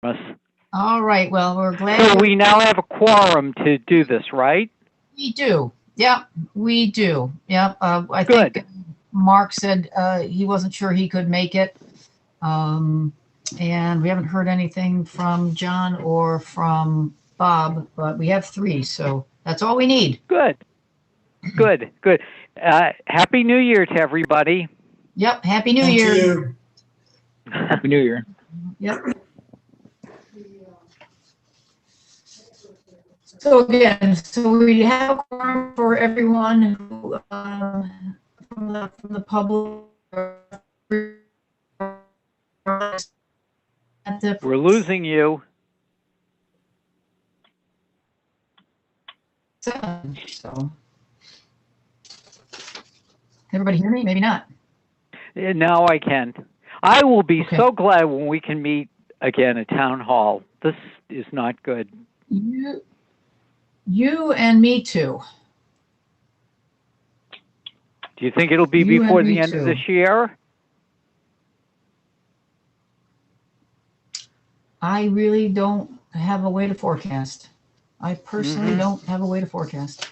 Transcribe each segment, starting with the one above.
us. All right. Well, we're glad So we now have a quorum to do this, right? we do. Yep, we do. Yep. I Good. think Mark said he wasn't sure he could make it. Um, and we haven't heard anything from John or from Bob, but we have three, so that's all we need. Good. Good. Good. Happy New Year to everybody. Yep. Happy New Thank Year. you. Happy New Year. Yep. So again, so we have a quorum for everyone who from the public. We're losing you. So, everybody hear me? Maybe not. Now I can. I will be Okay. so glad when we can meet again at town hall. This is not good. You and me too. Do you think it'll be You and before me the end too. of this year? I really don't have a way to forecast. I personally don't have a way to forecast.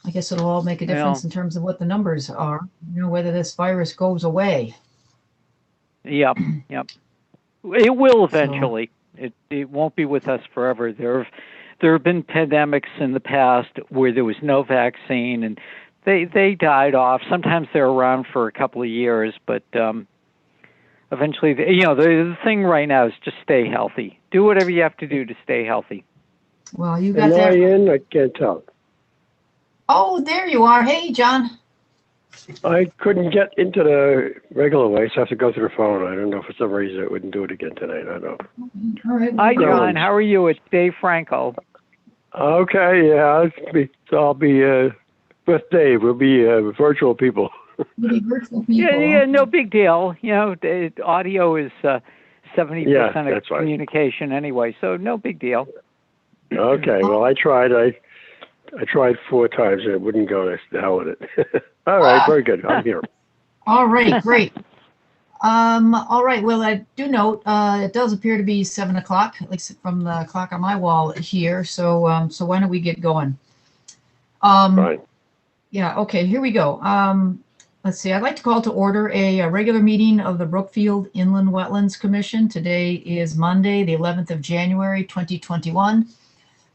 I guess it'll all make a difference Well, in terms of what the numbers are, whether this virus goes away. yep, yep. It will So, eventually. It won't be with us forever. There have been pandemics in the past where there was no vaccine and they died off. Sometimes they're around for a couple of years, but eventually, the thing right now is just stay healthy. Do whatever you have to do to stay healthy. well, you got Am I that. in? I can't tell. Oh, there you are. Hey, John. I couldn't get into the regular way, so I have to go through the phone. I don't know, for some reason it wouldn't do it again tonight. I don't know. All right. Hi, No John. one's- How are you? It's Dave Franco. Okay, yeah, I'll be with Dave. We'll be virtual people. Maybe virtual people. Yeah, no big deal. The audio is 70% Yeah, of that's right. communication anyway, so no big deal. Okay, well, I tried 4 times and it wouldn't go. The hell with it. All right, very good. I'm here. All right, great. All right. Well, I do note it does appear to be 7 o'clock, at least from the clock on my wall here. So, so why don't we get going? Fine. Yeah. Okay. Here we go. Let's see. I'd like to call to order a regular meeting of the Brookfield Inland Wetlands Commission. Today is Monday, the 11th of January, 2021.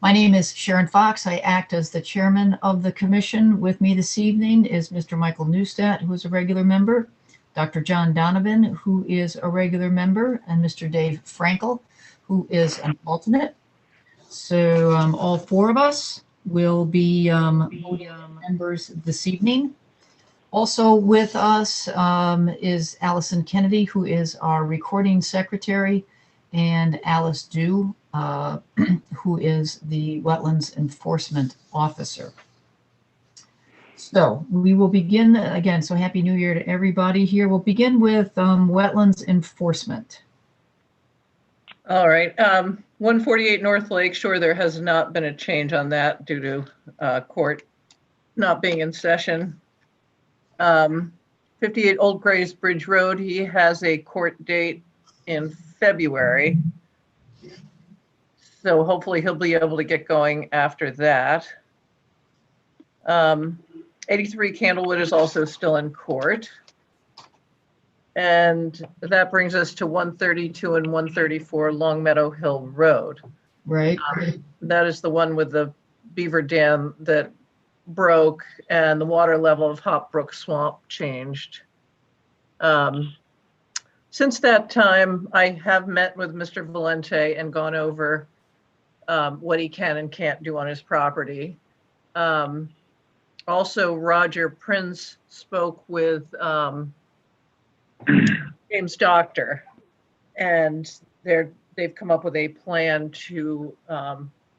My name is Sharon Fox. I act as the chairman of the commission. With me this evening is Mr. Michael Neustadt, who is a regular member, Dr. John Donovan, who is a regular member, and Mr. Dave Frankel, who is an alternate. So all four of us will be members this evening. Also with us is Allison Kennedy, who is our recording secretary, and Alice Dew, who is the Wetlands Enforcement Officer. So we will begin again. So Happy New Year to everybody here. We'll begin with Wetlands Enforcement. All right. 148 North Lake Shore, there has not been a change on that due to court not being in session. 58 Old Grays Bridge Road, he has a court date in February. So hopefully he'll be able to get going after that. 83 Candlewood is also still in court. And that brings us to 132 and 134 Longmeadow Hill Road. Right. That is the one with the beaver dam that broke and the water level of Hop Brook Swamp changed. Since that time, I have met with Mr. Valente and gone over what he can and can't do on his property. Also, Roger Prince spoke with James Doctor, and they've come up with a plan to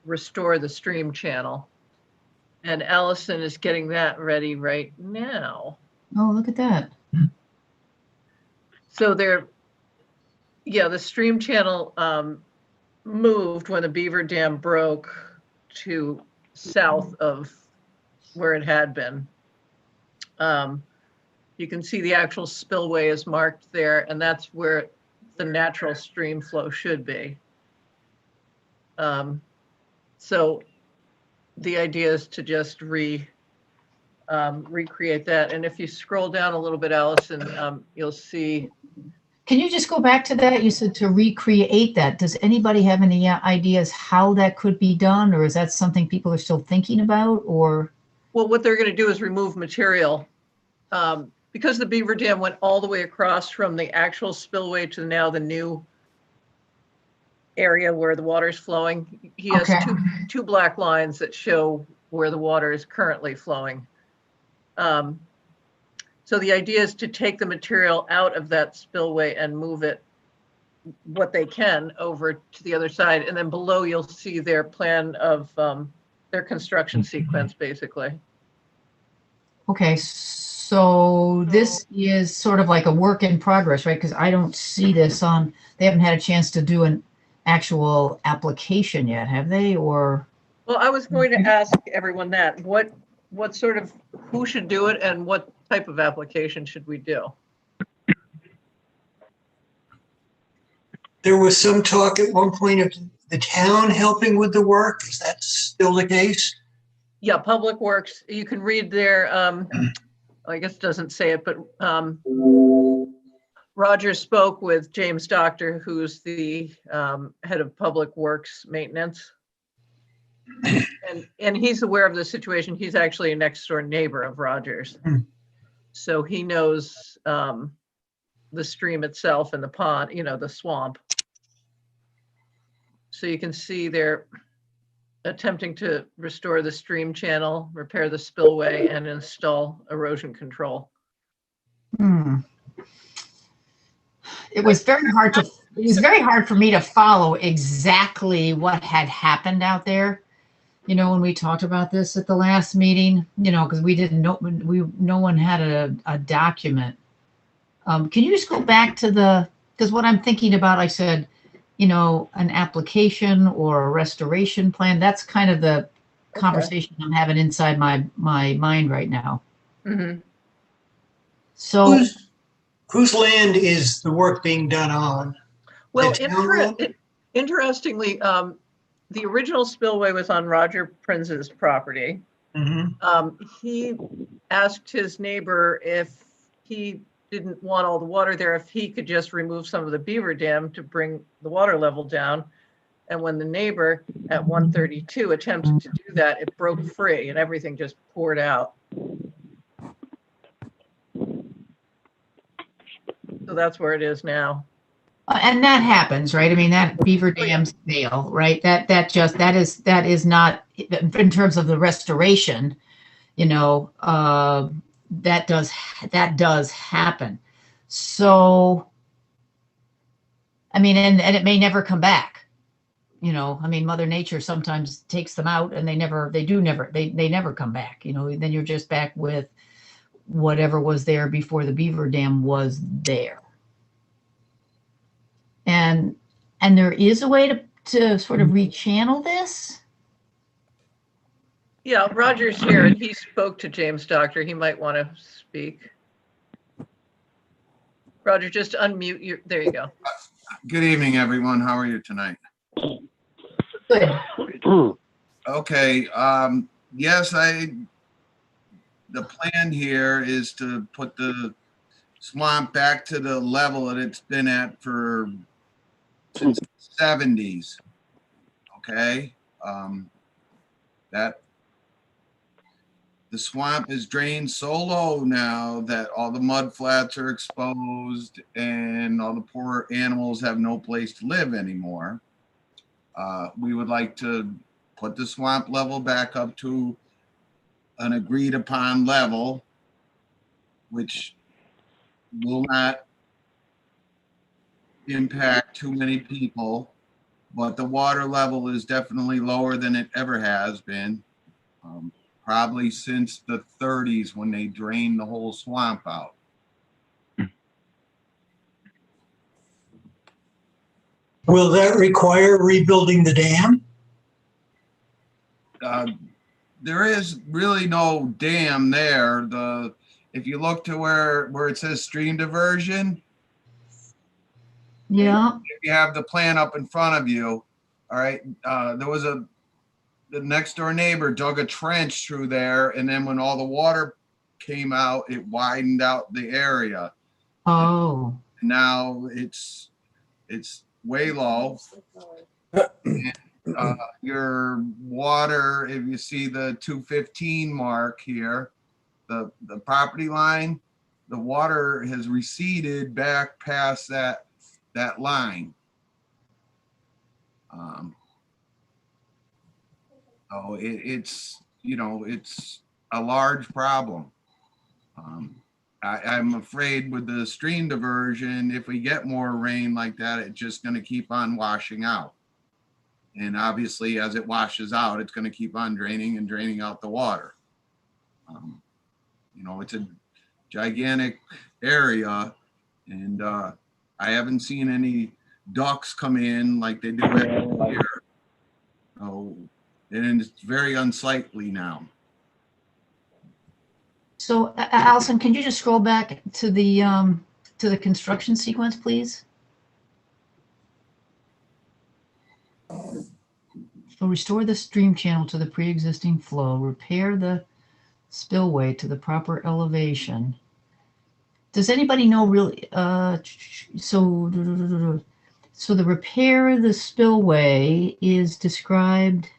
restore the stream channel. And Allison is getting that ready right now. Oh, look at that. So the stream channel moved when the beaver dam broke to south of where it had been. You can see the actual spillway is marked there, and that's where the natural stream flow should be. So the idea is to just recreate that. And if you scroll down a little bit, Allison, you'll see. Can you just go back to that? You said to recreate that. Does anybody have any ideas how that could be done? Or is that something people are still thinking about, or? Well, what they're going to do is remove material. Because the beaver dam went all the way across from the actual spillway to now the new area where the water is flowing. He has Okay. two black lines that show where the water is currently flowing. So the idea is to take the material out of that spillway and move it, what they can, over to the other side. And then below you'll see their plan of their construction sequence, basically. Okay, so this is sort of like a work in progress, right? Because I don't see this on, they haven't had a chance to do an actual application yet, have they? Or? Well, I was going to ask everyone that, what sort of, who should do it and what type of application should we do? There was some talk at one point of the town helping with the work. Is that still the case? Yeah, Public Works, you can read there, I guess it doesn't say it, but Roger spoke with James Doctor, who's the head of Public Works Maintenance. And he's aware of the situation. He's actually a next door neighbor of Roger's. So he knows the stream itself and the pond, the swamp. So you can see they're attempting to restore the stream channel, repair the spillway, and install erosion control. It was very hard for me to follow exactly what had happened out there. When we talked about this at the last meeting, because we didn't know, no one had a document. Can you just go back to because what I'm thinking about, I said, an application or a restoration plan. That's kind of the conversation I'm having inside my mind right now. Mm-hmm. So whose land is the work being done on? Well, The interestingly, the original spillway was on Roger Prince's property. Mm-hmm. He asked his neighbor if he didn't want all the water there, if he could just remove some of the beaver dam to bring the water level down. And when the neighbor at 132 attempted to do that, it broke free and everything just poured out. So that's where it is now. and that happens, right? I mean, that beaver dams fail, right? That is not, in terms of the restoration, that does happen. So, I mean, and it may never come back. I mean, Mother Nature sometimes takes them out, and they never come back. Then you're just back with whatever was there before the beaver dam was there. And there is a way to sort of rechannel this. Yeah, Roger's here and he spoke to James Doctor. He might want to speak. Roger, just unmute your, there you go. Good evening, everyone. How are you tonight? Good. Okay, yes, the plan here is to put the swamp back to the level that it's been at since the 70s. Okay, that the swamp is drained so low now that all the mud flats are exposed and all the poor animals have no place to live anymore. We would like to put the swamp level back up to an agreed upon level, which will not impact too many people, but the water level is definitely lower than it ever has been, probably since the 30s when they drained the whole swamp out. Will that require rebuilding the dam? There is really no dam there. If you look to where it says stream diversion, Yeah. if you have the plan up in front of you, All right, there was the next door neighbor dug a trench through there, and then when all the water came out, it widened out the area. Oh, Now it's way low. Your water, if you see the 215 mark here, the property line, the water has receded back past that line. So it's, you know, it's a large problem. I'm afraid with the stream diversion, if we get more rain like that, it's just going to keep on washing out. And obviously, as it washes out, it's going to keep on draining and draining out the water. You know, it's a gigantic area, and I haven't seen any ducks come in like they do every year. Oh, and it's very unsightly now. so Allison, can you just scroll back to the construction sequence, please? So restore the stream channel to the pre-existing flow, repair the spillway to the proper elevation. Does anybody know really, so the repair of the spillway is described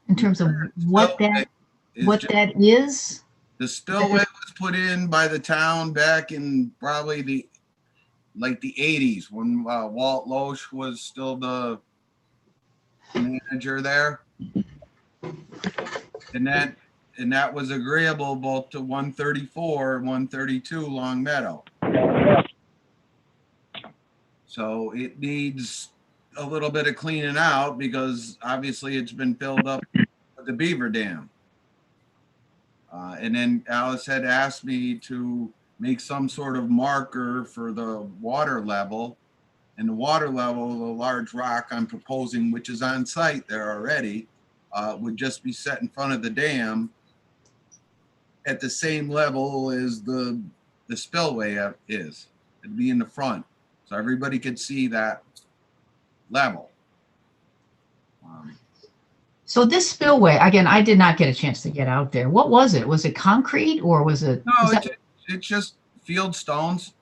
in terms of what that is? The spillway was put in by the town back in probably the 80s when Walt Loesch was still the manager there. And that was agreeable both to 134 and 132 Long Meadow. So it needs a little bit of cleaning out because obviously it's been filled up with the beaver dam. And then Alice had asked me to make some sort of marker for the water level. And the water level, the large rock I'm proposing, which is on site there already, would just be set in front of the dam at the same level as the spillway is. It'd be in the front, so everybody could see that level. So this spillway, again, I did not get a chance to get out there. What was it? Was it concrete or was it? No, it's just field stones.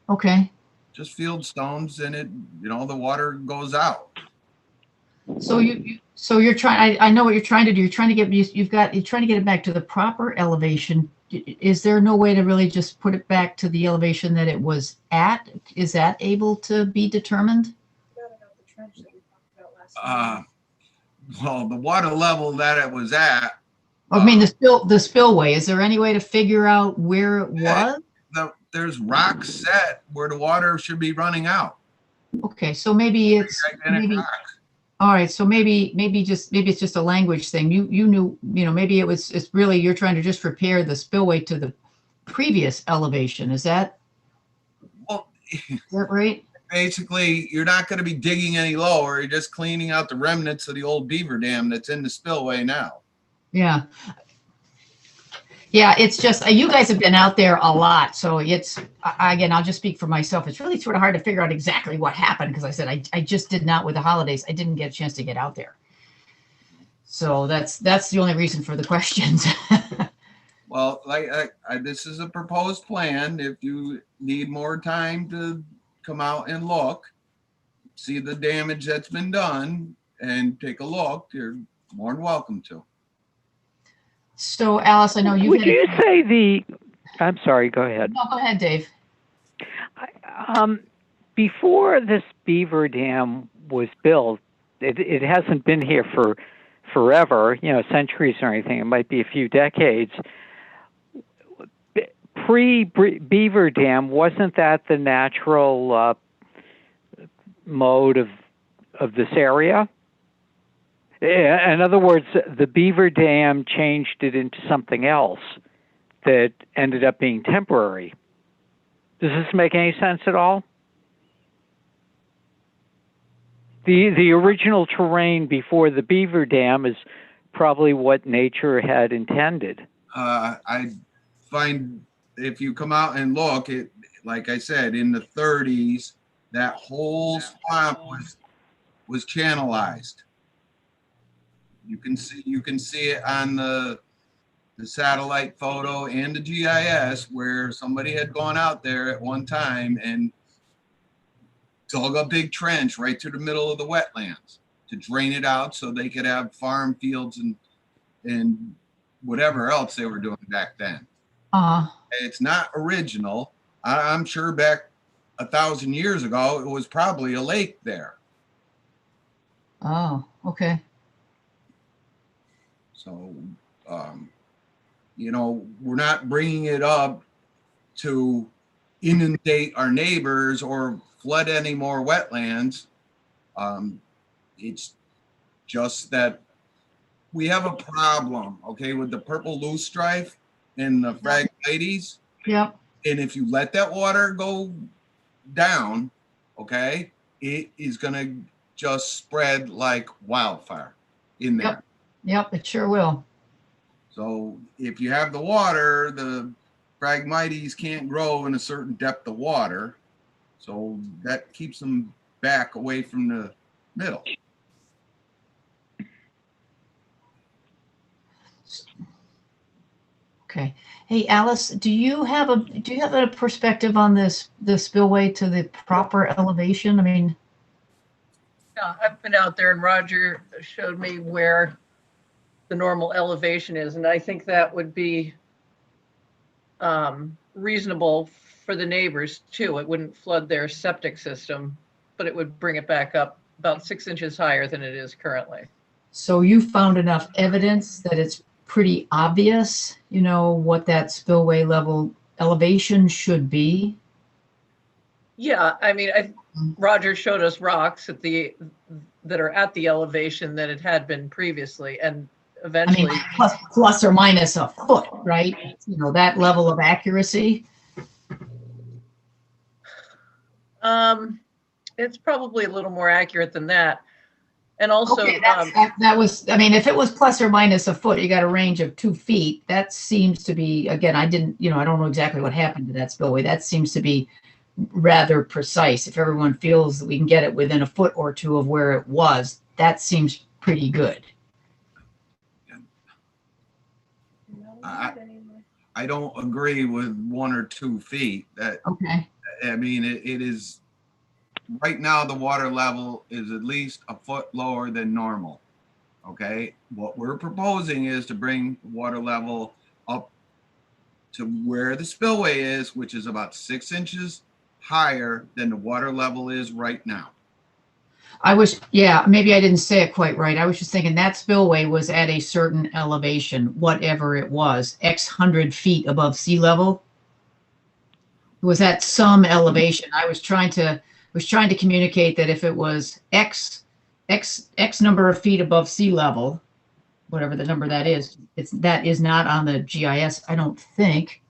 Okay. Just field stones, and it, you know, the water goes out. So you're trying. I know what you're trying to do. You're trying to get you're trying to get it back to the proper elevation. Is there no way to really just put it back to the elevation that it was at? Is that able to be determined? Well, the water level that it was at. I mean, the spillway. Is there any way to figure out where it was? There's rocks set where the water should be running out. Okay, so maybe it's all right. So maybe it's just a language thing. You knew, you know, maybe it's really you're trying to just repair the spillway to the previous elevation. Is that right? Basically, you're not going to be digging any lower. You're just cleaning out the remnants of the old beaver dam that's in the spillway now. Yeah. Yeah, it's just, you guys have been out there a lot. So it's, again, I'll just speak for myself. It's really sort of hard to figure out exactly what happened because I said, I just did not, with the holidays, I didn't get a chance to get out there. So that's the only reason for the questions. Well, this is a proposed plan. If you need more time to come out and look, see the damage that's been done and take a look, you're more than welcome to. So, Alice, I know you. Would you say I'm sorry. Go ahead. No, go ahead, Dave. Before this beaver dam was built, it hasn't been here for forever, you know, centuries or anything. It might be a few decades. Pre-beaver dam, wasn't that the natural mode of this area? In other words, the beaver dam changed it into something else that ended up being temporary. Does this make any sense at all? The original terrain before the beaver dam is probably what nature had intended. I find if you come out and look, it, like I said, in the 30s, that whole swamp was channelized. You can see it on the satellite photo and the GIS where somebody had gone out there at one time and dug a big trench right through the middle of the wetlands to drain it out so they could have farm fields and whatever else they were doing back then. It's not original. I'm sure back 1,000 years ago, it was probably a lake there. Oh, okay. So, you know, we're not bringing it up to inundate our neighbors or flood any more wetlands. It's just that we have a problem, okay, with the purple loosestrife and the Phragmites. Yep. And if you let that water go down, okay, it is going to just spread like wildfire in there. Yep, it sure will. So if you have the water, the Phragmites can't grow in a certain depth of water. So that keeps them back away from the middle. Okay. Hey, Alice, do you have a perspective on the spillway to the proper elevation? I mean, Yeah, I've been out there and Roger showed me where the normal elevation is, and I think that would be reasonable for the neighbors too. It wouldn't flood their septic system, but it would bring it back up about 6 inches higher than it is currently. so you found enough evidence that it's pretty obvious, you know, what that spillway level elevation should be? Yeah, I mean, Roger showed us rocks that are at the elevation that it had been previously, and I eventually. mean, plus or minus a foot, right? You know, that level of accuracy. It's probably a little more accurate than that. And also, Okay, that was, I mean, if it was plus or minus a foot, you got a range of 2 feet. That seems to be, again, I don't know exactly what happened to that spillway. That seems to be rather precise. If everyone feels that we can get it within a foot or two of where it was, that seems pretty good. I don't agree with 1 or 2 feet. That, Okay. I mean, it is, right now the water level is at least a foot lower than normal. Okay, what we're proposing is to bring water level up to where the spillway is, which is about 6 inches higher than the water level is right now. Maybe I didn't say it quite right. I was just thinking that spillway was at a certain elevation, whatever it was, X hundred feet above sea level. It was at some elevation. I was trying to communicate that if it was X number of feet above sea level, whatever the number that is, that is not on the GIS, I don't think.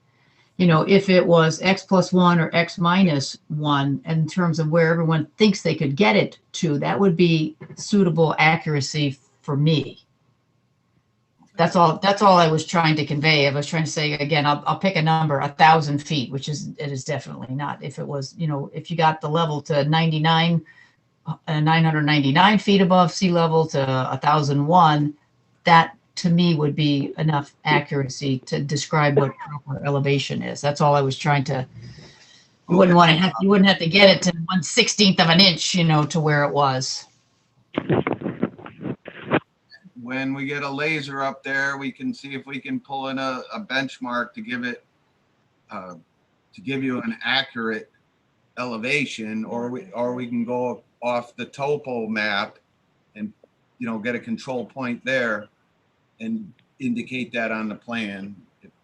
You know, if it was X plus 1 or X minus 1, in terms of where everyone thinks they could get it to, that would be suitable accuracy for me. That's all I was trying to convey. I was trying to say, again, I'll pick a number, 1,000 feet, it is definitely not. If it was, you know, if you got the level to 999 feet above sea level to 1,001, that to me would be enough accuracy to describe what proper elevation is. That's all I was trying to. You wouldn't have to get it to 1/16 of an inch, you know, to where it was. When we get a laser up there, we can see if we can pull in a benchmark to give it to give you an accurate elevation, or we can go off the topo map and, you know, get a control point there and indicate that on the plan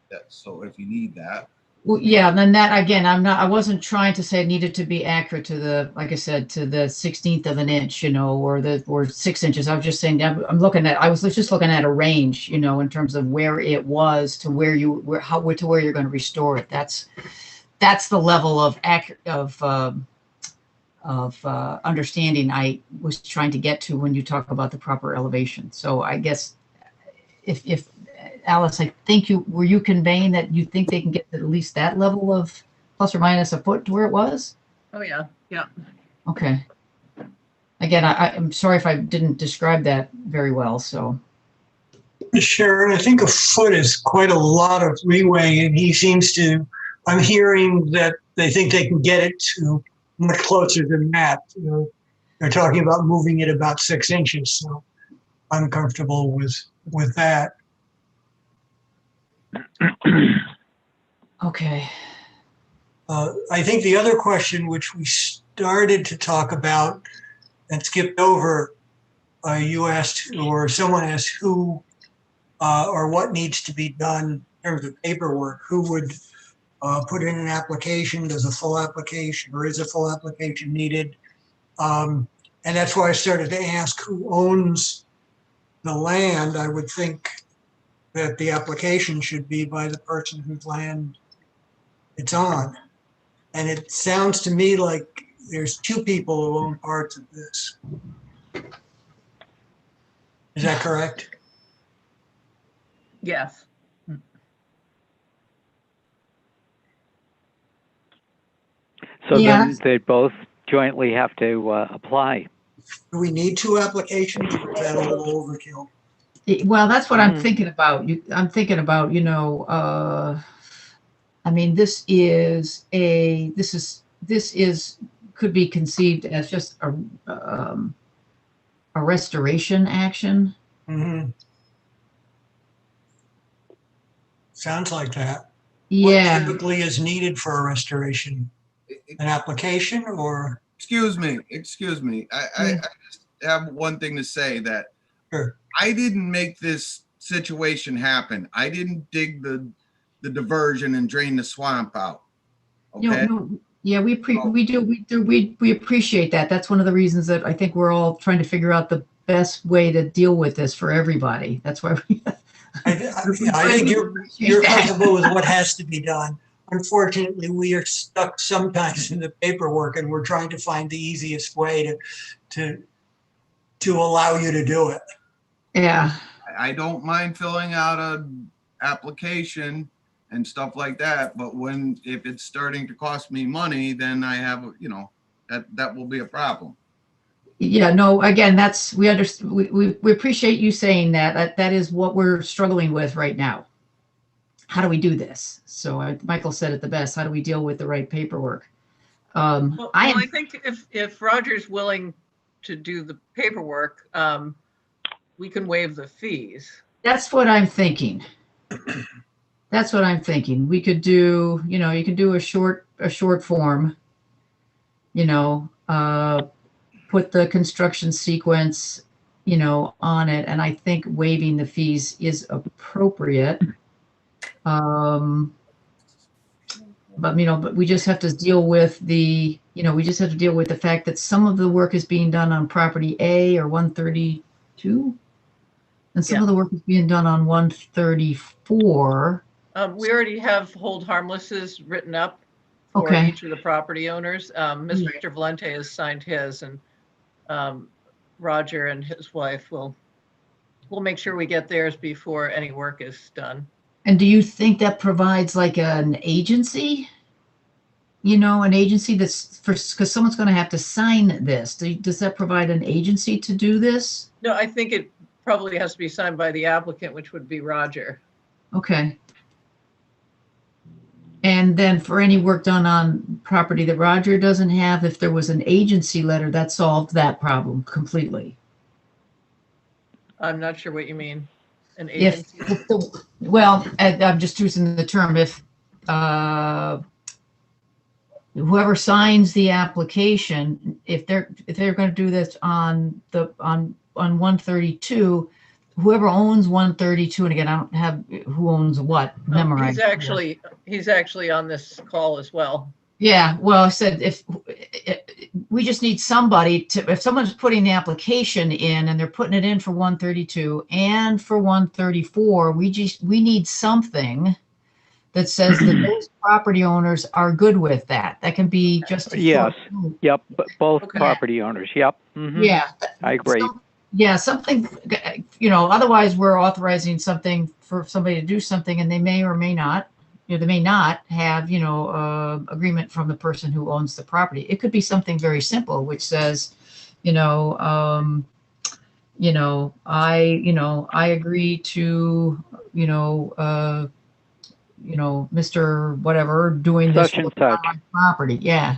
if you need that. Well, yeah, then that, again, I wasn't trying to say it needed to be accurate to the, like I said, to the 16th of an inch, you know, or 6 inches. I was just saying, I was just looking at a range, you know, in terms of where it was to where you're going to restore it. That's the level of understanding I was trying to get to when you talk about the proper elevation. So I guess if Alice, I think were you conveying that you think they can get at least that level of plus or minus a foot to where it was? Oh yeah, yeah. Okay. Again, I'm sorry if I didn't describe that very well, so. Sure, I think a foot is quite a lot of leeway, and he seems to, I'm hearing that they think they can get it to much closer than that. You know, they're talking about moving it about 6 inches, so I'm comfortable with that. Okay. I think the other question, which we started to talk about and skipped over, you asked, or someone asked who or what needs to be done in terms of paperwork. Who would put in an application? Does a full application or is a full application needed? And that's why I started to ask who owns the land. I would think that the application should be by the person whose land it's on. And it sounds to me like there's 2 people who own parts of this. Is that correct? Yes. So Yeah. then they both jointly have to apply. Do we need 2 applications, or is that a little overkill? Well, that's what I'm Mhm. thinking about. I'm thinking about, you know, I mean, this could be conceived as just a restoration action. Mm-hmm. Sounds like that. Yeah. What typically is needed for a restoration? An application or? Excuse me. I just have one thing to say that Sure. I didn't make this situation happen. I didn't dig the diversion and drain the swamp out. Okay. No, yeah, we appreciate that. That's one of the reasons that I think we're all trying to figure out the best way to deal with this for everybody. That's why we. I think you're comfortable with what has to be done. Unfortunately, we are stuck sometimes in the paperwork, and we're trying to find the easiest way to allow you to do it. Yeah. I don't mind filling out an application and stuff like that, but if it's starting to cost me money, then I have, that will be a problem. Yeah, no, again, we understand, we appreciate you saying that. That is what we're struggling with right now. How do we do this? So Michael said it the best. How do we deal with the right paperwork? I think if Roger's willing to do the paperwork, we can waive the fees. That's what I'm thinking. We could do, you can do a short form, put the construction sequence, on it. And I think waiving the fees is appropriate. But we just have to deal with the fact that some of the work is being done on property A or 132, and some of the work is being done on 134. We already have hold harmlesses written up for each of the property owners. Mr. Valente has signed his, and Roger and his wife will make sure we get theirs before any work is done. And do you think that provides like an agency? An agency because someone's going to have to sign this. Does that provide an agency to do this? No, I think it probably has to be signed by the applicant, which would be Roger. Okay. And then for any work done on property that Roger doesn't have, if there was an agency letter, that solved that problem completely. I'm not sure what you mean. An agency? I'm just using the term. If whoever signs the application, if they're going to do this on 132, whoever owns 132, and again, I don't have who owns what memorized. He's actually on this call as well. Yeah, well, I said if we just need somebody if someone's putting the application in and they're putting it in for 132 and for 134, we need something that says that those property owners are good with that. That can be just Yep, both property owners. Yep. Mm-hmm. Yeah, I agree. Something, otherwise we're authorizing something for somebody to do something and they may or may not, they may not have, agreement from the person who owns the property. It could be something very simple, which says, I agree to, Mr. Whatever doing this Such and work on such. my property. Yeah.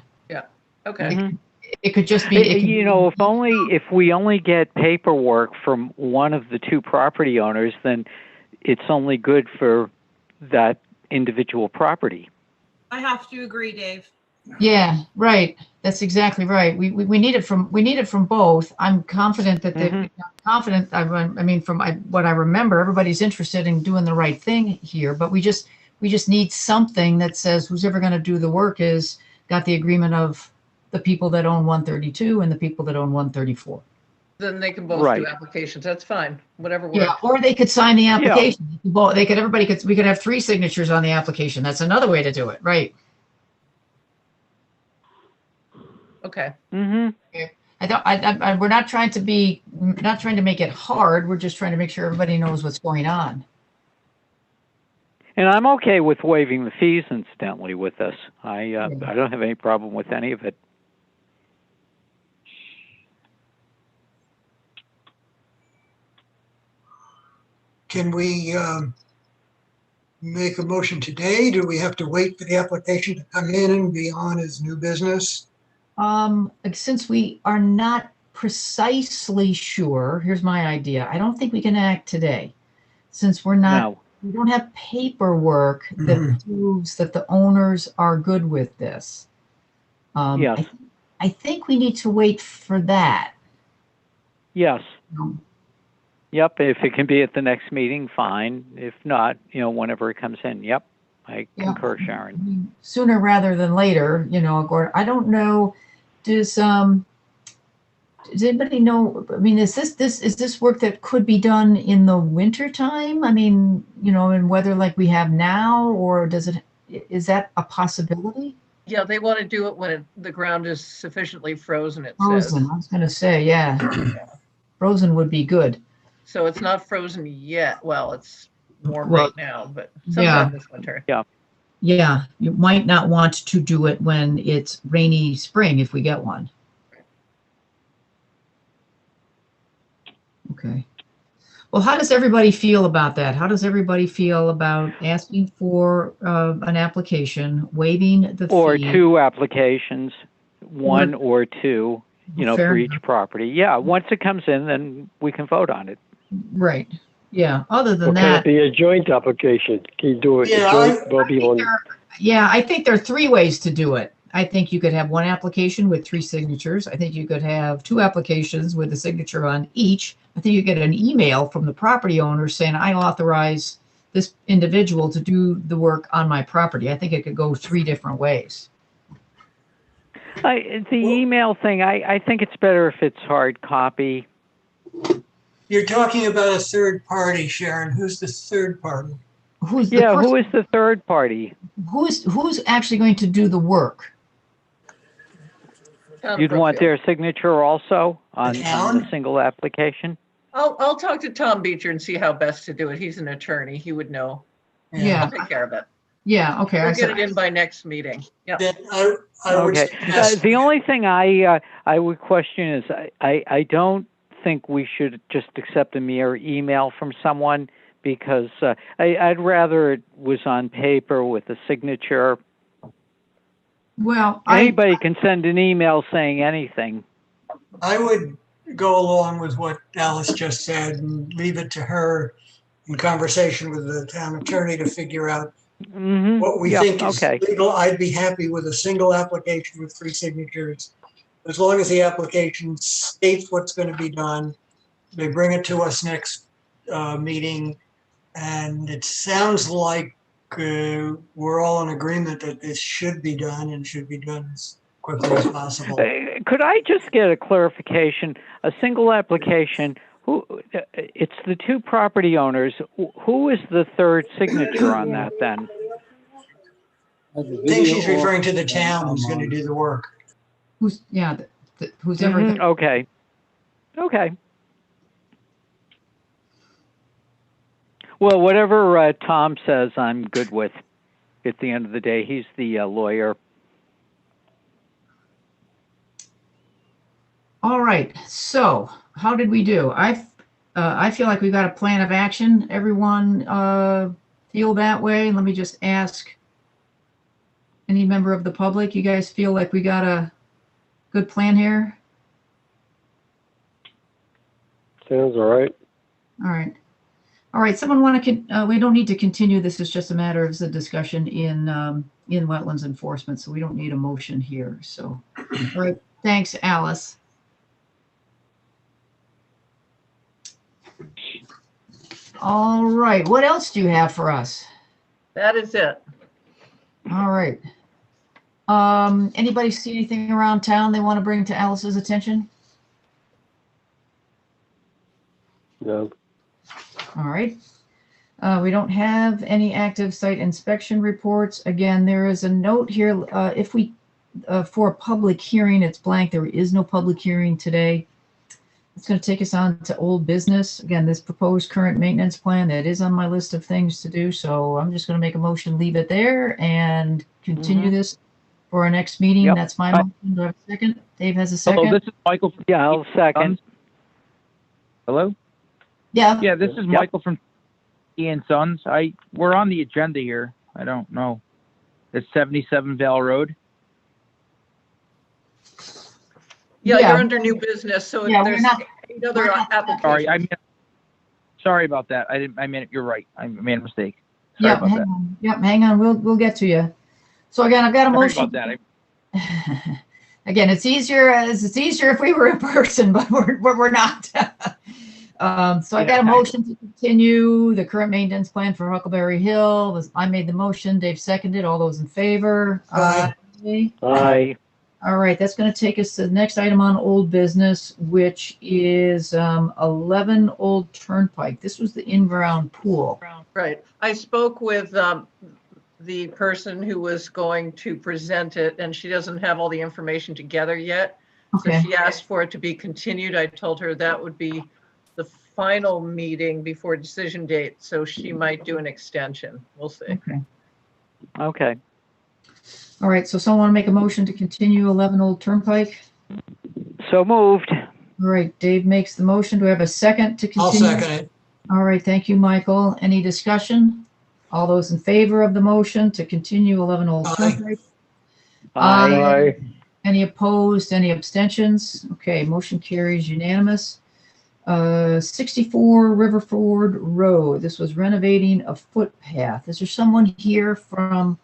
Okay. Mhm. It could just be, If we only get paperwork from one of the two property owners, then it's only good for that individual property. I have to agree, Dave. yeah, right. That's exactly right. We need it from both. I'm confident that Mhm. I'm confident. From what I remember, everybody's interested in doing the right thing here, but we just need something that says who's ever going to do the work is got the agreement of the people that own 132 and the people that own 134. Then they can both Right. do applications. That's fine. Whatever Yeah, works. or they could sign the application. Well, we could have 3 signatures on the application. That's another way to do it, right? Okay. Mm-hmm. We're not trying to make it hard. We're just trying to make sure everybody knows what's going on. And I'm okay with waiving the fees, incidentally, with this. I don't have any problem with any of it. Can we make a motion today? Do we have to wait for the application to come in and be on as new business? Since we are not precisely sure, here's my idea. I don't think we can act today, since we don't have paperwork that proves that the owners are good with this. Yes. I think we need to wait for that. Yes. Yep. If it can be at the next meeting, fine. If not, whenever it comes in. Yep. I concur, Sharon. Sooner rather than later, Gordon. I don't know. Does anybody know? I mean, is this work that could be done in the winter time? I mean, in weather like we have now, or is that a possibility? Yeah, they want to do it when the ground is sufficiently frozen, it Frozen. says. I was going to say, yeah. Frozen would be good. So it's not frozen yet. Well, it's warm right now, but sometime this winter. Yeah. Yeah, you might not want to do it when it's rainy spring if we get one. Okay. Well, how does everybody feel about that? How does everybody feel about asking for an application, waiving the Or fee? 2 applications, 1 or 2, for each property. Yeah, once it comes in, then we can vote on it. Right. Yeah. Other than Can that, it be a joint application? Can you do it Yeah, joint? Both people. I think there are 3 ways to do it. I think you could have 1 application with 3 signatures. I think you could have 2 applications with a signature on each. I think you get an email from the property owner saying, I authorize this individual to do the work on my property. I think it could go 3 different ways. The email thing, I think it's better if it's hard copy. You're talking about a third party, Sharon. Who's the third party? Who is the third party? Who's actually going to do the work? You'd want their signature also on town? the single application? I'll talk to Tom Beecher and see how best to do it. He's an attorney. He would know. Yeah. I'll take care of it. Yeah. Okay. We'll get it in by next meeting. Yeah. Then I would Okay. suggest, The only thing I would question is I don't think we should just accept a mere email from someone, because I'd rather it was on paper with a signature. Well, Anybody can send an email saying anything. I would go along with what Alice just said and leave it to her in conversation with the town attorney to figure out what we think is legal. I'd be happy with a single application with 3 signatures. As long as the application states what's going to be done, they bring it to us next meeting, and it sounds like we're all in agreement that this should be done and should be done as quickly as possible. Could I just get a clarification? A single application, it's the 2 property owners. Who is the third signature on that then? I think she's referring to the town who's going to do the work. who's ever. Okay. Well, whatever Tom says, I'm good with. at the end of the day. He's the lawyer. All right, so how did we do? I feel like we've got a plan of action. Everyone feel that way? Let me just ask any member of the public, you guys feel like we got a good plan here? Sounds all right. All right. All right, someone want to, we don't need to continue. This is just a matter of the discussion in wetlands enforcement, so we don't need a motion here. So, all right, thanks, Alice. All right, what else do you have for us? That is it. All right. Anybody see anything around town they want to bring to Alice's attention? No. All right. We don't have any active site inspection reports. Again, there is a note here. If we, for a public hearing, it's blank. There is no public hearing today. It's going to take us on to old business. Again, this proposed current maintenance plan, that is on my list of things to do. So I'm just going to make a motion, leave it there, and continue this for our next meeting. Yep. That's my motion. Do I have a second? Dave has a second. Hello, this is Michael. From Yeah, I'll second. Hello? Yeah. Yeah, this is Michael from Ian Sons. We're on the agenda here. I don't know. It's 77 Vale Road. Yeah, Yeah. you're under new business, so Yeah, there's we're not- another we're not- application. Sorry about that. I meant it. You're right. I made a mistake. Sorry Yep, about hang that. on. Yep, hang on. We'll get to you. So again, I've got a Sorry motion. about that. Again, it's easier if we were in person, but we're not. So I got a motion to continue the current maintenance plan for Huckleberry Hill. I made the motion. Dave seconded. All those in favor? Aye. Aye. All right, that's going to take us to the next item on old business, which is 11 Old Turnpike. This was the in-ground pool. Right. I spoke with the person who was going to present it, and she doesn't have all the information together yet. So Okay. she asked for it to be continued. I told her that would be the final meeting before decision date, so she might do an extension. We'll see. Okay. Okay. All right, so someone want to make a motion to continue 11 Old Turnpike? So moved. All right, Dave makes the motion. Do we have a second to I'll continue? second it. All right, thank you, Michael. Any discussion? All those in favor of the motion to continue 11 Old Aye. Turnpike? Aye. Aye. Any opposed? Any abstentions? Okay, motion carries unanimous. 64 Riverford Road. This was renovating a footpath. Is there someone here from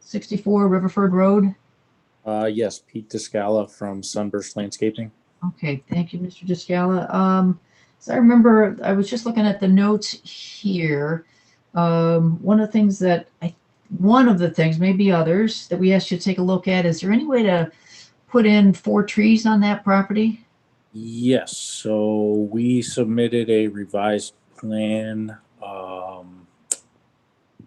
64 Riverford Road? Yes, Pete Descala from Sunburst Landscaping. Okay, thank you, Mr. Descala. So I remember I was just looking at the notes here. One of the things, maybe others, that we asked you to take a look at, is there any way to put in 4 trees on that property? Yes, so we submitted a revised plan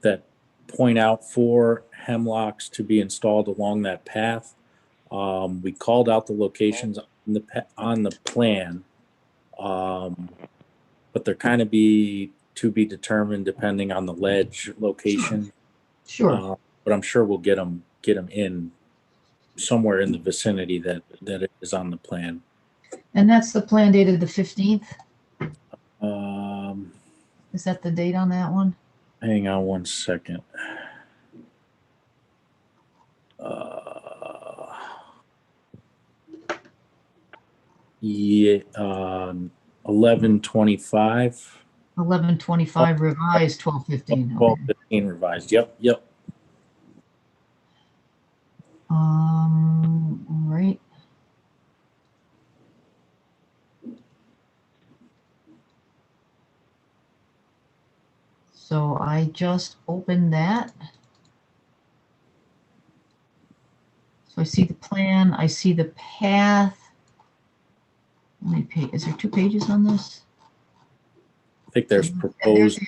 that point out 4 hemlocks to be installed along that path. We called out the locations on the plan, but they're kind of to be determined depending on the ledge location. Sure. But I'm sure we'll get them in somewhere in the vicinity that it is on the plan. And that's the plan dated the 15th? Um, Is that the date on that one? Hang on one second. Yeah, 11/25. 11/25 revised, 12/15. Okay. 12/15 revised. Yep. All right. So I just opened that. So I see the plan, I see the path. How many pages? Is there 2 pages on this? I think there's proposed.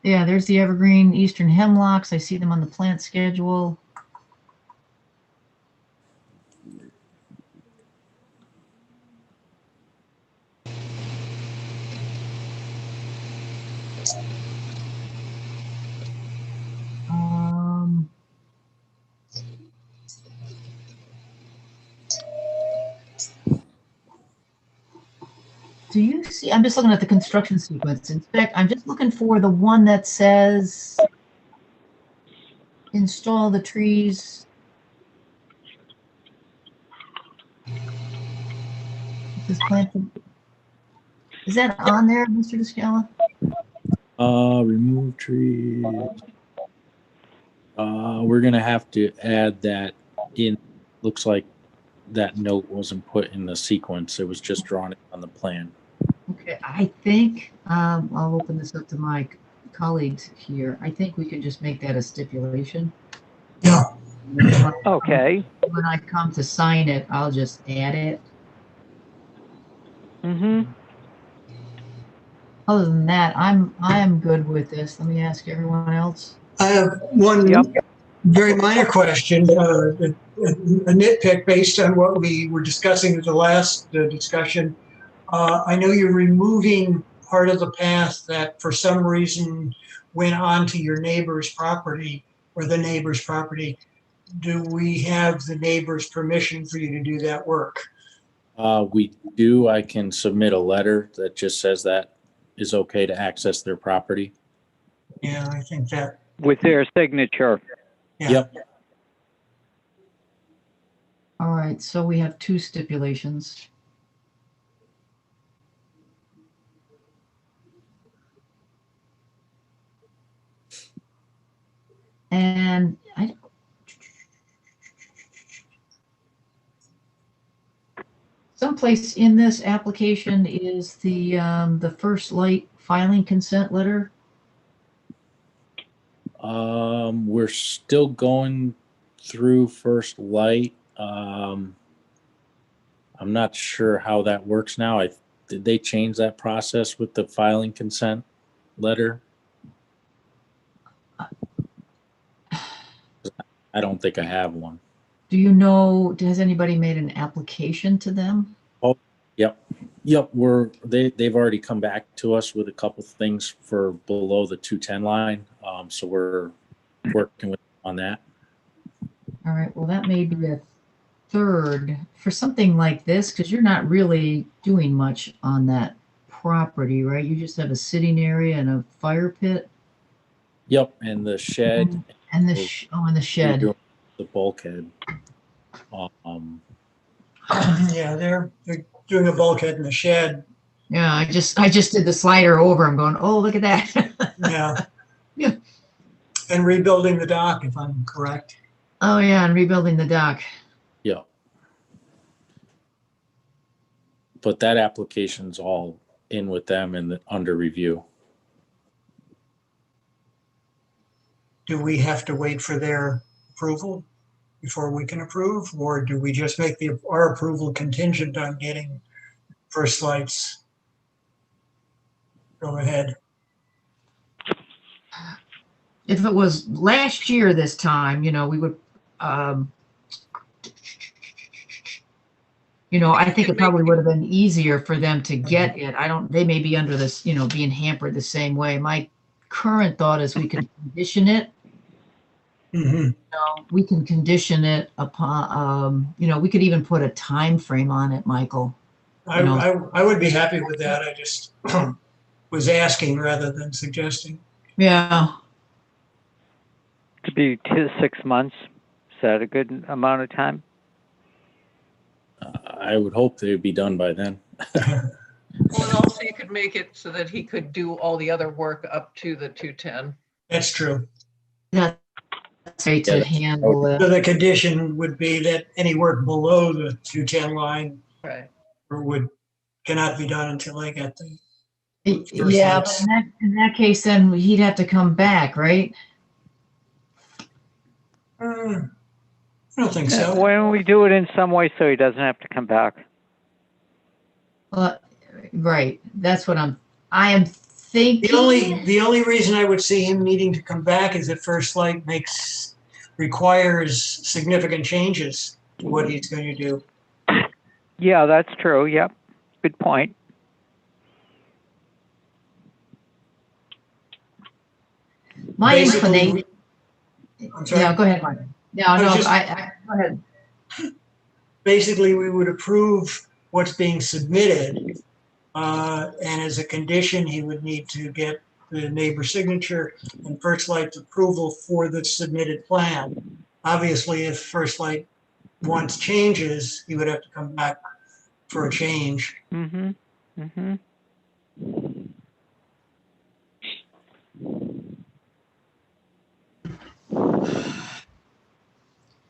There's the evergreen eastern hemlocks. I see them on the plant schedule. Do you see, I'm just looking at the construction sequence. In fact, I'm just looking for the one that says install the trees. This planting. Is that on there, Mr. Descala? Remove trees. We're gonna have to add that in. Looks like that note wasn't put in the sequence. It was just drawn on the plan. Okay, I think, I'll open this up to my colleagues here. I think we can just make that a stipulation. Yeah. Okay. When I come to sign it, I'll just add it. Mm-hmm. Other than that, I'm good with this. Let me ask everyone else. I have one very minor question, a nitpick based on what we were discussing at the last discussion. I know you're removing part of the path that for some reason went onto your neighbor's property or the neighbor's property. Do we have the neighbor's permission for you to do that work? We do. I can submit a letter that just says that is okay to access their property. Yeah, I think that. With their signature. Yeah. Yep. All right, so we have two stipulations. And someplace in this application is the First Light filing consent letter. We're still going through First Light. I'm not sure how that works now. Did they change that process with the filing consent letter? I don't think I have one. Do you know, has anybody made an application to them? Oh, yep. They've already come back to us with a couple things for below the 210 line. So we're working on that. All right, well, that may be a third for something like this, because you're not really doing much on that property, right? You just have a sitting area and a fire pit. Yep, and the shed. And the and the shed. The bulkhead. Yeah, they're doing a bulkhead in the shed. Yeah, I just did the slider over. I'm going, oh, look at that. Yeah. Yeah. And rebuilding the dock, if I'm correct. Oh yeah, and rebuilding the dock. Yeah. But that application's all in with them and under review. Do we have to wait for their approval before we can approve, or do we just make our approval contingent on getting First Light's go ahead? If it was last year this time, we would, I think it probably would have been easier for them to get it. They may be under this, being hampered the same way. My current thought is we can condition it. Mm-hmm. We can condition it upon, we could even put a time frame on it, Michael. I would be happy with that. I just was asking rather than suggesting. Yeah. Could be 6 months. Is that a good amount of time? I would hope they'd be done by then. Well, and also you could make it so that he could do all the other work up to the 210. That's true. That's right, to handle it. So the condition would be that any work below the 210 line cannot be done until they get the. Yeah, but in that case, then he'd have to come back, right? I don't think so. Why don't we do it in some way so he doesn't have to come back? Right. That's what I am thinking. The only reason I would see him needing to come back is if First Light requires significant changes to what he's going to do. Yeah, that's true. Yep. Good point. My inclination. I'm sorry. Yeah, go ahead, Mark. No, go ahead. Basically, we would approve what's being submitted And as a condition, he would need to get the neighbor's signature and First Light's approval for the submitted plan. Obviously, if First Light wants changes, he would have to come back for a change. Mm-hmm. Mm-hmm.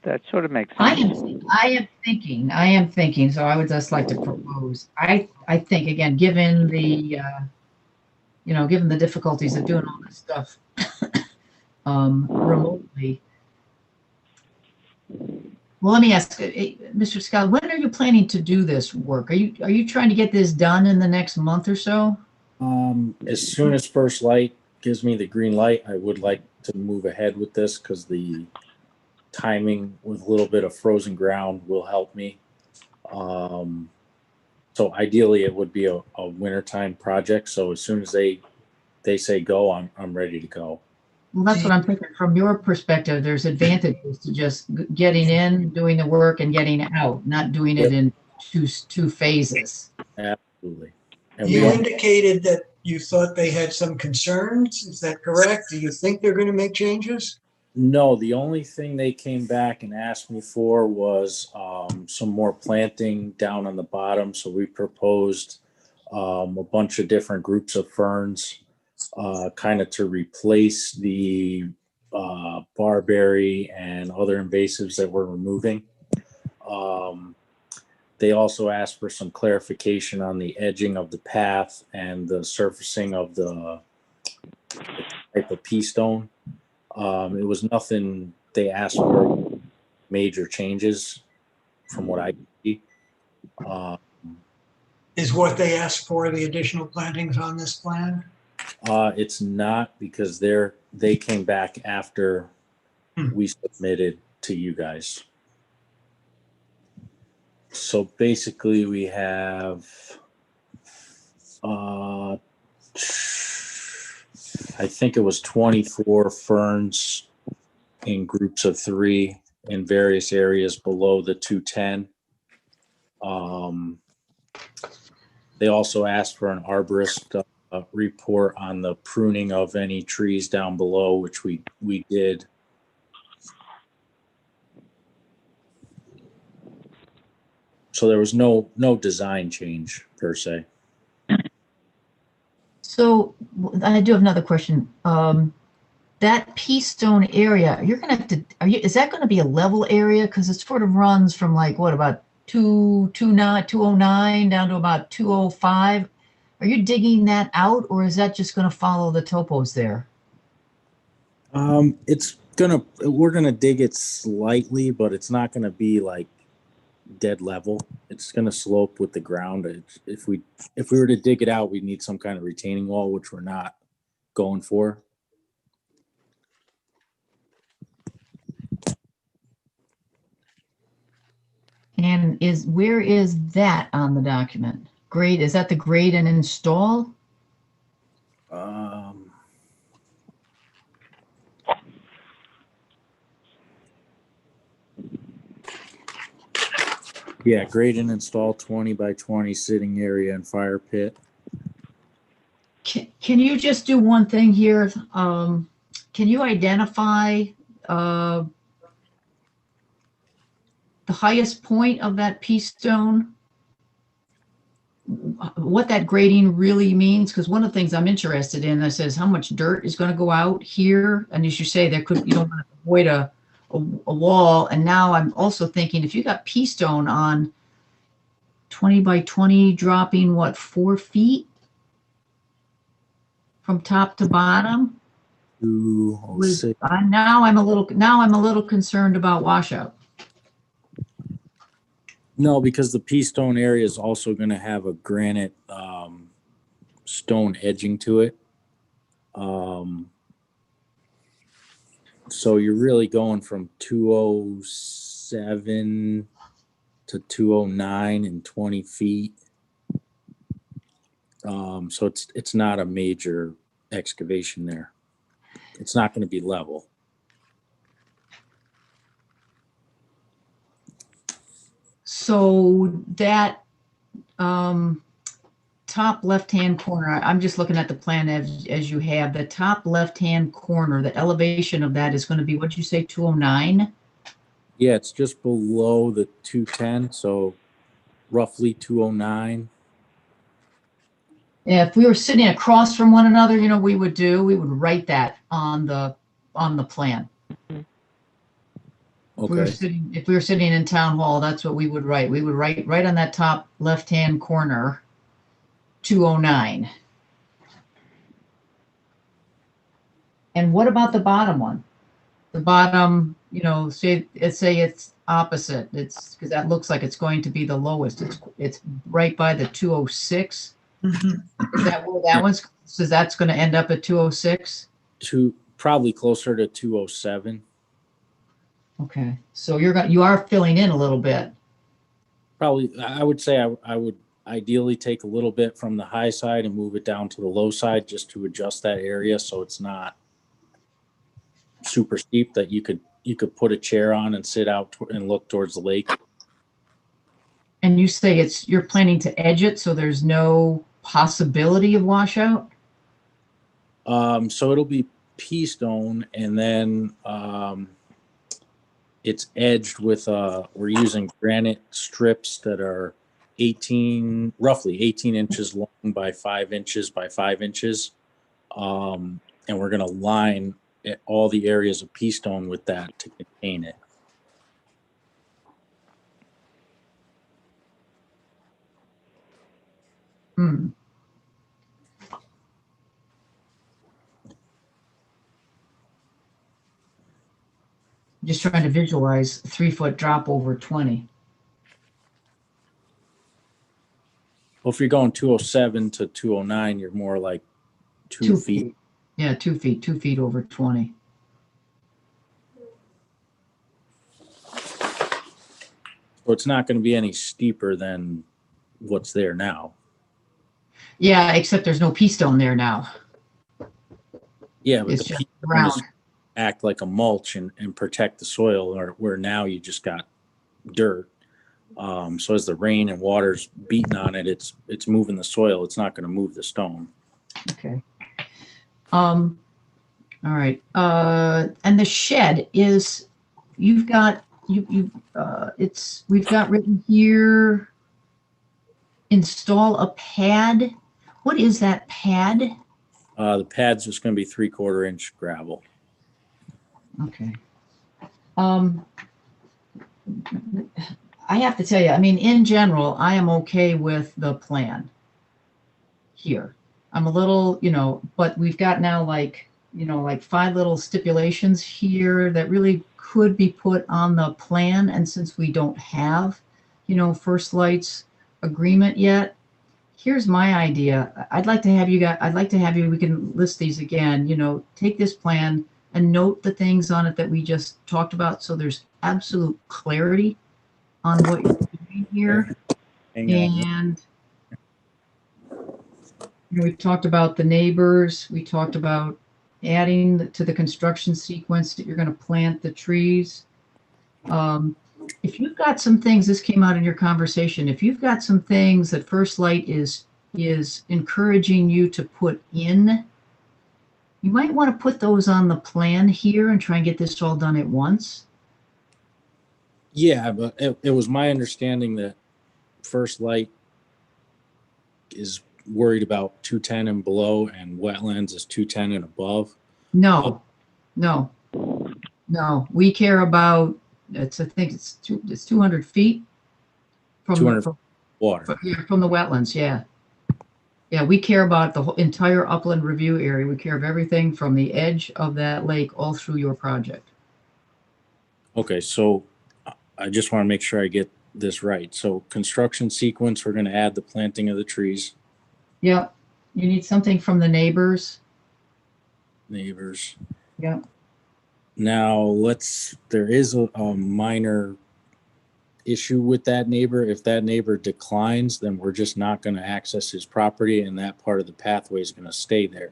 That sort of makes I sense. am thinking, so I would just like to propose, I think, again, given the, given the difficulties of doing all this stuff remotely. Well, let me ask, Mr. Scott, when are you planning to do this work? Are you trying to get this done in the next month or so? As soon as First Light gives me the green light, I would like to move ahead with this because the timing with a little bit of frozen ground will help me. So ideally it would be a wintertime project. So as soon as they say go, I'm ready to go. Well, that's what I'm thinking. From your perspective, there's advantages to just getting in, doing the work, and getting out, not doing it in two phases. Absolutely. And You indicated that you thought they had some concerns. Is that correct? Do you think they're going to make changes? No, the only thing they came back and asked me for was some more planting down on the bottom. So we proposed a bunch of different groups of ferns, kind of to replace the barberry and other invasives that we're removing. They also asked for some clarification on the edging of the path and the surfacing of the type of pea stone. It was nothing they asked for major changes from what I see. Is what they asked for the additional plantings on this plan? It's not, because they came back after we submitted to you guys. So basically we have I think it was 24 ferns in groups of 3 in various areas below the 210. They also asked for an arborist report on the pruning of any trees down below, which we did. So there was no design change per se. So I do have another question. That pea stone area, you're going to have to, is that going to be a level area? Because it sort of runs from like, what, about 209 down to about 205. Are you digging that out, or is that just going to follow the topos there? We're gonna dig it slightly, but it's not gonna be like dead level. It's gonna slope with the ground. If we were to dig it out, we'd need some kind of retaining wall, which we're not going for. And where is that on the document? Grade, is that the grade and install? Yeah, grade and install 20 by 20 sitting area and fire pit. Can you just do one thing here? Can you identify the highest point of that pea stone? What that grading really means? Because one of the things I'm interested in, that says how much dirt is going to go out here. And as you say, you don't want to avoid a wall. And now I'm also thinking, if you got pea stone on 20 by 20 dropping, what, 4 feet from top to bottom? Now I'm a little concerned about washout. No, because the pea stone area is also going to have a granite stone edging to it. So you're really going from 207 to 209 in 20 feet. So it's not a major excavation there. It's not going to be level. So that top left-hand corner, I'm just looking at the plan as you have, the top left-hand corner, the elevation of that is going to be, what'd you say, 209? Yeah, it's just below the 210, so roughly 209. Yeah, if we were sitting across from one another, you know, we would write that on the plan. Okay. If we were sitting in town hall, that's what we would write. We would write right on that top left-hand corner, 209. And what about the bottom one? The bottom, you know, say it's opposite. It's because that looks like it's going to be the lowest. It's right by the 206. Is that where that one's? So that's going to end up at 206. Probably closer to 207. Okay, so you are filling in a little bit. Probably, I would say I would ideally take a little bit from the high side and move it down to the low side just to adjust that area so it's not super steep, that you could put a chair on and sit out and look towards the lake. And you say you're planning to edge it so there's no possibility of washout? So it'll be pea stone, and then it's edged with we're using granite strips that are roughly 18 inches long by 5 inches by 5 inches, and we're going to line all the areas of pea stone with that to contain it. Just trying to visualize 3-foot drop over 20. Well, if you're going 207 to 209, you're more like 2 feet. Yeah, 2 feet, 2 feet over 20. So it's not going to be any steeper than what's there now. Yeah, except there's no pea stone there now. Yeah, but It's the just pea round. stone act like a mulch and protect the soil, or where now you just got dirt. So as the rain and water's beating on it, it's moving the soil. It's not going to move the stone. Okay. All right. And the shed is, we've got written here, install a pad. What is that pad? The pad's just going to be 3/4 inch gravel. Okay. I have to tell you, I mean, in general, I am okay with the plan here. I'm a little, but we've got now like 5 little stipulations here that really could be put on the plan. And since we don't have, First Light's agreement yet, here's my idea. I'd like to have you, we can list these again, take this plan and note the things on it that we just talked about. So there's absolute clarity on what you're doing here. And we've talked about the neighbors. We talked about adding to the construction sequence that you're going to plant the trees. If you've got some things, this came out in your conversation, if you've got some things that First Light is encouraging you to put in, you might want to put those on the plan here and try and get this all done at once. Yeah, but it was my understanding that First Light is worried about 210 and below, and Wetlands is 210 and above. No. We care about, I think it's 200 feet from 200 water. From the wetlands. Yeah. Yeah, we care about the whole entire upland review area. We care of everything from the edge of that lake all through your project. Okay, so I just want to make sure I get this right. So construction sequence, we're going to add the planting of the trees. Yep. You need something from the neighbors. Yep. Now there is a minor issue with that neighbor. If that neighbor declines, then we're just not going to access his property, and that part of the pathway is going to stay there.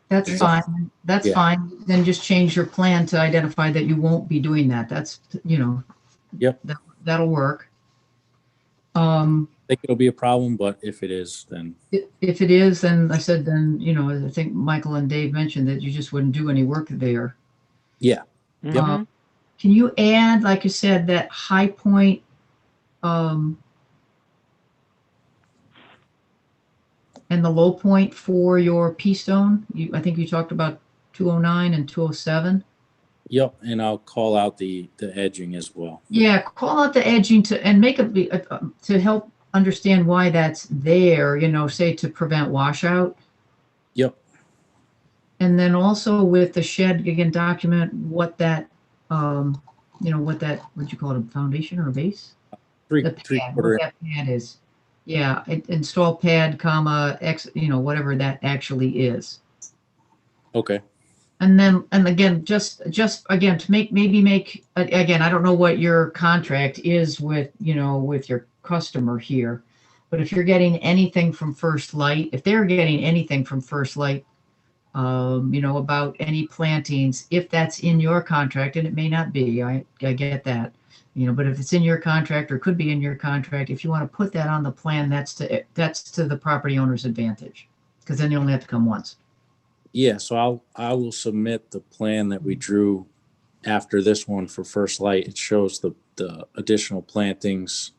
That's fine. That's fine. Then just change your plan to identify that you won't be doing that. That's, Yep. That'll work. think it'll be a problem, but if it is, then If it is, then I said, then, you know, I think Michael and Dave mentioned that you just wouldn't do any work there. yeah. Mhm. Can you add, like you said, that high point, and the low point for your P-stone? I think you talked about 209 and 207. Yep, and I'll call out the edging as well. Yeah, call out the edging and make it be, to help understand why that's there, you know, say to prevent washout. Yep. And then also with the shed, again, document what that, you know, what you call it, a foundation or a base? The pad, Three-quarter. what that pad is. Yeah, install pad, comma, X, you know, whatever that actually is. Okay. And then, and again, just again, to make, again, I don't know what your contract is with, you know, with your customer here, but if you're getting anything from First Light, if they're getting anything from First Light, you know, about any plantings, if that's in your contract, and it may not be, I get that, you know, but if it's in your contract or could be in your contract, if you want to put that on the plan, that's to the property owner's advantage, because then you only have to come once. Yeah, so I will submit the plan that we drew after this one for First Light. It shows the additional plantings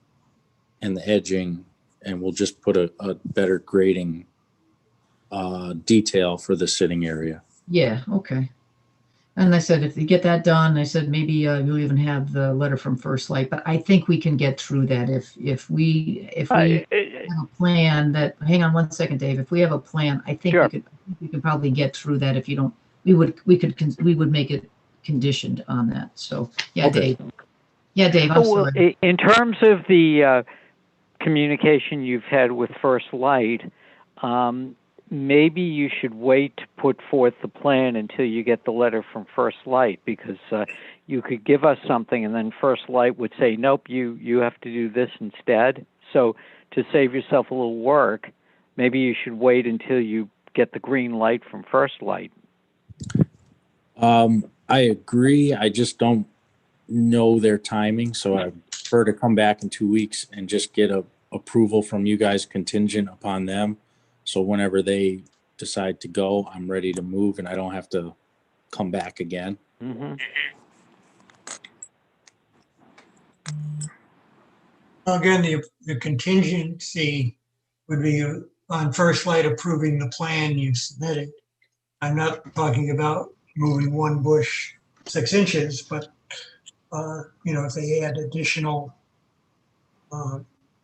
and the edging, and we'll just put a better grading detail for the sitting area. Yeah, okay. And I said, if you get that done, I said, maybe you'll even have the letter from First Light, but I think we can get through that if we have a plan that, hang on one second, Dave, if we have a plan, I think Sure. we could probably get through that. If you don't, we would make it conditioned on that. So, yeah, Okay. Dave. Yeah, Dave, I'm Well, sorry. in terms of the communication you've had with First Light, maybe you should wait to put forth the plan until you get the letter from First Light, because you could give us something and then First Light would say, nope, you have to do this instead. So to save yourself a little work, maybe you should wait until you get the green light from First Light. I agree. I just don't know their timing, so I prefer to come back in 2 weeks and just get a approval from you guys contingent upon them. So whenever they decide to go, I'm ready to move and I don't have to come back again. Mm-hmm. Again, the contingency would be on First Light approving the plan you submitted. I'm not talking about moving one bush 6 inches, but you know, if they add additional,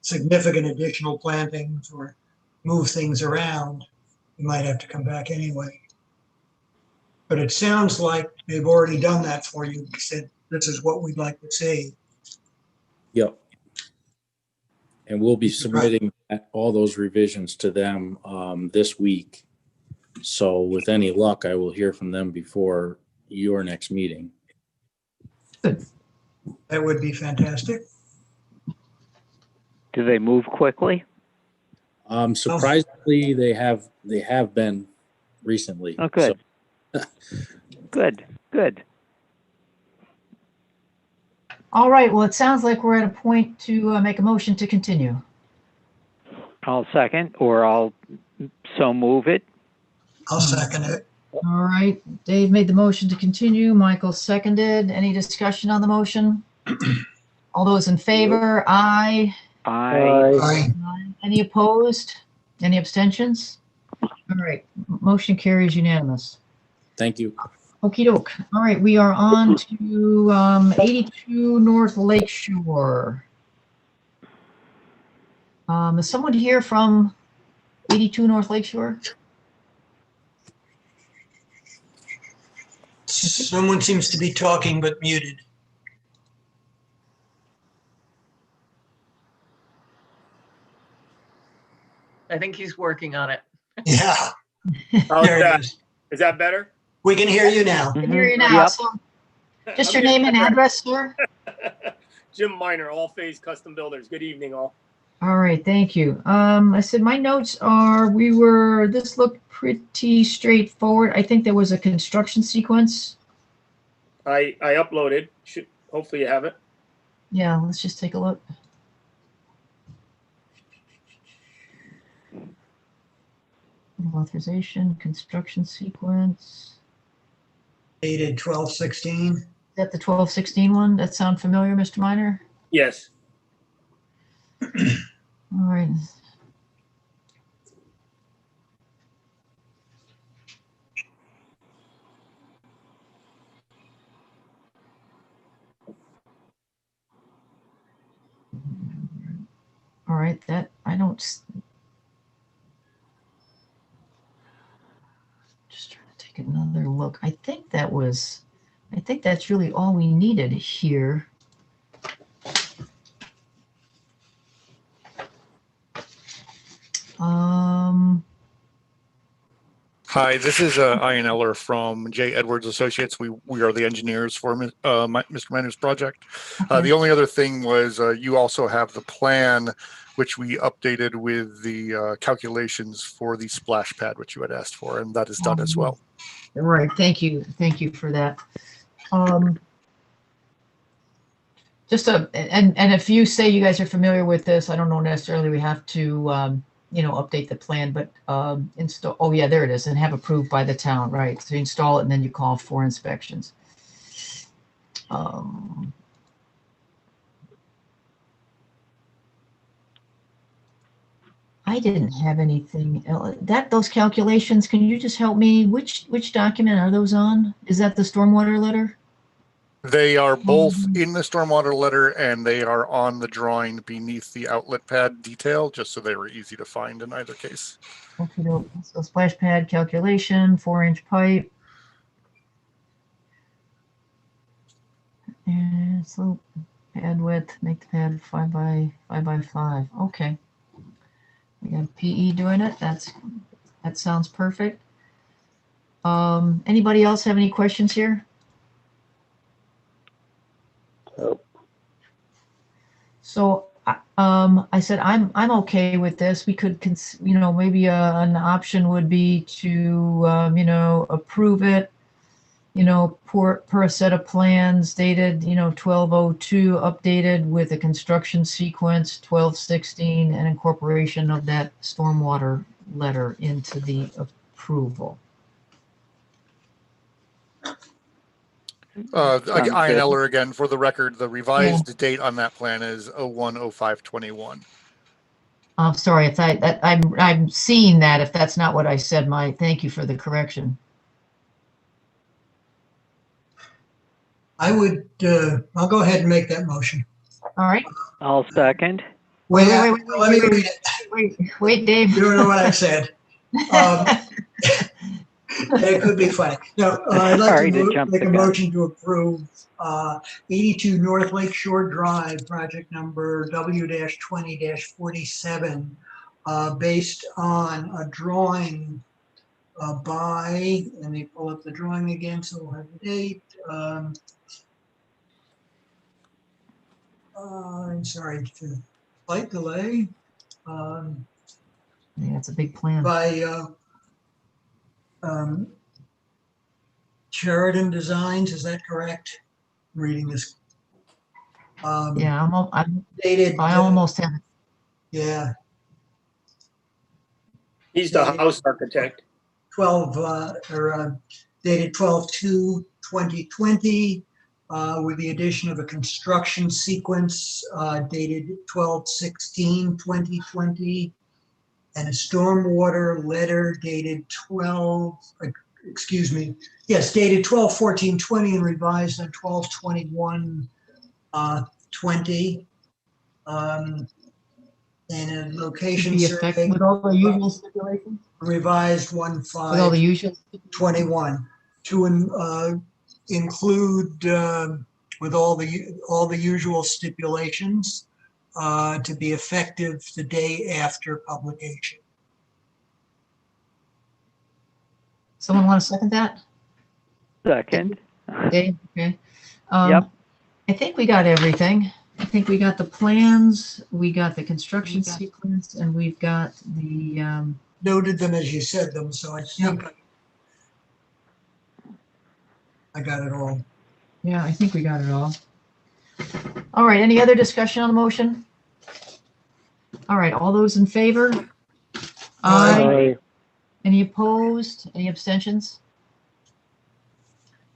significant additional plantings or move things around, you might have to come back anyway. But it sounds like they've already done that for you. They said, this is what we'd like to see. Yep. And we'll be submitting all those revisions to them this week. So with any luck, I will hear from them before your next meeting. Good. That would be fantastic. Do they move quickly? Surprisingly, they have been recently. Oh, good. So, Good. All right, well, it sounds like we're at a point to make a motion to continue. I'll second, or I'll so move it. I'll second it. All right, Dave made the motion to continue. Michael seconded. Any discussion on the motion? All those in favor? Aye. Aye. Any opposed? Any abstentions? All right, motion carries unanimous. thank you. Okey doke. All right, we are on to 82 North Lake Shore. Is someone here from 82 North Lake Shore? Someone seems to be talking but muted. I think he's working on it. Yeah, How's there it that? is. Is that better? We can hear you now. I can hear you Mhm. now. Yep. So just your name and address, sir? Jim Miner, All Phase Custom Builders. Good evening, all. All right, thank you. I said my notes are, this looked pretty straightforward. I think there was a construction sequence. I uploaded. Hopefully you have it. Yeah, let's just take a look. authorization, construction sequence. Dated 12/16. Is that the 12/16 one? That sound familiar, Mr. Minor? Yes. All right. All right, that I don't. Just trying to take another look. I think that's really all we needed here. Hi, this is Ian Eller from J. Edwards Associates. We are the engineers for Mr. Minor's project. Okay. The only other thing was you also have the plan, which we updated with the calculations for the splash pad, which you had asked for, and that is done as well. Right. Thank you for that. And if you say you guys are familiar with this, I don't know necessarily we have to update the plan, but install. Oh yeah, there it is, and have approved by the town, right? So you install it and then you call for inspections. I didn't have anything else. Those calculations. Can you just help me? Which document are those on? Is that the stormwater letter? They are both in the stormwater letter, and they are on the drawing beneath the outlet pad detail, just so they were easy to find in either case. Okay, so splash pad calculation, 4-inch pipe. And slope, pad width, make the pad 5 by 5. Okay. We got PE doing it. That sounds perfect. Anybody else have any questions here? Nope. So I said I'm okay with this. We could maybe an option would be to approve it per a set of plans dated 12/02, updated with a construction sequence 12/16 and incorporation of that stormwater letter into the approval. Ian Eller again, for the record, the revised date on that plan is 01/05/21. I'm sorry if I'm seeing that. If that's not what I said, thank you for the correction. I would, I'll go ahead and make that motion. All right. I'll second. Wait, let me read it. Wait, Dave. You don't know what I said. It could be funny. No, I'd like to make a motion to approve 82 North Lake Shore Drive, project number W-20-47, based on a drawing by, let me pull up the drawing again so we'll have the date. I'm sorry for the slight delay. Yeah, it's a big plan. By Sheridan Designs, is that correct? I'm reading this. Yeah, I'm dated. I almost have it. Yeah. He's the house architect. Dated 12/2/2020, with the addition of a construction sequence dated 12/16/2020, and a stormwater letter dated dated 12/14/20 and revised on 12/21/20. And a location survey with all the usual stipulations. Revised With all the usual 1/5/21 to include with all the usual stipulations to be effective the day after publication. Someone want to second that? Second. Dave, okay. Yep. I think we got everything. I think we got the plans, we got the construction sequence, and we've got the Noted them as you said them, so I think I got it all. Yeah, I think we got it all. All right, any other discussion on the motion? All right, all those in favor? Aye. Any opposed? Any abstentions?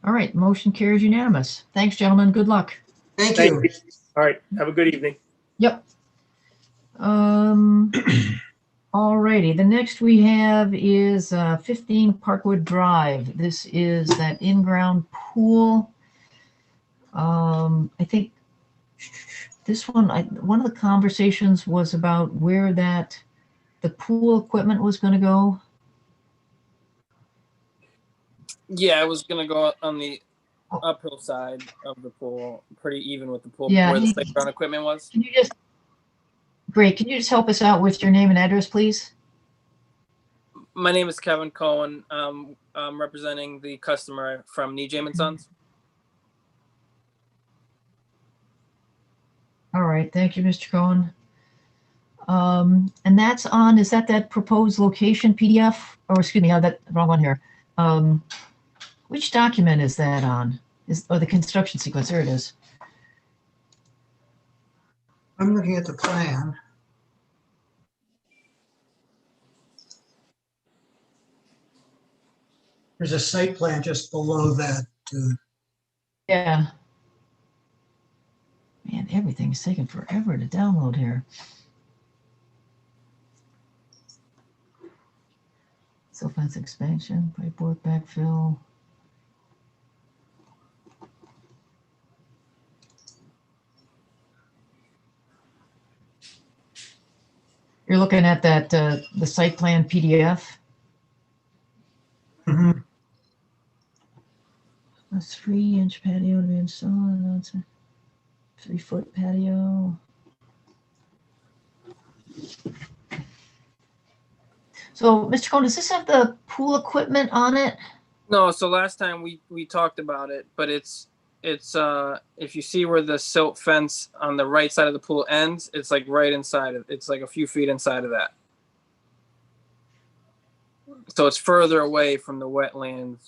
All right, motion carries unanimous. Thanks, gentlemen. Good luck. Thank Thank you. you. All right. Have a good evening. Yep. All righty. The next we have is 15 Parkwood Drive. This is that in-ground pool. I think this one, one of the conversations was about where the pool equipment was going to go. Yeah, it was gonna go on the uphill side of the pool, pretty even with the pool Yeah, where the playground equipment was. Can you just, great. Can you just help us out with your name and address, please? My name is Kevin Cohen. I'm representing the customer from Nijam and Sons. All right. Thank you, Mr. Cohen. And that's on, is that proposed location PDF? Or excuse me, that wrong one here. Which document is that on? The construction sequence? There it is. I'm looking at the plan. There's a site plan just below that. Yeah. Man, everything's taking forever to download here. Silt fence expansion, pipework backfill. You're looking at that the site plan PDF. Mm-hmm. A 3-inch patio to be installed. That's a 3-foot patio. So, Mr. Cohen, does this have the pool equipment on it? No, so last time we talked about it, but it's if you see where the silt fence on the right side of the pool ends, it's like right inside of it's like a few feet inside of that. So it's further away from the wetlands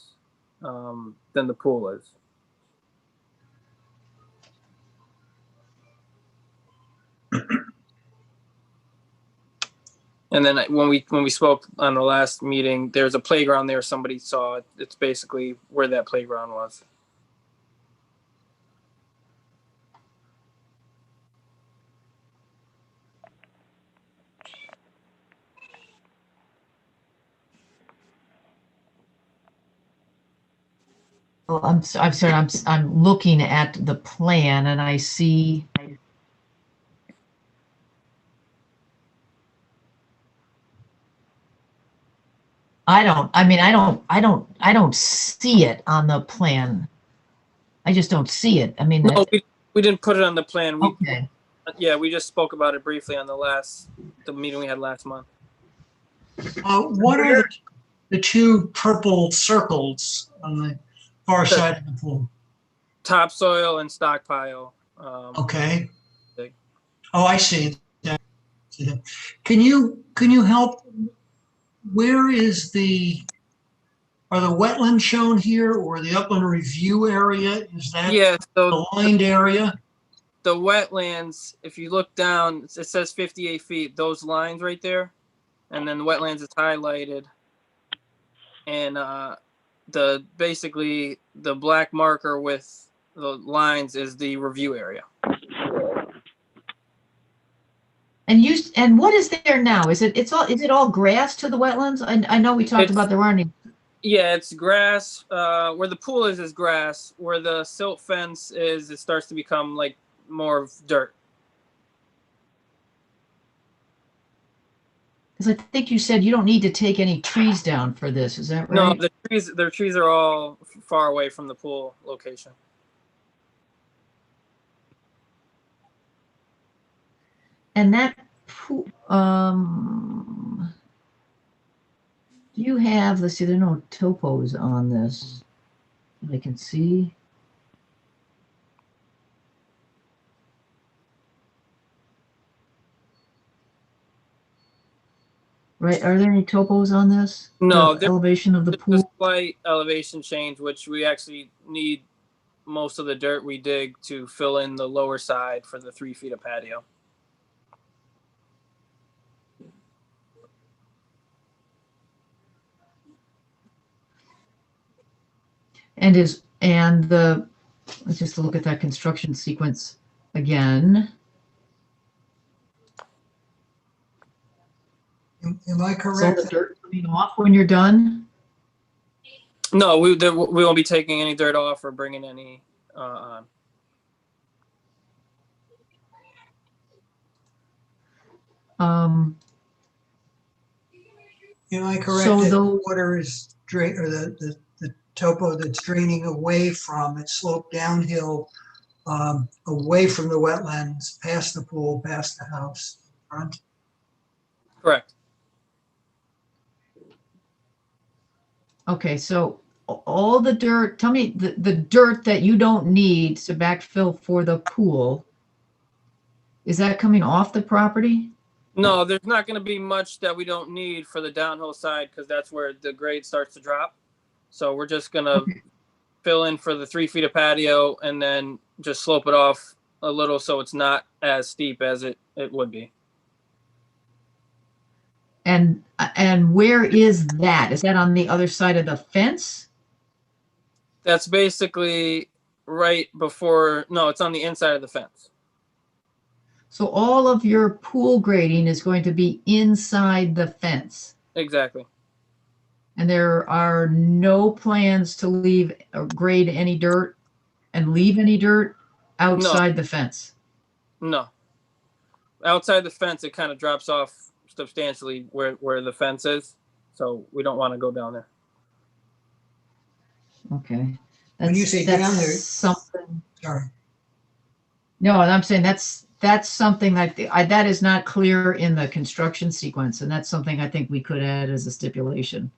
than the pool is. And then when we spoke on the last meeting, there's a playground there. Somebody saw it. It's basically where that playground was. Oh, I'm sorry. I'm looking at the plan and I see. I don't see it on the plan. I just don't see it. I mean, No, we didn't put it on the plan. Okay. Yeah, we just spoke about it briefly on the meeting we had last month. What are the two purple circles on the far side of the pool? Topsoil and stockpile. Okay. Oh, I see that. Can you help? Where is are the wetlands shown here, or the upland review area? Is that so the lined area? The wetlands, if you look down, it says 58 feet, those lines right there. And then the wetlands is highlighted. And basically the black marker with the lines is the review area. And what is there now? Is it all grass to the wetlands? I know we talked about there aren't any. Yeah, it's grass. Where the pool is grass. Where the silt fence is, it starts to become like more of dirt. Because I think you said you don't need to take any trees down for this. Is that right? No, the trees are all far away from the pool location. And that pool, do you have, let's see, there are no topos on this that I can see. Right, are there any topos on this? No, the elevation of the pool. There's a slight elevation change, which we actually need most of the dirt we dig to fill in the lower side for the 3 feet of patio. let's just look at that construction sequence again. Am I Is all correct? the dirt coming off when you're done? No, we won't be taking any dirt off or bringing any on. Am I correct So that the those- water is drain, or the topo that's draining away from, it sloped downhill, away from the wetlands, past the pool, past the house, front? Correct. Okay, so all the dirt, tell me the dirt that you don't need to backfill for the pool, is that coming off the property? No, there's not going to be much that we don't need for the downhill side because that's where the grade starts to drop. So we're just going to fill in for the 3 feet of patio and then just slope it off a little so it's not as steep as it would be. And where is that? Is that on the other side of the fence? That's basically right before, no, it's on the inside of the fence. So all of your pool grading is going to be inside the fence. Exactly. And there are no plans to leave or grade any dirt and leave any dirt outside the fence. No. Outside the fence, it kind of drops off substantially where the fence is. So we don't want to go down there. Okay. When you say down there, something. Sorry. No, I'm saying that's something that that is not clear in the construction sequence, and that's something I think we could add as a stipulation.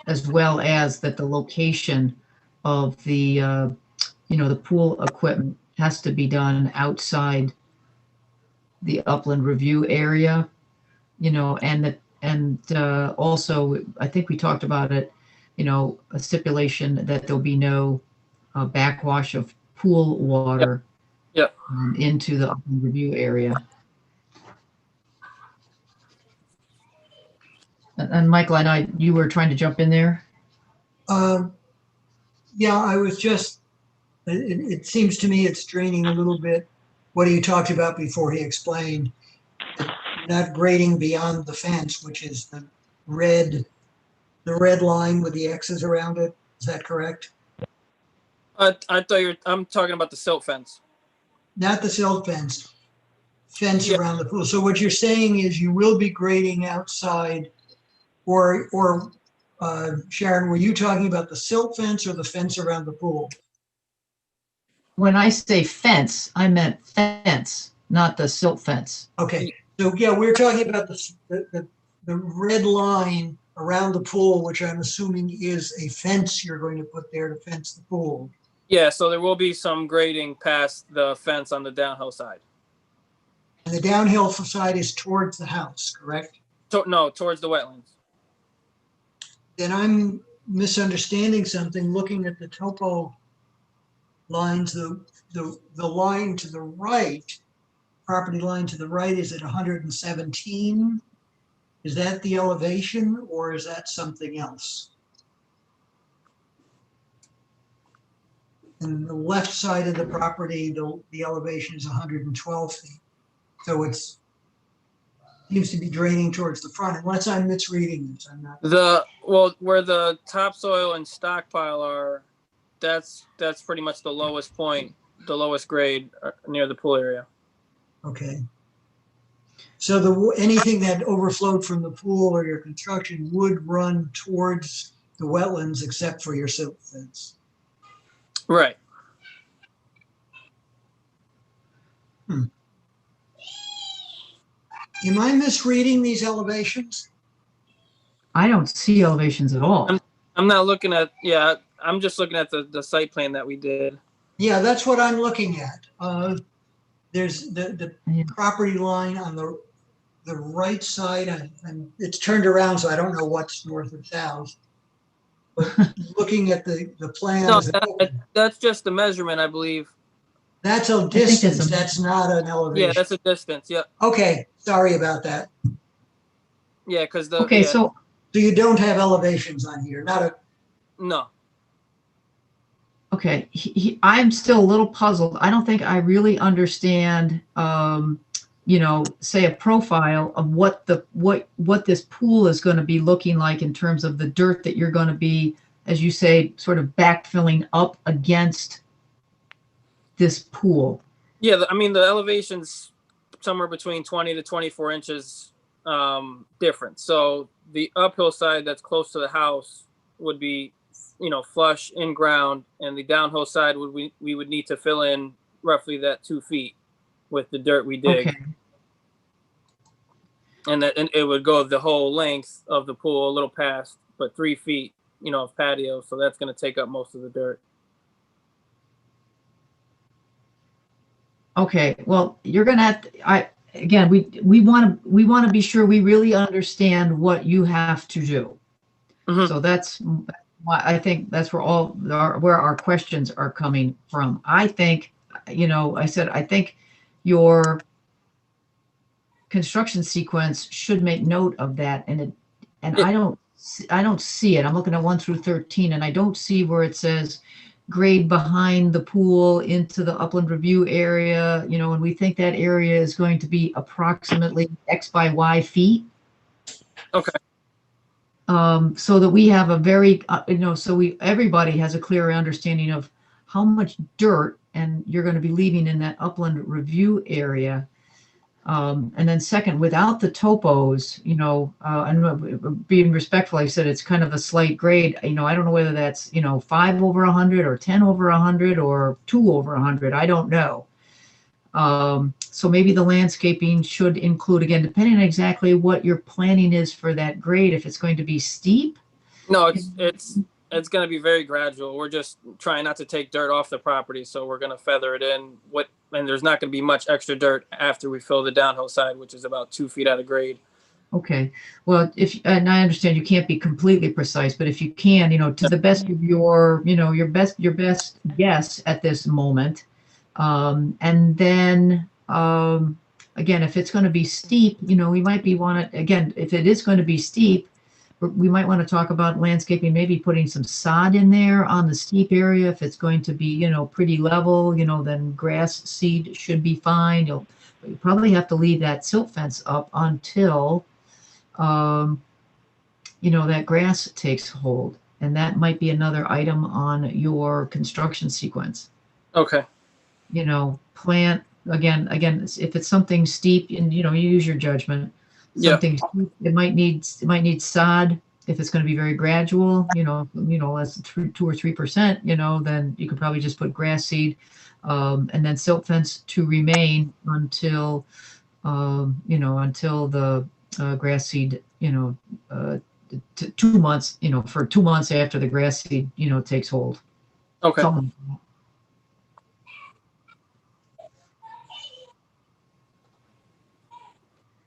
As well as that the location of the the pool equipment has to be done outside the upland review area, and also I think we talked about it, a stipulation that there'll be no backwash of pool water into the upland review area. And Michael, I know you were trying to jump in there. Yeah, I was just, it seems to me it's draining a little bit what he talked about before he explained. Not grading beyond the fence, which is the red line with the X's around it. Is that correct? I thought I'm talking about the silt fence. Not the silt fence, around the pool. So what you're saying is you will be grading outside, or Sharon, were you talking about the silt fence or the fence around the pool? When I say fence, I meant fence, not the silt fence. Okay, so yeah, we're talking about the red line around the pool, which I'm assuming is a fence you're going to put there to fence the pool. Yeah, so there will be some grading past the fence on the downhill side. And the downhill side is towards the house, correct? No, towards the wetlands. Then I'm misunderstanding something. Looking at the topo lines, the line to the right, property line to the right is at 117. Is that the elevation or is that something else? And the left side of the property, the elevation is 112 feet. So it's seems to be draining towards the front, unless I'm misreading this. I'm not. Where the topsoil and stockpile are, that's pretty much the lowest point, the lowest grade near the pool area. Okay. So anything that overflowed from the pool or your construction would run towards the wetlands, except for your silt fence. Right. Am I misreading these elevations? I don't see elevations at all. I'm not looking at, I'm just looking at the site plan that we did. Yeah, that's what I'm looking at. There's the property line on the right side, and it's turned around, so I don't know what's north or south. But looking at the plan, No, that's just the measurement, I believe. That's a distance. That's not an elevation. Yeah, that's a distance. Yep. Okay, sorry about that. Yeah, because Okay, so So you don't have elevations on here, not a, no. okay, I'm still a little puzzled. I don't think I really understand, say a profile of what this pool is going to be looking like in terms of the dirt that you're going to be, as you say, sort of backfilling up against this pool. Yeah, I mean, the elevation's somewhere between 20 to 24 inches different. So the uphill side that's close to the house would be, flush in ground, and the downhill side we would need to fill in roughly that 2 feet with the dirt we dig. Okay. And it would go the whole length of the pool, a little past, but 3 feet, of patio. So that's going to take up most of the dirt. Okay, well, you're gonna have to, we want to be sure we really understand what you have to do. Mhm. So that's why I think that's where where our questions are coming from. I think, I think your construction sequence should make note of that, and Yeah. I don't see it. I'm looking at 1 through 13, and I don't see where it says grade behind the pool into the upland review area, and we think that area is going to be approximately X by Y feet. Okay. So that we have a very, everybody has a clear understanding of how much dirt and you're going to be leaving in that upland review area. And then second, without the topos, and being respectful, I said it's kind of a slight grade. I don't know whether that's, 5 over 100 or 10 over 100 or 2 over 100. I don't know. So maybe the landscaping should include, again, depending on exactly what your planning is for that grade, if it's going to be steep. No, it's going to be very gradual. We're just trying not to take dirt off the property, so we're going to feather it in. And there's not going to be much extra dirt after we fill the downhill side, which is about 2 feet out of grade. Okay. Well, and I understand you can't be completely precise, but if you can, to the best of your best guess at this moment. And then, again, if it's going to be steep, we might if it is going to be steep, we might want to talk about landscaping, maybe putting some sod in there on the steep area. If it's going to be, pretty level, then grass seed should be fine. You probably have to leave that silt fence up until, that grass takes hold. And that might be another item on your construction sequence. Okay. Plant, again, if it's something steep and, you use your judgment. Something steep, it might need sod. If it's going to be very gradual, less than 2 or 3%, then you could probably just put grass seed, and then silt fence to remain until, until the grass seed, 2 months, for 2 months after the grass seed, takes hold. Okay. Something like that.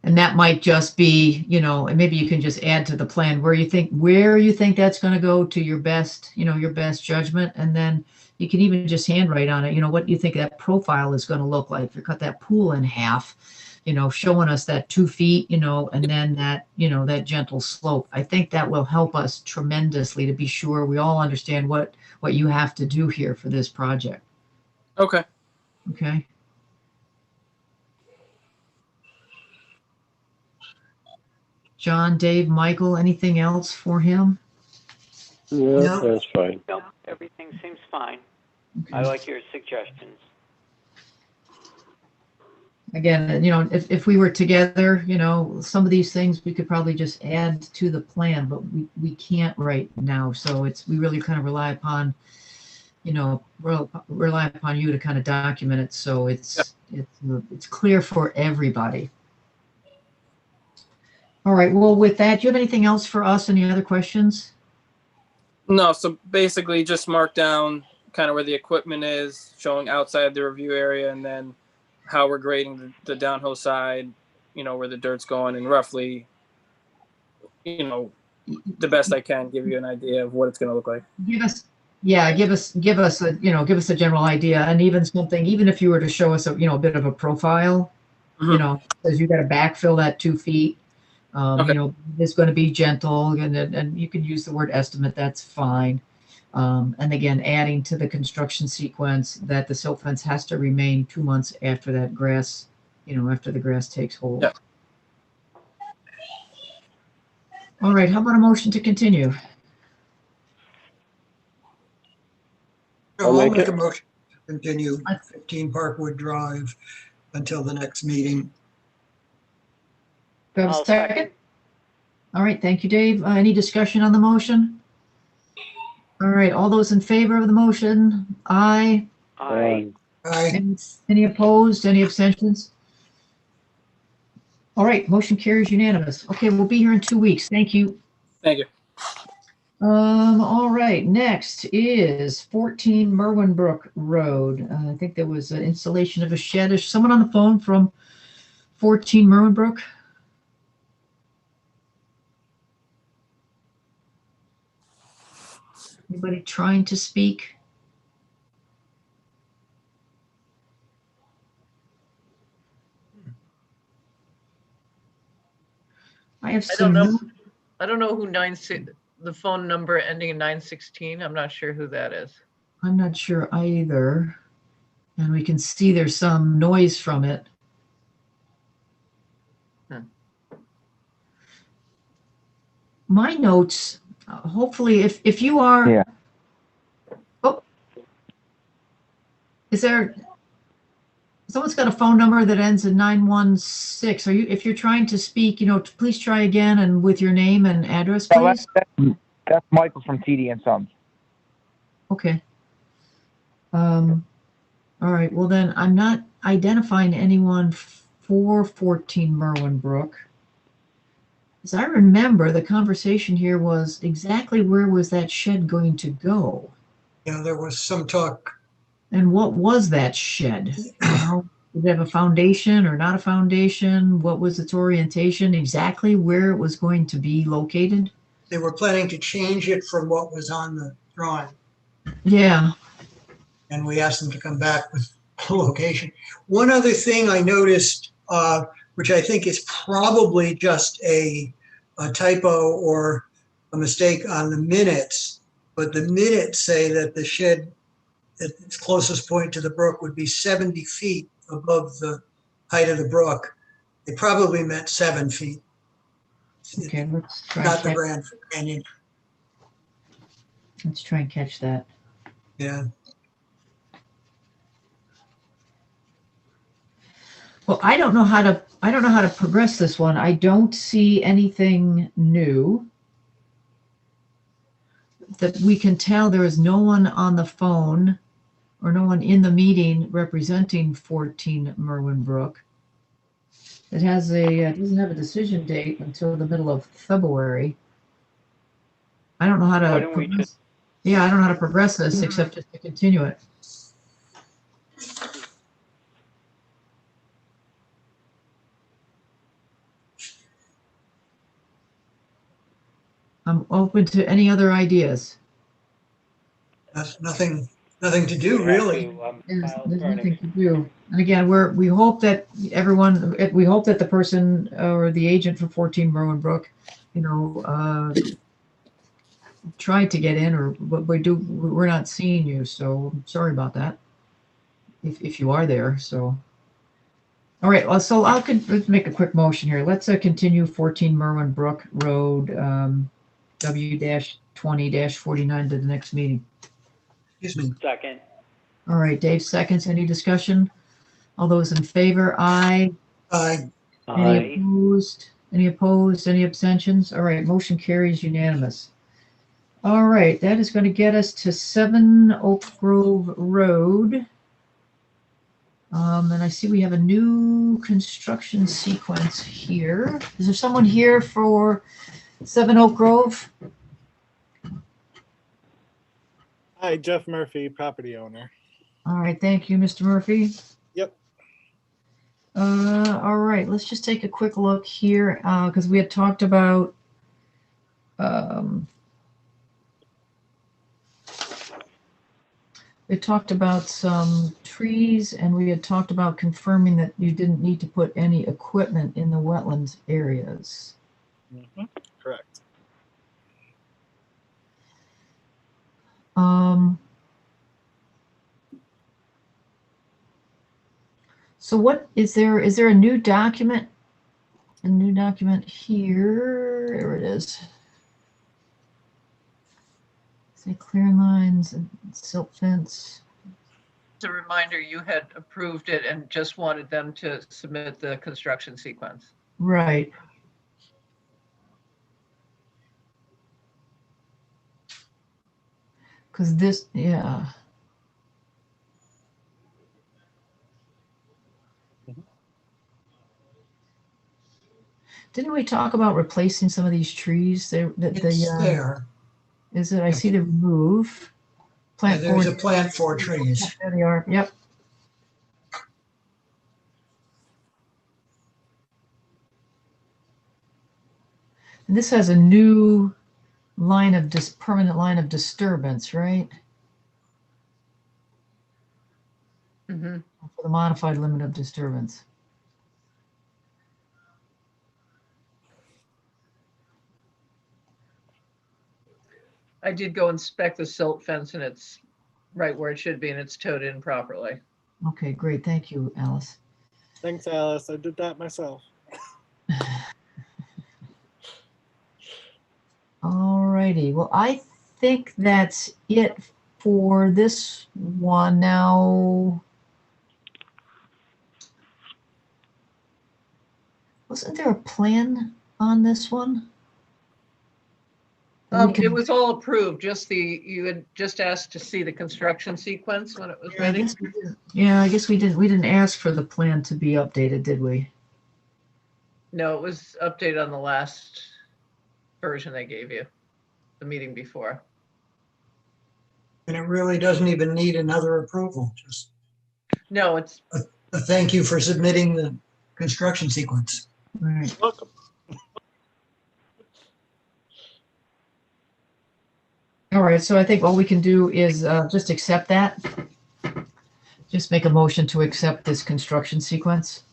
And that might just be, and maybe you can just add to the plan where you think that's going to go to your best, your best judgment. And then you can even just handwrite on it, what you think that profile is going to look like. If you cut that pool in half, showing us that 2 feet, and then that, that gentle slope. I think that will help us tremendously to be sure we all understand what you have to do here for this project. Okay. Okay. John, Dave, Michael, anything else for him? No, that's fine. Nope, everything seems fine. Okay. I like your suggestions. Again, if we were together, some of these things we could probably just add to the plan, but we can't right now. So we really kind of rely upon, rely upon you to kind of document it. So it's clear for everybody. All right. Well, with that, do you have anything else for us? Any other questions? No. So basically just mark down kind of where the equipment is, showing outside the review area, and then how we're grading the downhill side, where the dirt's going, and roughly, the best I can give you an idea of what it's going to look like. Give us a general idea, and even if you were to show us a bit of a profile, because you got to backfill that 2 feet. Okay. It's going to be gentle, and you can use the word estimate. That's fine. And again, adding to the construction sequence that the silt fence has to remain 2 months after that grass, after the grass takes hold. Yeah. All right. How about a motion to continue? I'll make make it. a motion to continue 15 Parkwood Drive until the next meeting. Do I have a second? All right. Thank you, Dave. Any discussion on the motion? All right. All those in favor of the motion? Aye. Aye. Aye. Any opposed? Any abstentions? All right. Motion carries unanimous. Okay. We'll be here in 2 weeks. Thank you. Thank you. All right. Next is 14 Merwin Brook Road. I think there was an installation of a shed. Is someone on the phone from 14 Merwin Brook? Anybody trying to speak? I have I don't some. know. I don't know who the phone number ending in 916. I'm not sure who that is. I'm not sure either. And we can see there's some noise from it. My notes, hopefully, if you are. Yeah. Oh. Is there. Someone's got a phone number that ends in 916. If you're trying to speak, please try again and with your name and address, please. That's Michael from TD and Sons. Okay. All right. Well, then I'm not identifying anyone for 14 Merwin Brook. As I remember, the conversation here was exactly where was that shed going to go? Yeah, there was some talk. And what was that shed? Did it have a foundation or not a foundation? What was its orientation? Exactly where it was going to be located? They were planning to change it from what was on the drawing. Yeah. And we asked them to come back with a location. One other thing I noticed, which I think is probably just a typo or a mistake on the minutes, but the minutes say that the shed at its closest point to the brook would be 70 feet above the height of the brook. They probably meant 7 feet. Okay, let's try. Not the Grand Canyon. Let's try and catch that. Yeah. Well, I don't know how to progress this one. I don't see anything new. That we can tell there is no one on the phone or no one in the meeting representing 14 Merwin Brook. It doesn't have a decision date until the middle of February. I don't know how to I don't know how to progress this except just to continue it. I'm open to any other ideas. That's nothing to do, really. There's nothing to do. And again, we hope that the person or the agent for 14 Merwin Brook, tried to get in, but we're not seeing you, so I'm sorry about that. If you are there, so. All right, so let's make a quick motion here. Let's continue 14 Merwin Brook Road, W-20-49 to the next meeting. Excuse me. Second. All right, Dave seconds. Any discussion? All those in favor? Aye. Aye. Any opposed? Any opposed? Any abstentions? All right, motion carries unanimous. All right, that is going to get us to 7 Oak Grove Road. And I see we have a new construction sequence here. Is there someone here for 7 Oak Grove? Hi, Jeff Murphy, property owner. All right, thank you, Mr. Murphy. Yep. All right, let's just take a quick look here because we had talked about some trees, and we had talked about confirming that you didn't need to put any equipment in the wetlands areas. Correct. So what is there a new document? A new document here. There it is. Say clearing lines and silt fence. As a reminder, you had approved it and just wanted them to submit the construction sequence. Right. Because this, yeah. Didn't we talk about replacing some of these trees? It's there. Is it? I see the remove. Yeah, there's a plant for trees. There they are. Yep. And this has a new line of permanent line of disturbance, right? Mm-hmm. For the modified limit of disturbance. I did go inspect the silt fence and it's right where it should be and it's towed in properly. Okay, great. Thank you, Alice. Thanks, Alice. I did that myself. All righty. Well, I think that's it for this one. Now, wasn't there a plan on this one? It was all approved, just you had just asked to see the construction sequence when it was ready. I guess we didn't ask for the plan to be updated, did we? No, it was updated on the last version they gave you, the meeting before. And it really doesn't even need another approval, just No, it's a thank you for submitting the construction sequence. Right. Welcome. All right, so I think all we can do is just accept that. Just make a motion to accept this construction sequence.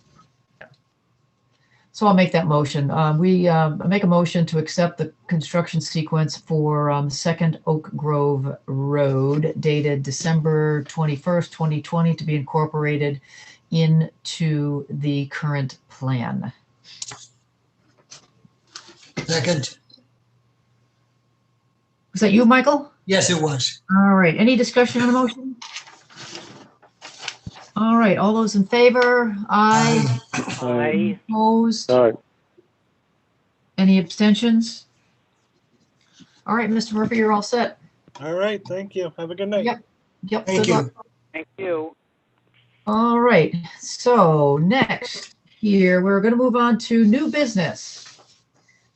So I'll make that motion. We make a motion to accept the construction sequence for Second Oak Grove Road dated December 21st, 2020 to be incorporated into the current plan. Second. Was that you, Michael? Yes, it was. All right. Any discussion on the motion? All right. All those in favor? Aye. Aye. Opposed? Aye. Any abstentions? All right, Mr. Murphy, you're all set. All right. Thank you. Have a good night. Yep. Thank Good you. luck. Thank you. All right. So next here, we're going to move on to new business.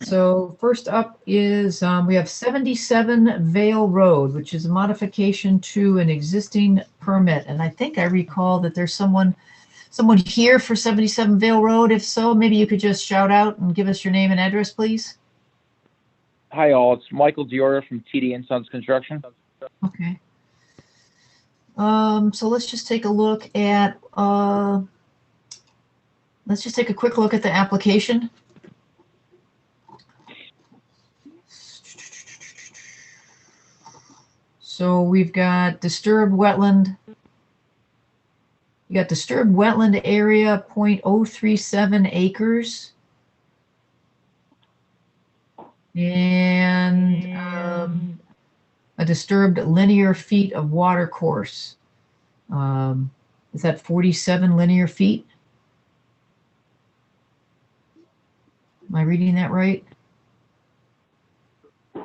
So first up is we have 77 Vale Road, which is a modification to an existing permit. And I think I recall that there's someone here for 77 Vale Road. If so, maybe you could just shout out and give us your name and address, please. Hi all, it's Michael Diora from TD and Sons Construction. Okay. So let's just take a look at let's just take a quick look at the application. So we've got disturbed wetland. You got disturbed wetland area 0.037 acres. And a disturbed linear feet of water course. Is that 47 linear feet? Am I reading that right?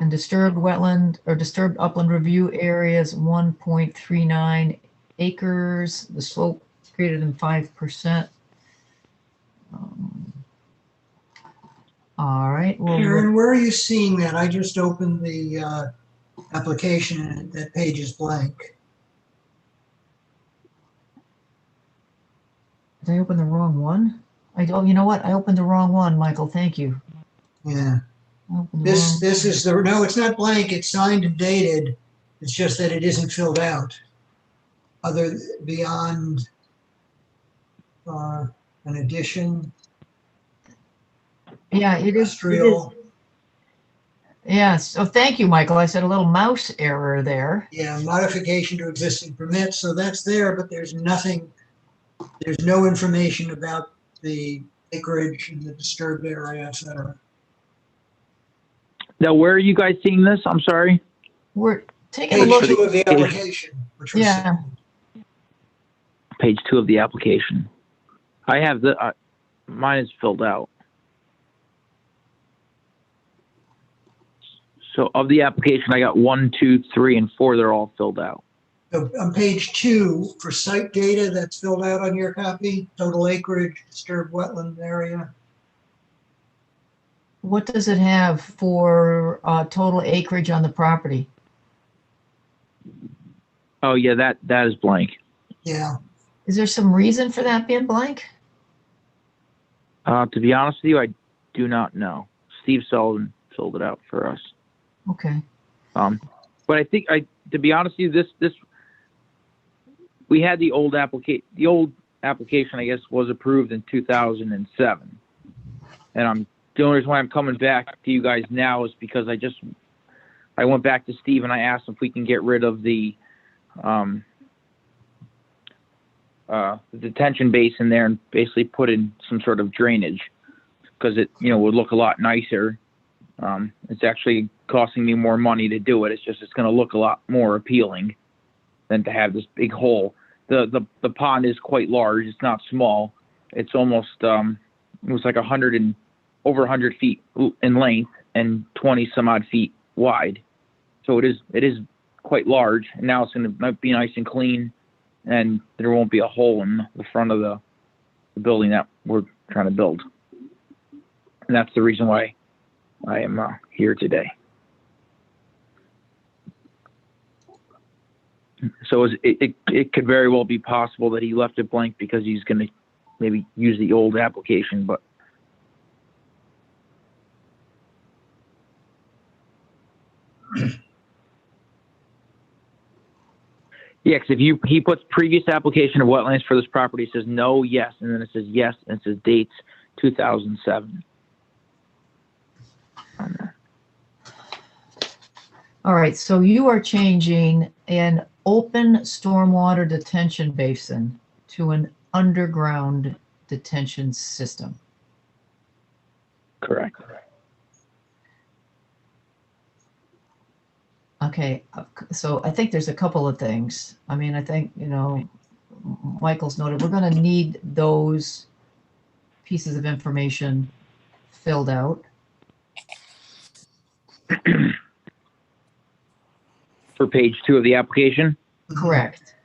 And disturbed wetland or disturbed upland review area is 1.39 acres. The slope greater than 5%. All right. Well, Karen, where are you seeing that? I just opened the application and that page is blank. did I open the wrong one? Oh, you know what? I opened the wrong one, Michael. Thank you. Yeah. This is the, no, it's not blank. It's signed and dated. It's just that it isn't filled out. Other beyond an addition. Yeah, it is. Industrial. Yes. Oh, thank you, Michael. I said a little mouse error there. Yeah, modification to existing permits, so that's there, but there's nothing, there's no information about the acreage and the disturbed area, et cetera. Now, where are you guys seeing this? I'm sorry. We're taking a Page look. 2 of the application, which was Yeah. Page 2 of the application. I have the, mine is filled out. So of the application, I got 1, 2, 3, and 4. They're all filled out. So on page 2, for site data, that's filled out on your copy, total acreage, disturbed wetland area. What does it have for total acreage on the property? Oh yeah, that is blank. Yeah. Is there some reason for that being blank? To be honest with you, I do not know. Steve Sullivan filled it out for us. Okay. But I think to be honest with you, this we had the old application. The old application, I guess, was approved in 2007, and the only reason why I'm coming back to you guys now is because I went back to Steve and I asked him if we can get rid of the detention basin there and basically put in some sort of drainage because it would look a lot nicer. It's actually costing me more money to do it. It's going to look a lot more appealing than to have this big hole. The pond is quite large. It's not small. It's almost it was like over 100 feet in length and 20 some odd feet wide. So it is quite large. And now it's going to be nice and clean, and there won't be a hole in the front of the building that we're trying to build. And that's the reason why I am here today. So it could very well be possible that he left it blank because he's going to maybe use the old application, but yeah, because if he puts previous application of wetlands for this property, it says no, yes, and then it says yes, and it says dates 2007. All right. So you are changing an open stormwater detention basin to an underground detention system. Correct. Okay, so I think there's a couple of things. I mean, I think, Michael's noted, we're going to need those pieces of information filled out. For page 2 of the application? Correct.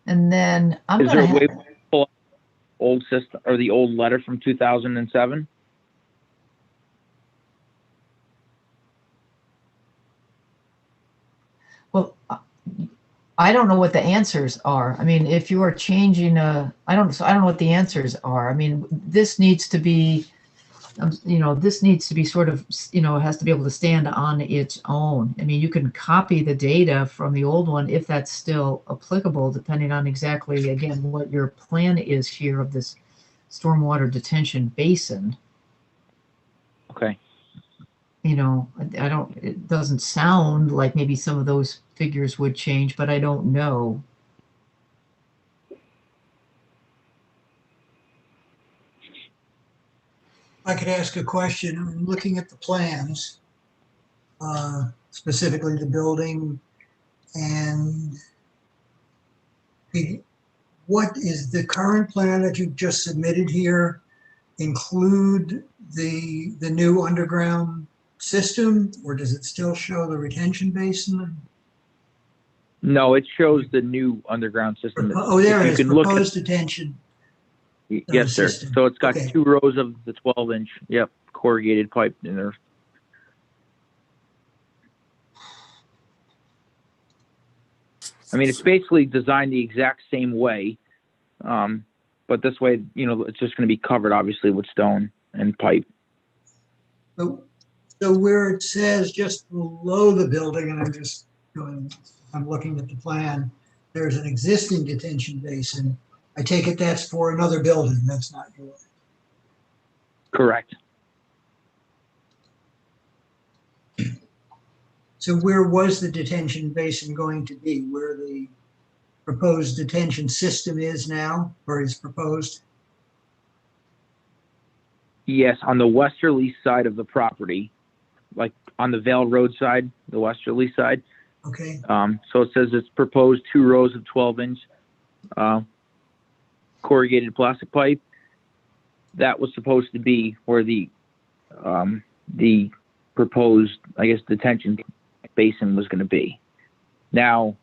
And then I'm Is there going a way to to pull up old system or the old letter from 2007? well, I don't know what the answers are. I mean, if you are changing I don't know what the answers are. I mean, this needs to be, this needs to be sort of, it has to be able to stand on its own. I mean, you can copy the data from the old one if that's still applicable, depending on exactly, again, what your plan is here of this stormwater detention basin. Okay. It doesn't sound like maybe some of those figures would change, but I don't know. I could ask a question. I'm looking at the plans, specifically the building, and what is the current plan that you've just submitted here include the new underground system, or does it still show the retention basin? No, it shows the new underground system. Oh, there it You is, can look proposed detention. Yes, sir. system. So it's got Okay. 2 rows of the 12-inch, corrugated pipe in there. I mean, it's basically designed the exact same way, but this way, it's just going to be covered, obviously, with stone and pipe. So where it says just below the building, and I'm looking at the plan, there's an existing detention basin. I take it that's for another building, that's not yours. Correct. So where was the detention basin going to be? Where the proposed detention system is now, or is proposed? Yes, on the westerly side of the property, like on the Vale Road side, the westerly side. Okay. So it says it's proposed 2 rows of 12-inch corrugated plastic pipe. That was supposed to be where the proposed, I guess, detention basin was going to be. Now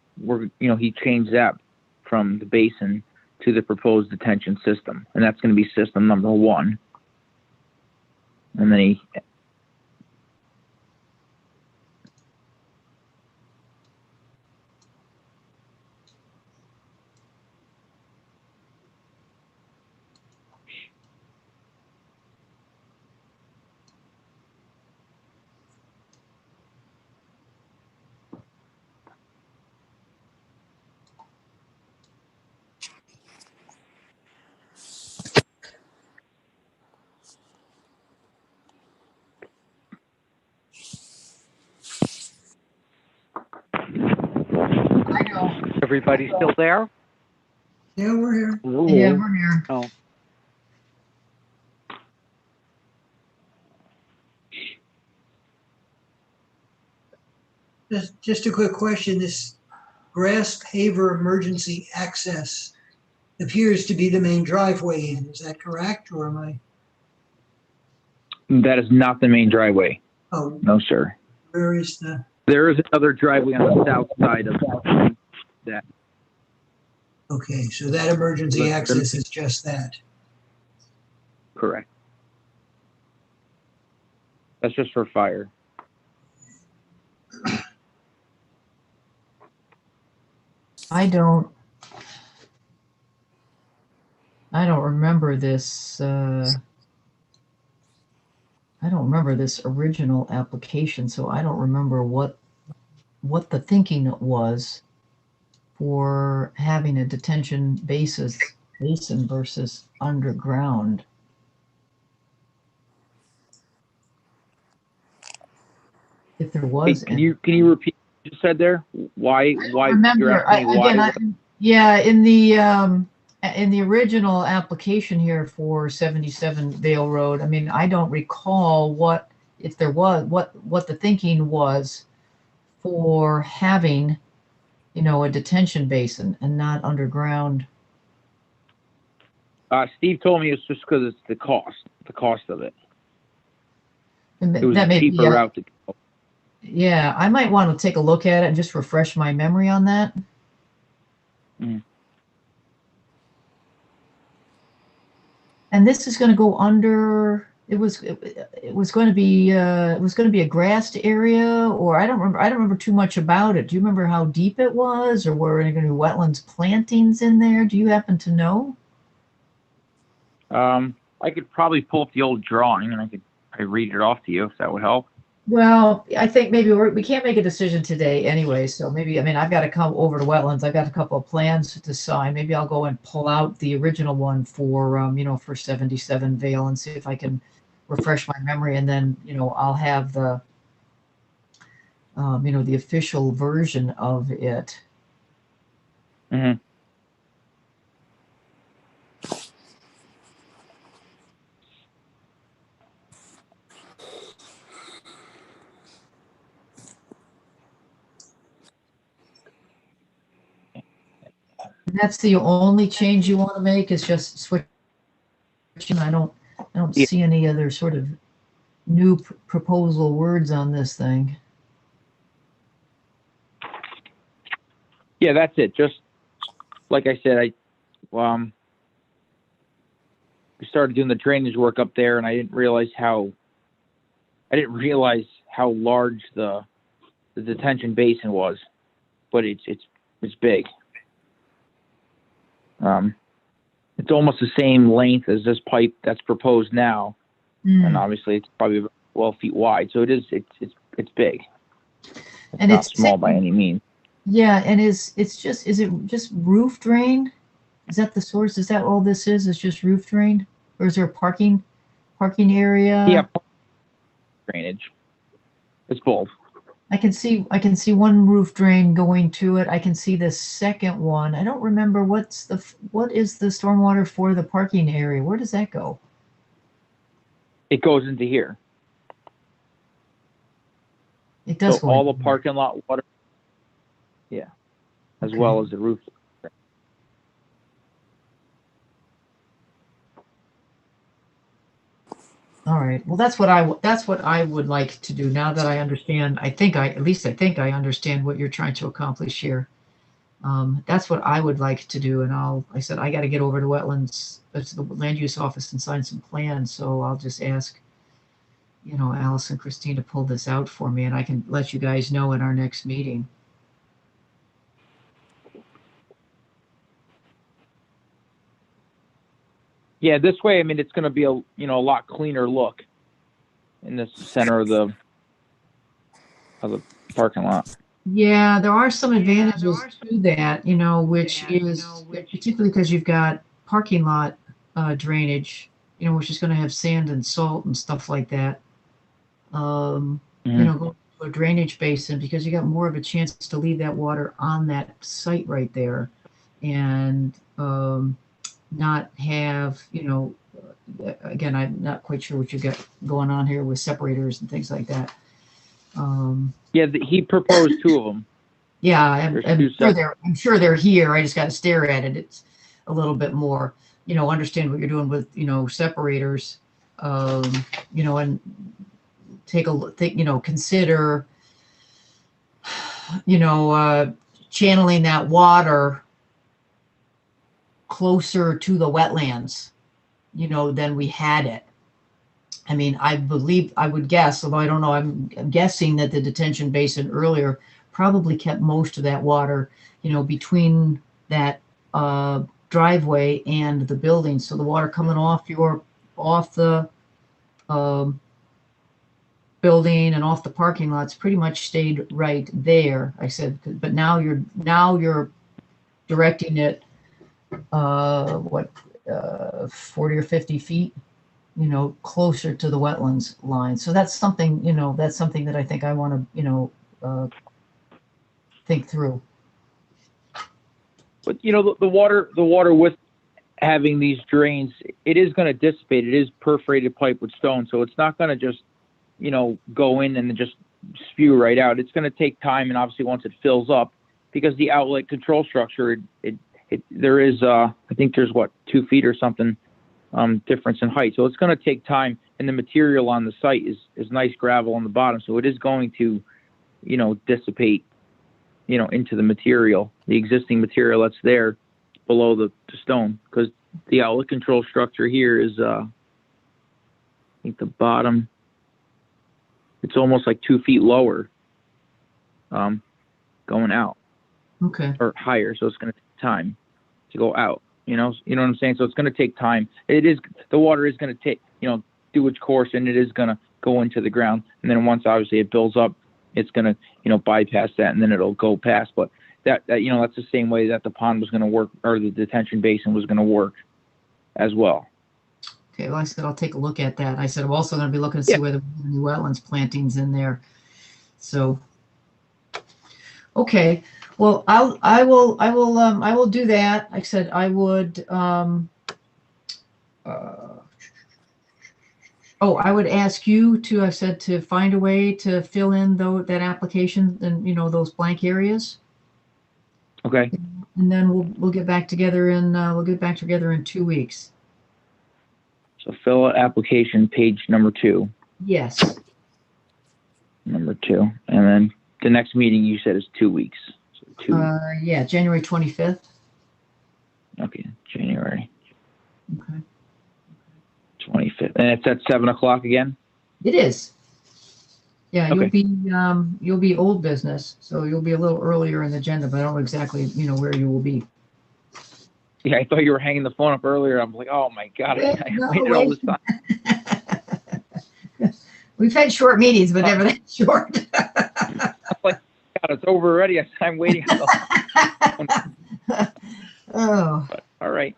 he changed that from the basin to the proposed detention system, and that's going to be system number 1. And then I know. Everybody still there? Yeah, we're here. Yeah, we're here. Oh. Just a quick question. This grass paver emergency access appears to be the main driveway in. Is that correct, or am I? that is not the main driveway. Oh, No, sir. where is the? There is another driveway on the south side of that. Okay, so that emergency access is just that. Correct. That's just for fire. I don't remember this. I don't remember this original application, so I don't remember what the thinking was for having a detention basin versus underground. If there was, Can you repeat what you said there? Why? Remember, in the original application here for 77 Vale Road, I mean, I don't recall what the thinking was for having, a detention basin and not underground. Steve told me it's just because it's the cost of it. And It was that a may be cheaper route to go. Yeah, I might want to take a look at it and just refresh my memory on that. Mm. And this is going to go under. It was going to be a grassed area, or I don't remember too much about it. Do you remember how deep it was, or were there going to be wetlands plantings in there? Do you happen to know? I could probably pull up the old drawing and I could read it off to you if that would help. Well, I think maybe we can't make a decision today anyway, so maybe, I've got to come over to Wetlands. I've got a couple of plans to sign. Maybe I'll go and pull out the original one for, for 77 Vale and see if I can refresh my memory, and then, I'll have the, the official version of it. Mm-hmm. That's the only change you want to make, is just switching. I don't see any other sort of new proposal words on this thing. Yeah, that's it. Just like I said, we started doing the drainage work up there, and I didn't realize how large the detention basin was, but it's big. It's almost the same length as this pipe that's proposed now, and obviously it's probably 12 feet wide. So it's big. And not small by any means. Yeah, and is it just roof drain? Is that the source? Is that all this is? Is just roof drain, or is there a parking parking area? Yeah, drainage. It's both. I can see one roof drain going to it. I can see the second one. I don't remember what is the stormwater for the parking area? Where does that go? It goes into here. It does So go all in. the parking lot water. Yeah. As Okay. well as the roof. All right. Well, that's what I would like to do now that I understand. At least I think I understand what you're trying to accomplish here. That's what I would like to do. And I said, I got to get over to Wetlands, to the land use office and sign some plans. So I'll just ask, Alice and Christine to pull this out for me, and I can let you guys know in our next meeting. Yeah, this way, I mean, it's going to be a lot cleaner look in the center of the parking lot. Yeah, there are some advantages to that, which is particularly because you've got parking lot drainage, which is going to have sand and salt and stuff like that. Going to a drainage basin because you got more of a chance to leave that water on that site right there, and not have, again, I'm not quite sure what you got going on here with separators and things like that. Yeah, he proposed 2 of them. Yeah, I'm sure they're here. I just got to stare at it. It's a little bit more, understand what you're doing with, separators, and take a look, consider, channeling that water closer to the wetlands, than we had it. I mean, I would guess, although I don't know, I'm guessing that the detention basin earlier probably kept most of that water, between that driveway and the building. So the water coming off the building and off the parking lots pretty much stayed right there. I said, but now you're directing it 40 or 50 feet, closer to the wetlands line. So that's something, that I think I want to, think through. But the water with having these drains, it is going to dissipate. It is perforated pipe with stone, so it's not going to just go in and just spew right out. It's going to take time, and obviously once it fills up, because the outlet control structure, there is I think there's 2 feet or something difference in height, so it's going to take time, and the material on the site is nice gravel on the bottom, so it is going to dissipate into the material, the existing material that's there below the stone, because the outlet control structure here is I think the bottom, it's almost like 2 feet lower going out. Okay. Or higher, so it's going to take time to go out. You know what I'm saying? So it's going to take time. The water is going to take, do its course, and it is going to go into the ground. And then once obviously it builds up, it's going to, bypass that, and then it'll go past. But that's the same way that the pond was going to work, or the detention basin was going to work as well. Okay, well, I said I'll take a look at that. I said I'm also going to be looking to see whether we have any wetlands plantings in there. So, okay. Well, I will do that. I said I would. I would ask you to. I said to find a way to fill in that application and those blank areas. Okay. And then we'll get back together in 2 weeks. So fill out application page number 2. Yes. Number 2, and then the next meeting you said is 2 weeks. Yeah, January 25th. Okay, January. Okay. 25th, and it's at 7:00 again. It is. Yeah, Okay. you'll be old business, so you'll be a little earlier in the agenda, but I don't know exactly where you will be. Yeah, I thought you were hanging the phone up earlier. I'm like, oh my god, I waited all this time. We've had short meetings, but never that short. I'm like, God, it's over already. I'm waiting. Oh. But, all right.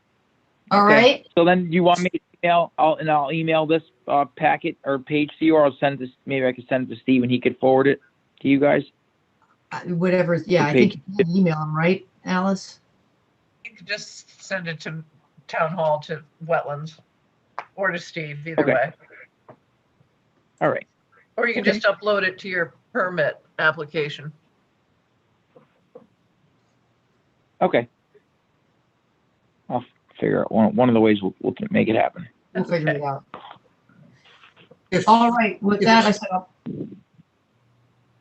All right. So then, you want me to I'll email this packet or page to you, or I'll send this. Maybe I could send it to Steve and he could forward it to you guys. Whatever. Yeah, I think you can email them, right, Alice? You could just send it to Town Hall, to Wetlands, or to Steve, either Okay. way. All right. Or you can just upload it to your permit application. Okay. I'll figure out one of the ways we'll make it happen. We'll figure it out. If, All right, with if that, it's-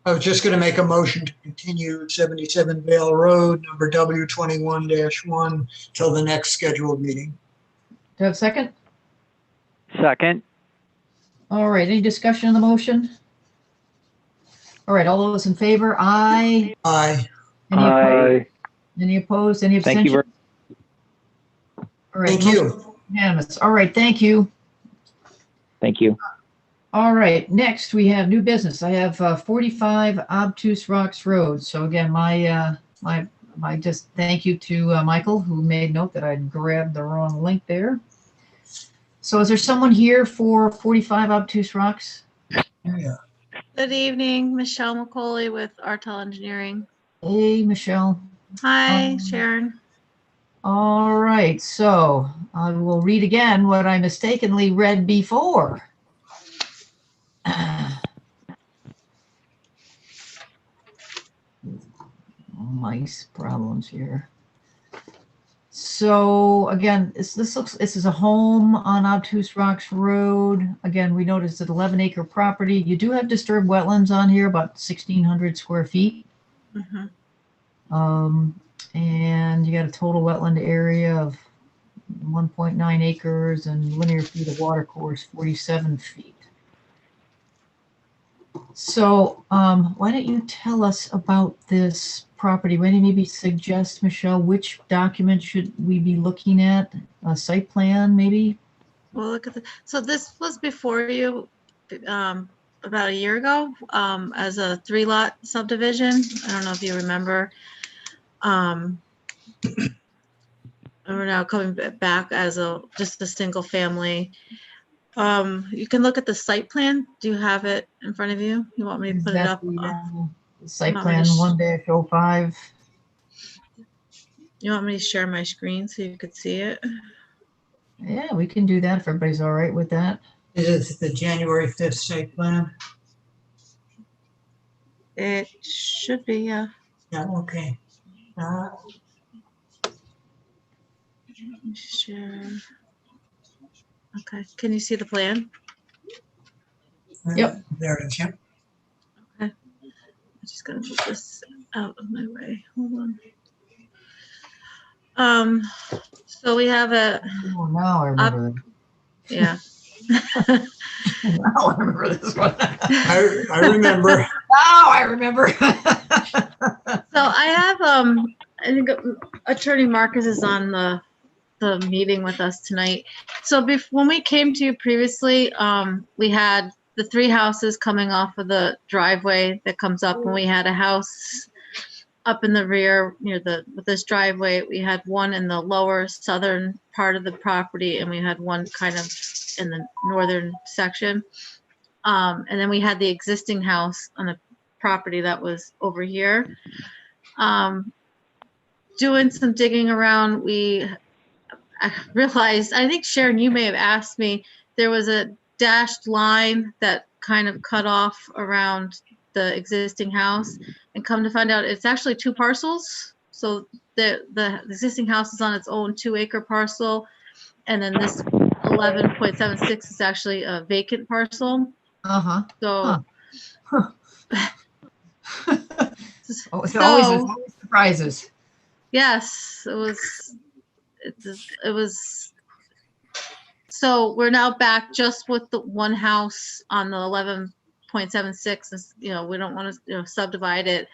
I was just going to make a motion to continue 77 Vale Road, number W21-1, till the next scheduled meeting. do you have a second? Second. All right, any discussion on the motion? All right, all those in favor? Aye. Aye. Any opposed? Aye. Any opposed? Any Thank you abstentions? All right, Thank motion you. unanimous. All right, thank you. Thank you. All right, next we have new business. I have 45 Obtuse Rocks Road. So again, my just thank you to Michael, who made note that I grabbed the wrong link there. So is there someone here for 45 Obtuse Rocks? Yeah. Good evening, Michelle McCauley with Artel Engineering. Hey, Michelle. Hi, Sharon. All right, so I will read again what I mistakenly read before. Mice problems here. So again, this is a home on Obtuse Rocks Road. Again, we noticed it's an 11-acre property. You do have disturbed wetlands on here, about 1,600 square feet. And you got a total wetland area of 1.9 acres and linear feet of water course 47 feet. So why don't you tell us about this property? Why don't you maybe suggest, Michelle, which document should we be looking at? A site plan, maybe? Well, look at the, so this was before you about a year ago as a 3-lot subdivision. I don't know if you remember. We're now coming back as just a single family. You can look at the site plan. Do you have it in front of you? You want me to put it up? Site plan 1-05. You want me to share my screen so you could see it? Yeah, we can do that if everybody's all right with that. Is it the January 5th site plan? It should be, yeah. Yeah, okay. Share. Okay, can you see the plan? Yep. There it is, yep. Okay. I'm just gonna put this out of my way. Hold on. So we have a. Oh, now I remember that. Yeah. Now I remember this one. I remember. Now I remember. So I have I think Attorney Marcus is on the meeting with us tonight. So when we came to you previously, we had the 3 houses coming off of the driveway that comes up, and we had a house up in the rear near with this driveway. We had one in the lower southern part of the property, and we had one kind of in the northern section. And then we had the existing house on the property that was over here. Doing some digging around, I realized, I think Sharon, you may have asked me, there was a dashed line that kind of cut off around the existing house, and come to find out it's actually 2 parcels. So the existing house is on its own 2-acre parcel, and then this 11.76 is actually a vacant parcel. So Always surprises. Yes, it was. So we're now back just with the one house on the 11.76. You know, we don't want to subdivide it.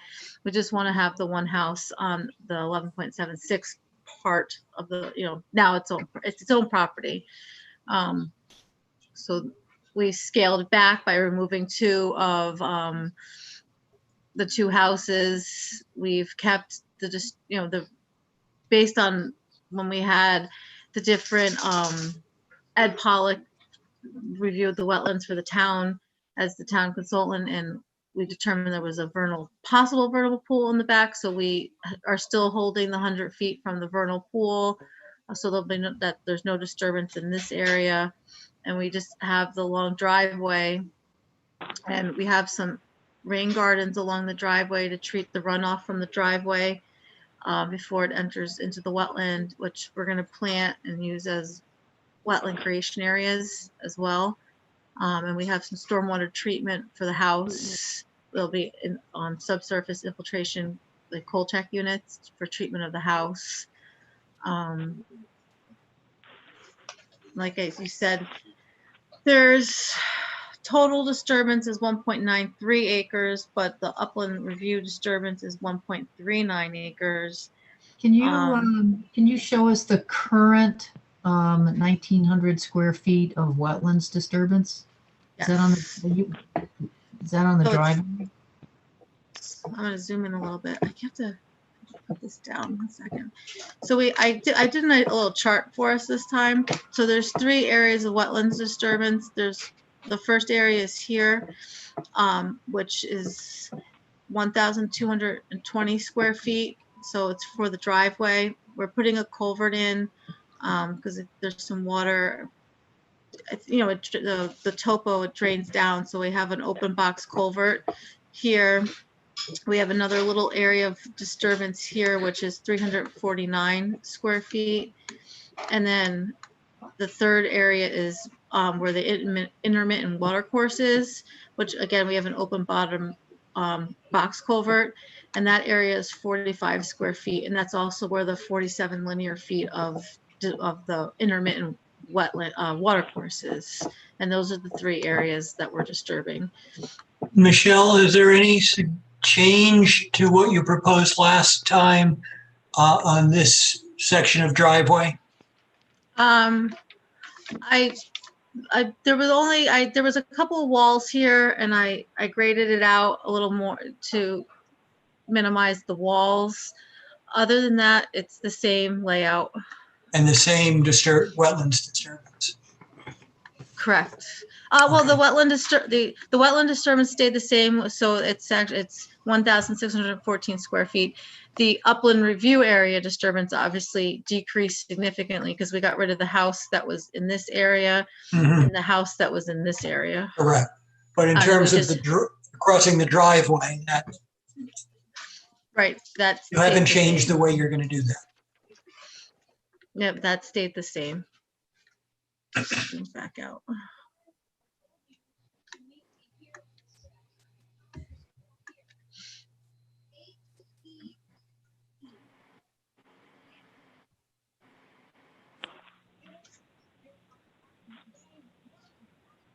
We just want to have the one house on the 11.76 part of the, now it's its own property. So we scaled back by removing 2 of the 2 houses. We've kept the based on when we had the different Ed Pollock reviewed the wetlands for the town as the town consultant, and we determined there was a possible vernal pool in the back. So we are still holding the 100 feet from the vernal pool. So there'll be that there's no disturbance in this area. And we just have the long driveway, and we have some rain gardens along the driveway to treat the runoff from the driveway before it enters into the wetland, which we're going to plant and use as wetland creation areas as well. And we have some stormwater treatment for the house. There'll be on subsurface infiltration, like Colcheck units for treatment of the house. Like you said, there's total disturbance is 1.93 acres, but the upland review disturbance is 1.39 acres. Can you show us the current 1,900 square feet of wetlands disturbance? Yes. Is that on the So driveway? I'm gonna zoom in a little bit. I have to put this down 1 second. So I did a little chart for us this time. So there's 3 areas of wetlands disturbance. There's the first area is here, which is 1,220 square feet. So it's for the driveway. We're putting a culvert in because there's some water. The topo, it drains down. So we have an open box culvert here. We have another little area of disturbance here, which is 349 square feet. And then the third area is where the intermittent water course is, which again, we have an open bottom box culvert, and that area is 45 square feet. And that's also where the 47 linear feet of the intermittent wetland water course is. And those are the 3 areas that we're disturbing. Michelle, is there any change to what you proposed last time on this section of driveway? There was a couple of walls here, and I graded it out a little more to minimize the walls. Other than that, it's the same layout. And the same wetlands disturbance. Correct. Well, the wetland disturbance stayed the same, so it's 1,614 square feet. The upland review area disturbance obviously decreased significantly because we got rid of the house that was in this area and the house that was in this area. Correct. But in terms of crossing the driveway, right, that's you haven't changed the way you're going to do that. Yep, that stayed the same. Back out.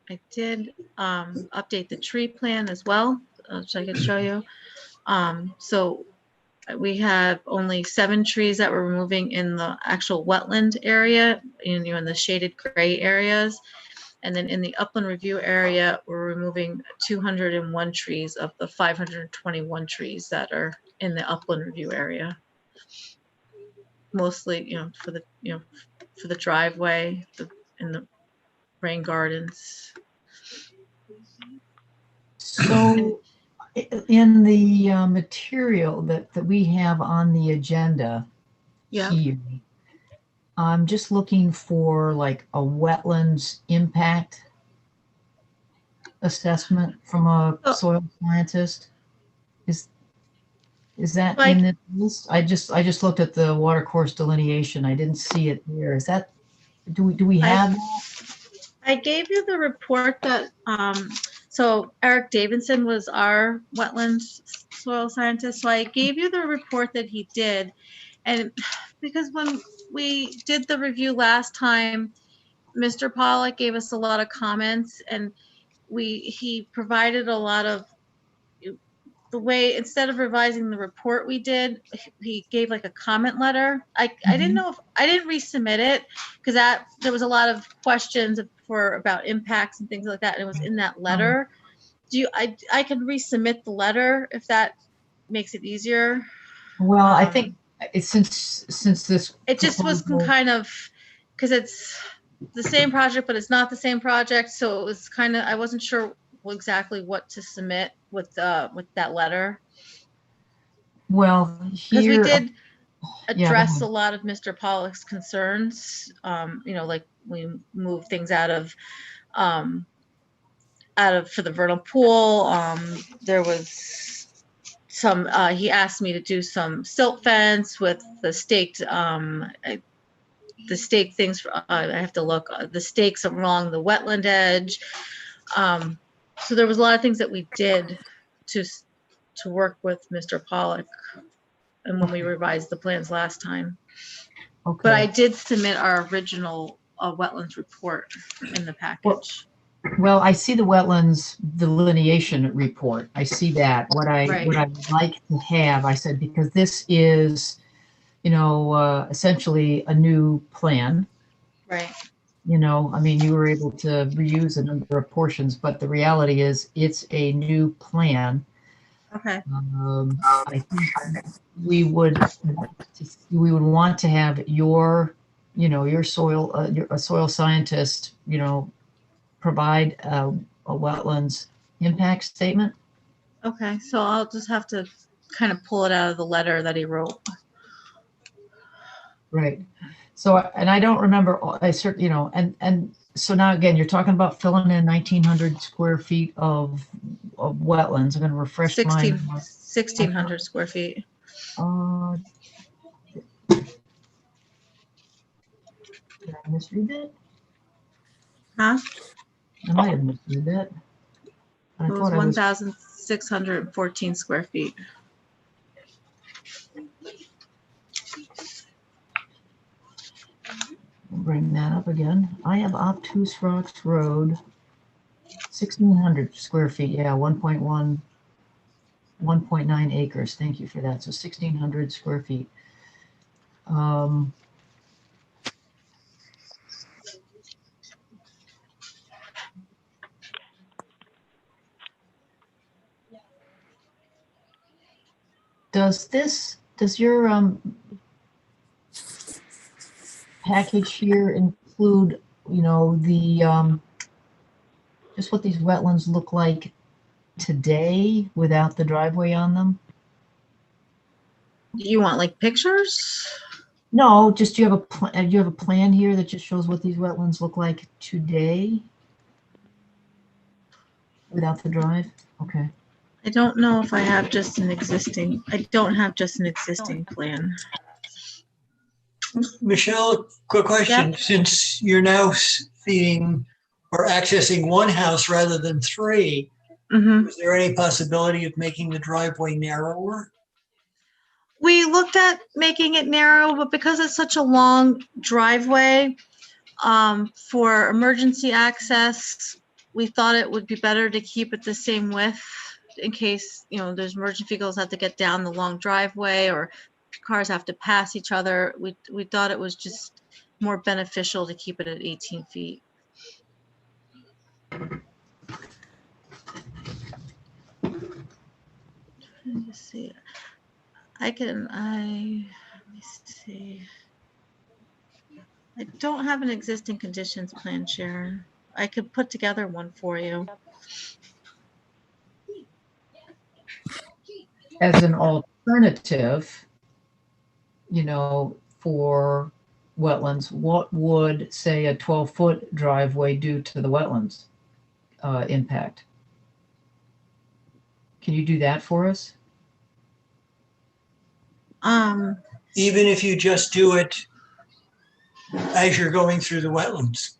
I did update the tree plan as well, which I could show you. So we have only 7 trees that we're removing in the actual wetland area, in the shaded gray areas. And then in the upland review area, we're removing 201 trees of the 521 trees that are in the upland review area. Mostly, for the driveway, in the rain gardens. So in the material that we have on the agenda here, I'm just looking for like a wetlands impact assessment from a soil scientist. Is that in the list? I just looked at the water course delineation. I didn't see it there. Is that, do we have that? I gave you the report that so Eric Davidson was our wetlands soil scientist. So I gave you the report that he did. And because when we did the review last time, Mr. Pollock gave us a lot of comments, and he provided a lot of the way, instead of revising the report we did, he gave like a comment letter. I didn't know if I didn't resubmit it because there was a lot of questions about impacts and things like that, and it was in that letter. I can resubmit the letter if that makes it easier. Well, I think since this it just was kind of because the same project, but it's not the same project. So it was kind of, I wasn't sure exactly what to submit with that letter. Well, Because we here, did yeah, go address ahead. a lot of Mr. Pollock's concerns. You know, like we moved things out of for the vernal pool. There was some, he asked me to do some silt fence with the staked things. I have to look, the stakes along the wetland edge. So there was a lot of things that we did to work with Mr. Pollock, and when we revised the plans last time. Okay. But I did submit our original wetlands report in the package. Well, I see the wetlands delineation report. I see that. What I would like to have, I said, because this is, you know, essentially a new plan. Right. You know, I mean, you were able to reuse a number of portions, but the reality is it's a new plan. Okay. I think we would want to have your, you know, your soil, a soil scientist, you know, provide a wetlands impact statement. Okay, so I'll just have to kind of pull it out of the letter that he wrote. Right. So, and I don't remember, you know, and so now again, you're talking about filling in 1,900 square feet of wetlands. I'm going to refresh 1,600 square feet. Did I misread that? Huh? I might have misread that. It was 1,614 square feet. Bring that up again. I have Obtuse Rocks Road, 1,600 square feet. Yeah, 1.9 acres. Thank you for that. So 1,600 square feet. Does your package here include, you know, the just what these wetlands look like today without the driveway on them? You want like pictures? No, just do you have a plan here that just shows what these wetlands look like today without the drive? Okay. I don't know if I have just an existing, I don't have just an existing plan. Michelle, quick question. Yep. Since you're now feeding or accessing one house rather than three, is there any possibility of making the driveway narrower? We looked at making it narrow, but because it's such a long driveway, for emergency access, we thought it would be better to keep it the same width in case, you know, there's emergency vehicles have to get down the long driveway or cars have to pass each other. We thought it was just more beneficial to keep it at 18 feet. Let me see. Let me see. I don't have an existing conditions plan, Sharon. I could put together one for you. As an alternative, you know, for wetlands, what would, say, a 12-foot driveway do to the wetlands impact? Can you do that for us? Even if you just do it as you're going through the wetlands?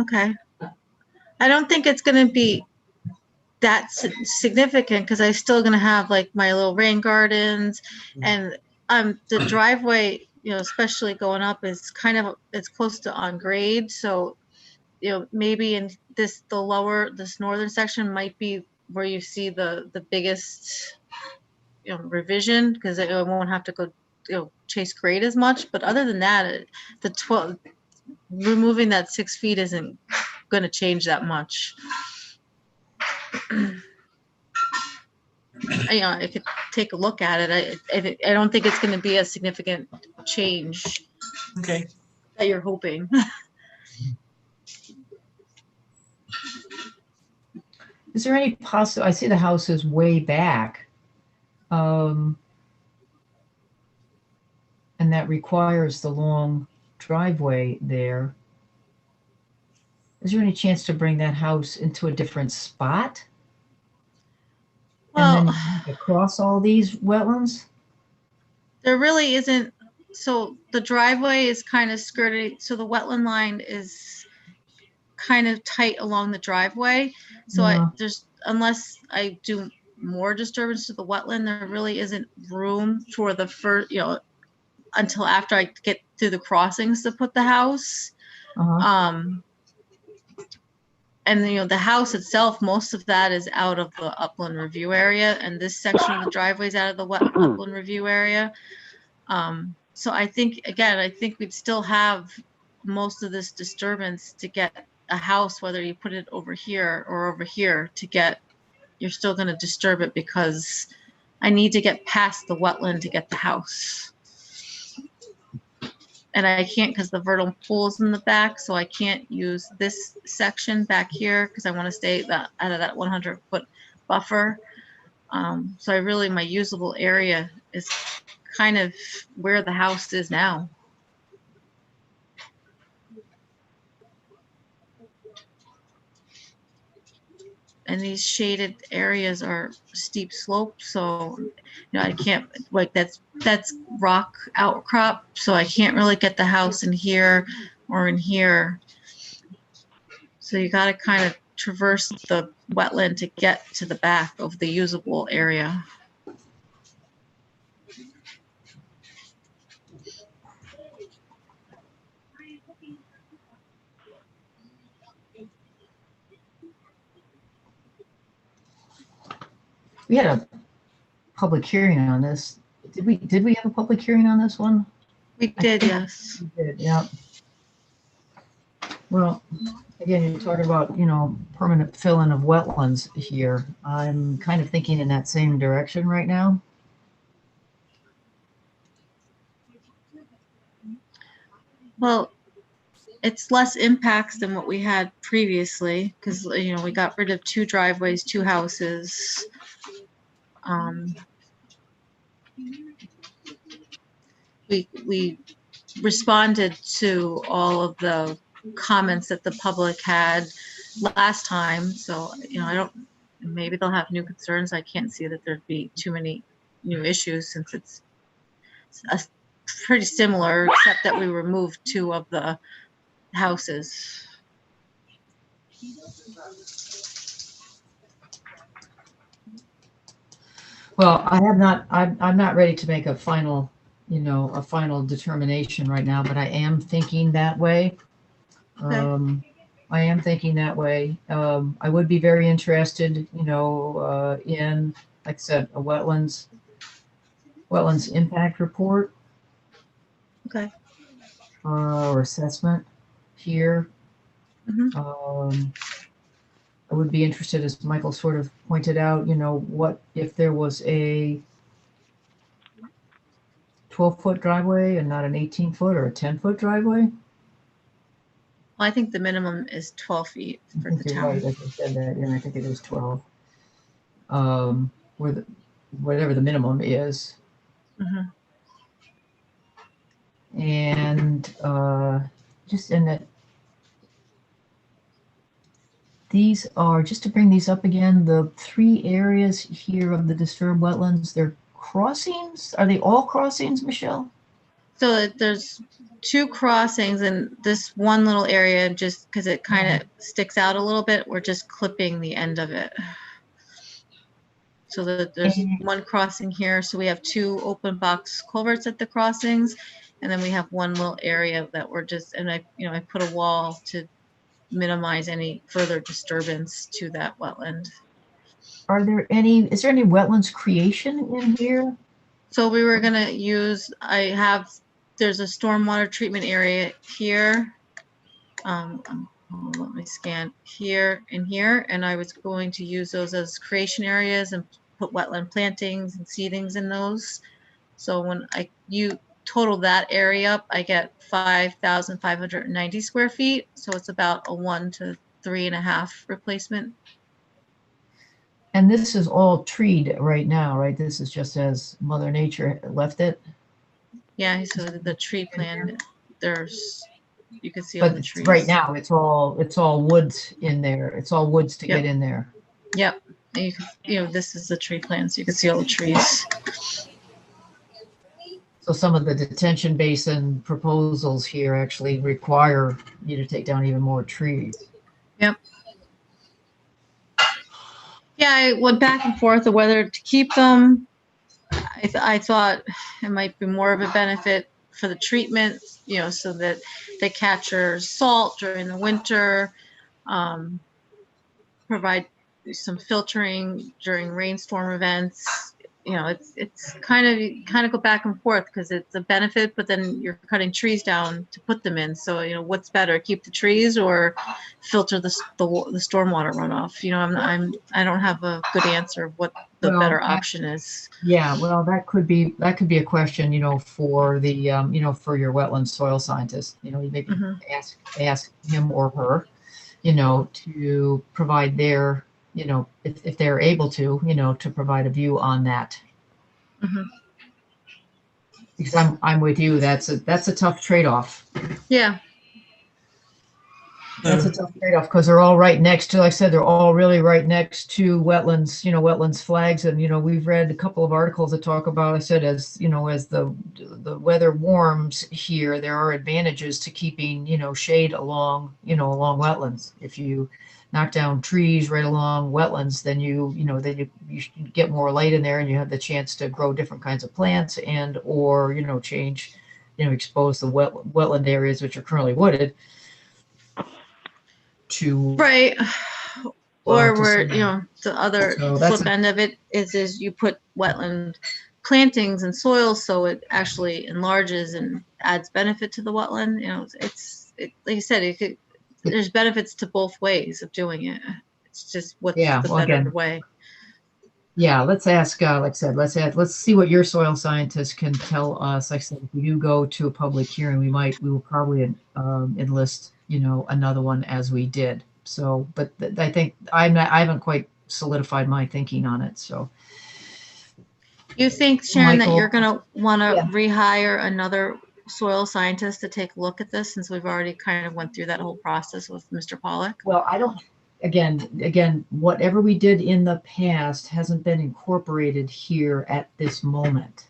Okay. I don't think it's going to be that significant because I'm still going to have like my little rain gardens, and the driveway, you know, especially going up is kind of, it's close to on grade. So, you know, maybe in this northern section might be where you see the biggest, you know, revision, because it won't have to go, you know, chase grade as much. But other than that, removing that 6 feet isn't going to change that much. You know, I could take a look at it. I don't think it's going to be a significant change. Okay. that you're hoping. Is there any I see the house is way back. And that requires the long driveway there. Is there any chance to bring that house into a different spot? Well, and then across all these wetlands? There really isn't. So the driveway is kind of skirted. So the wetland line is kind of tight along the driveway. So Yeah. unless I do more disturbance to the wetland, there really isn't room for the first, until after I get through the crossings to put the house. And the house itself, most of that is out of the upland review area, and this section of the driveway is out of the upland review area. So I think we'd still have most of this disturbance to get a house, whether you put it over here or over here, you're still going to disturb it because I need to get past the wetland to get the house. And I can't because the vernal pool is in the back, so I can't use this section back here because I want to stay out of that 100-foot buffer. So my usable area is kind of where the house is now. And these shaded areas are steep slopes, so I can't, that's rock outcrop, so I can't really get the house in here or in here. So you got to kind of traverse the wetland to get to the back of the usable area. We had a public hearing on this. Did we have a public hearing on this one? We did, yes. We did, yeah. Well, again, you're talking about, permanent fill-in of wetlands here. I'm kind of thinking in that same direction right now. Well, it's less impacts than what we had previously because, we got rid of 2 driveways, 2 houses. We responded to all of the comments that the public had last time. So, maybe they'll have new concerns. I can't see that there'd be too many new issues since it's pretty similar, except that we removed 2 of the houses. Well, I'm not ready to make a final determination right now, but I am thinking that way. Okay. I am thinking that way. I would be very interested, in, like I said, a wetlands impact report. Okay. Or assessment here. Mm-hmm. I would be interested, as Michael sort of pointed out, what if there was a 12-foot driveway and not an 18-foot or a 10-foot driveway? Well, I think the minimum is 12 feet for the town. Right, like I said that, I think it is 12. Whatever the minimum is. Mm-hmm. And just in that, these are, just to bring these up again, the 3 areas here of the disturbed wetlands, they're crossings? Are they all crossings, Michelle? So there's 2 crossings in this one little area, just because it kind of sticks out a little bit, we're just clipping the end of it. So there's 1 crossing here. So we have 2 open box culverts at the crossings. And then we have 1 little area that we're just, and I put a wall to minimize any further disturbance to that wetland. Is there any wetlands creation in here? So we were gonna use, there's a stormwater treatment area here. Let me scan here and here, and I was going to use those as creation areas and put wetland plantings and seedings in those. So when total that area up, I get 5,590 square feet. So it's about a 1 to 3.5 replacement. And this is all treed right now, right? This is just as Mother Nature left it. Yeah, so the tree plan, you can see all But the trees. right now, it's all woods in there. It's all woods to get in there. Yep. And this is the tree plan, so you can see all the trees. So some of the detention basin proposals here actually require you to take down even more trees. Yep. Yeah, I went back and forth of whether to keep them. I thought it might be more of a benefit for the treatment, so that they capture salt during the winter, provide some filtering during rainstorm events. It's kind of go back and forth because it's a benefit, but then you're cutting trees down to put them in. So what's better, keep the trees or filter the stormwater runoff? I don't have a good answer of what the better option is. Yeah, well, that could be a question, for the for your wetland soil scientist. You maybe ask him or her, to provide their, if they're able to, to provide a view on that. Mm-hmm. Because I'm with you. That's a tough trade-off. Yeah. That's a tough trade-off because they're all right next to, like I said, they're all really right next to wetlands, wetlands flags. And, we've read a couple of articles that talk about, I said, as the weather warms here, there are advantages to keeping, shade along wetlands. If you knock down trees right along wetlands, then you get more light in there and you have the chance to grow different kinds of plants or change, expose the wetland areas which are currently wooded to right. Or where the other flip end of it is you put wetland plantings and soils, so it actually enlarges and adds benefit to the wetland. Like I said, there's benefits to both ways of doing it. It's just what's the better way. Yeah, let's ask, like I said, let's see what your soil scientist can tell us. Like I said, if we do go to a public hearing, we will probably enlist, another one as we did. So, but I think I haven't quite solidified my thinking on it. So, you think, Sharon, Michael, that you're going to want to rehire another soil scientist to take a look at this, since we've already kind of went through that whole process with Mr. Pollack? Well, I don't. Again, whatever we did in the past hasn't been incorporated here at this moment.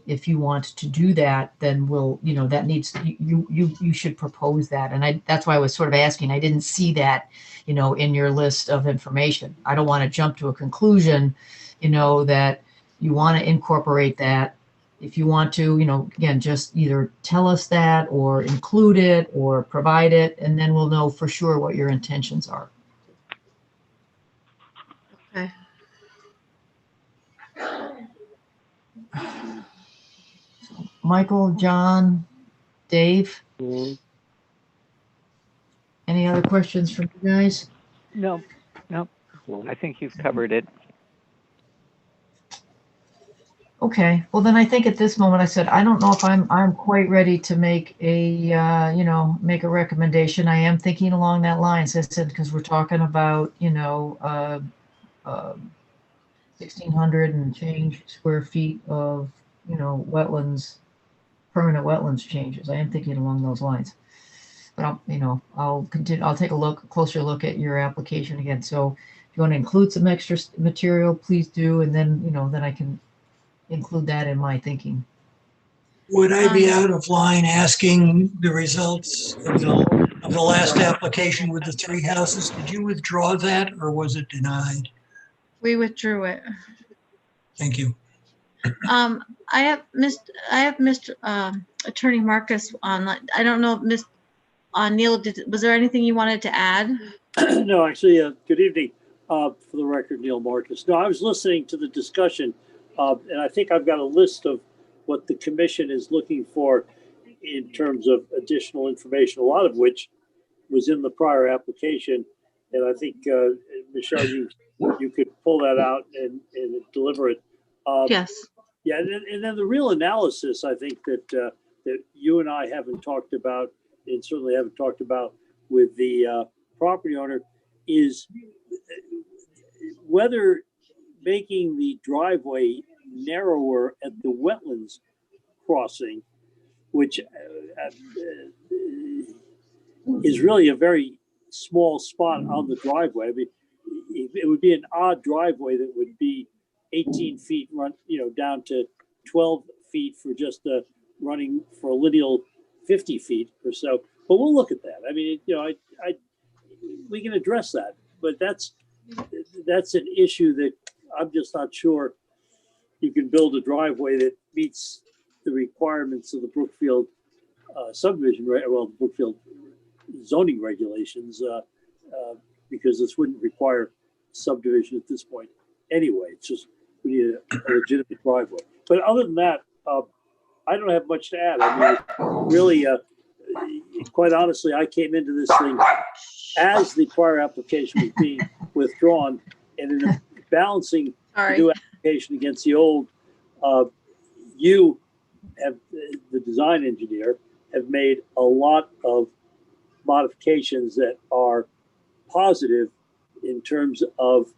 If you want to do that, then that needs you should propose that. And that's why I was sort of asking. I didn't see that, in your list of information. I don't want to jump to a conclusion, that you want to incorporate that. If you want to, again, just either tell us that or include it or provide it, and then we'll know for sure what your intentions are. Okay. Michael, John, Dave, any other questions from you guys? No. I think you've covered it. Okay. Well, then I think at this moment, I said, I don't know if I'm quite ready to make a make a recommendation. I am thinking along that line. So I said, because we're talking about 1,600 and change square feet of wetlands, permanent wetlands changes. I am thinking along those lines. But I'll continue. I'll take a closer look at your application again. So if you want to include some extra material, please do, and then then I can include that in my thinking. Would I be out of line asking the results of the last application with the 3 houses? Did you withdraw that or was it denied? We withdrew it. Thank you. I have Mr. Attorney Marcus on. I don't know, Neil, was there anything you wanted to add? No, actually, good evening. For the record, Neil Marcus. No, I was listening to the discussion, and I think I've got a list of what the commission is looking for in terms of additional information, a lot of which was in the prior application. And I think, Michelle, you could pull that out and deliver it. Yes. Yeah, and then the real analysis, I think that that you and I haven't talked about, and certainly haven't talked about with the property owner, is whether making the driveway narrower at the wetlands crossing, which is really a very small spot on the driveway. I mean, it would be an odd driveway that would be 18 feet run, down to 12 feet for just running for a lineal 50 feet or so. But we'll look at that. I mean, we can address that, but that's an issue that I'm just not sure you can build a driveway that meets the requirements of the Brookfield subdivision, well, the Brookfield zoning regulations, because this wouldn't require subdivision at this point anyway. It's just we need a legitimate driveway. But other than that, I don't have much to add. I mean, really, quite honestly, I came into this thing as the prior application was being withdrawn, and in balancing the new application against the old, you have, the design engineer, have made a lot of modifications that are positive in terms of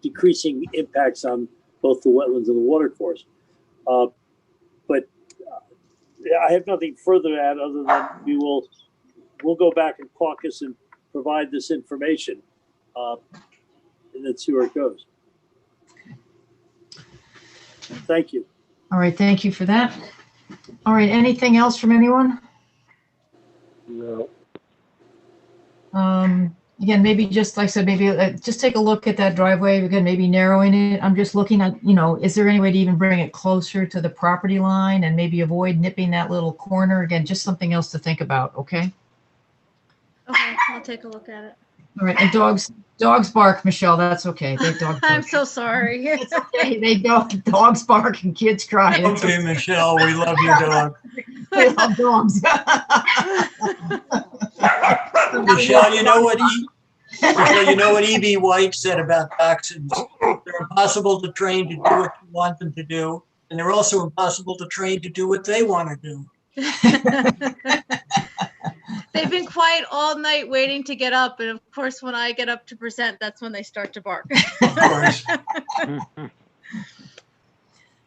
decreasing impacts on both the wetlands and the watercourse. But I have nothing further to add other than we'll go back and caucus and provide this information, and then see where it goes. Thank you. All right, thank you for that. All right, anything else from anyone? No. Again, maybe just like I said, maybe just take a look at that driveway again, maybe narrowing it. I'm just looking at, is there any way to even bring it closer to the property line and maybe avoid nipping that little corner? Again, just something else to think about, okay? Okay, I'll take a look at it. All right, and dogs bark, Michelle, that's okay. They dog bark. I'm so sorry. It's okay, dogs bark and kids cry. It's Okay, Michelle, we love your dog. We love dogs. Michelle, you know what E.B. White said about dachshunds? They're impossible to train to do what you want them to do, and they're also impossible to train to do what they want to do. They've been quiet all night waiting to get up, and of course, when I get up to present, that's when they start to bark. Of course.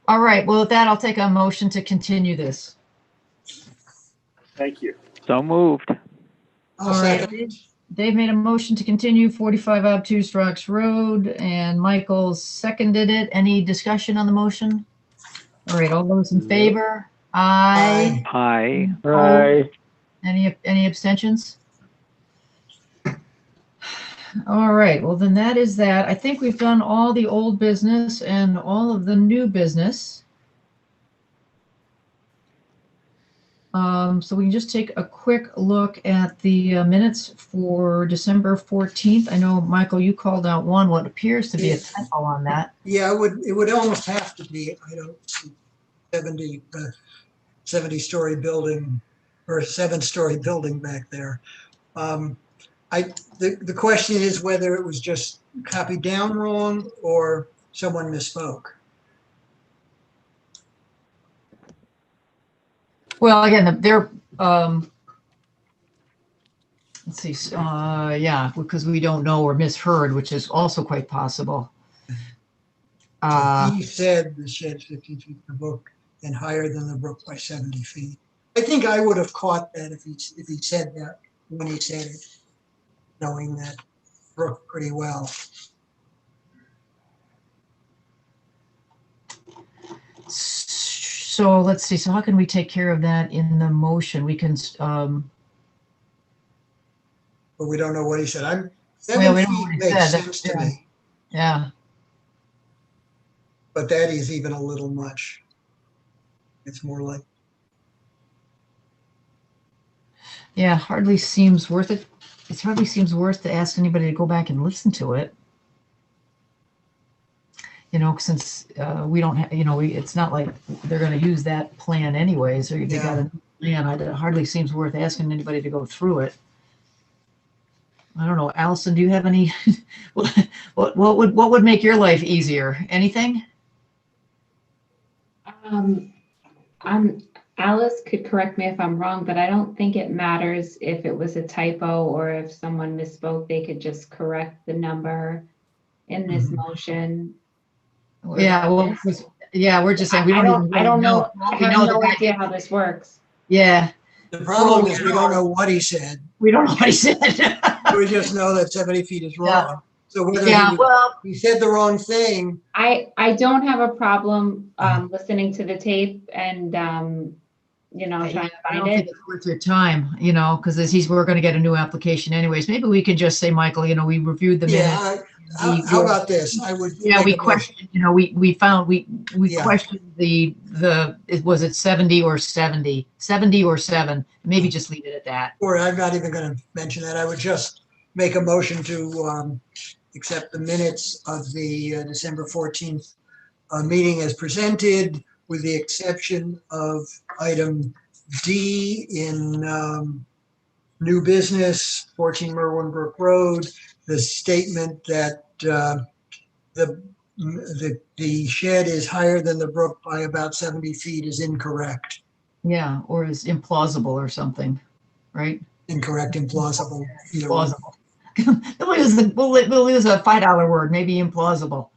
All right, well, with that, I'll take a motion to continue this. Thank you. So moved. All right, Dave made a motion to continue 45 Obtuse Rocks Road, and Michael seconded it. Any discussion on the motion? All right, all those in favor? Aye. Aye. Aye. Any abstentions? All right, well then that is that. I think we've done all the old business and all of the new business. So we can just take a quick look at the minutes for December 14th. I know, Michael, you called out what appears to be a typo on that. Yeah, it would almost have to be. I don't see 70-story building or a 7-story building back there. The question is whether it was just copied down wrong or someone misspoke. Well, again, they're let's see. Yeah, because we don't know or misheard, which is also quite possible. He said the shed's 15 feet from the brook and higher than the brook by 70 feet. I think I would have caught that if he said that when he said it, knowing that brook pretty well. So let's see. So how can we take care of that in the motion? We can. But we don't know what he said. Well, 7 we don't know feet what he makes said. sense to me, Yeah. but that is even a little much. It's more like. Yeah, hardly seems worth it. It hardly seems worth to ask anybody to go back and listen to it. Since we don't have, it's not like they're going to use that plan anyways, or they got a plan. It hardly seems worth asking anybody to go through it. I don't know, Allison, do you have any? what would make your life easier? Anything? Alice could correct me if I'm wrong, but I don't think it matters if it was a typo or if someone misspoke. They could just correct the number in this motion. Yeah, well, yeah, we're just saying we I don't even I really don't know. know. I We have know no the guy- idea how this works. Yeah, The problem is we don't know what he said. we don't know what he said. We just know that 70 feet is wrong. So whether Yeah, well, he said the wrong thing, I don't have a problem listening to the tape and trying to I find don't think it. it's worth your time, because we're going to get a new application anyways. Maybe we could just say, Michael, we reviewed the minutes. yeah. How about this? I would. Yeah, make we a motion. questioned, we found, we Yeah. questioned was it 70 or 70, 70 or 7? Maybe just leave it at that. Or I'm not even going to mention that. I would just make a motion to accept the minutes of the December 14th meeting as presented, with the exception of item D in new business, 14 Merwin Brook Road, the statement that the shed is higher than the brook by about 70 feet is incorrect. Yeah, or is implausible or something, right? Incorrect, implausible. either one. Plausible. We'll use a $5 word, maybe implausible.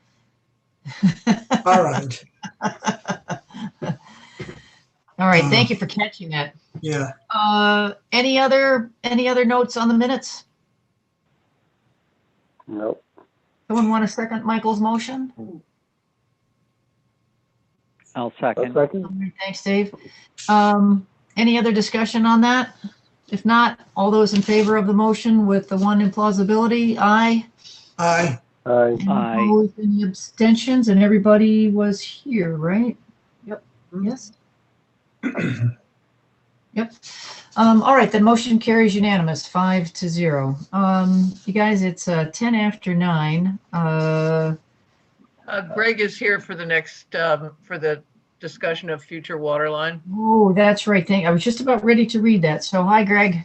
All right. All right, thank you for catching that. Yeah. Any other notes on the minutes? Nope. Someone want to second Michael's motion? I'll second. All right, thanks, Dave. Any other discussion on that? If not, all those in favor of the motion with the one implausibility, aye. Aye. Aye. Any Aye. opposed, any abstentions, and everybody was here, right? Yep. Yes. Yep. All right, the motion carries unanimous, 5-0. You guys, it's 10 after 9. Greg is here for the next, for the discussion of future water line. Oh, that's right. I was just about ready to read that. So, hi, Greg.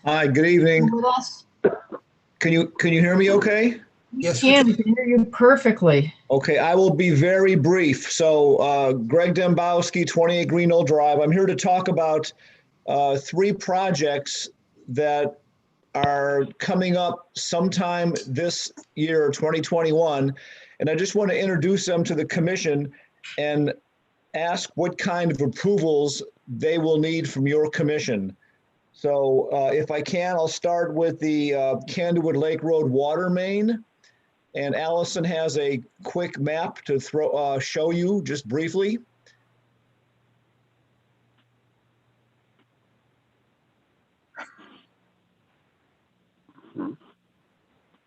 Hi, good evening. With us? Can you hear me okay? Yes, we can hear you perfectly. Okay, I will be very brief. So, Greg Dembowski, 28 Greenhill Drive. I'm here to talk about 3 projects that are coming up sometime this year, 2021. And I just want to introduce them to the commission and ask what kind of approvals they will need from your commission. So if I can, I'll start with the Candlewood Lake Road water main. And Allison has a quick map to show you just briefly.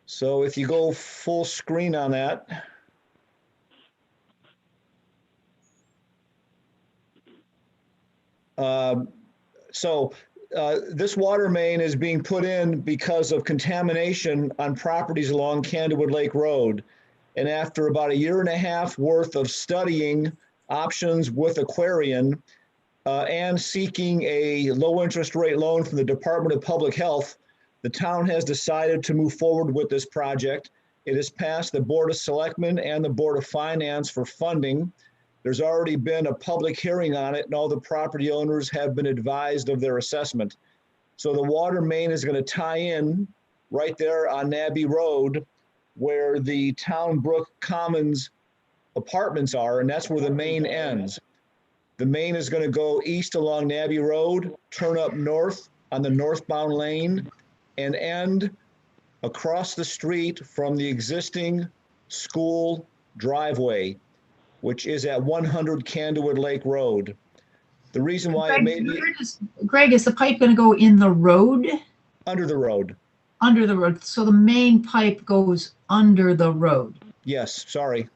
So if you go full screen on that. This water main is being put in because of contamination on properties along Candlewood Lake Road. And after about 1.5 years worth of studying options with Aquarian and seeking a low interest rate loan from the Department of Public Health, the town has decided to move forward with this project. It has passed the Board of Selectmen and the Board of Finance for funding. There's already been a public hearing on it, and all the property owners have been advised of their assessment. So the water main is going to tie in right there on Nabby Road, where the Town Brook Commons apartments are, and that's where the main ends. The main is going to go east along Nabby Road, turn up north on the northbound lane, and end across the street from the existing school driveway, which is at 100 Candlewood Lake Road. The reason why it may be Greg, is the pipe going to go in the road? Under the road. Under the road. So the main pipe goes under the road. Yes, sorry.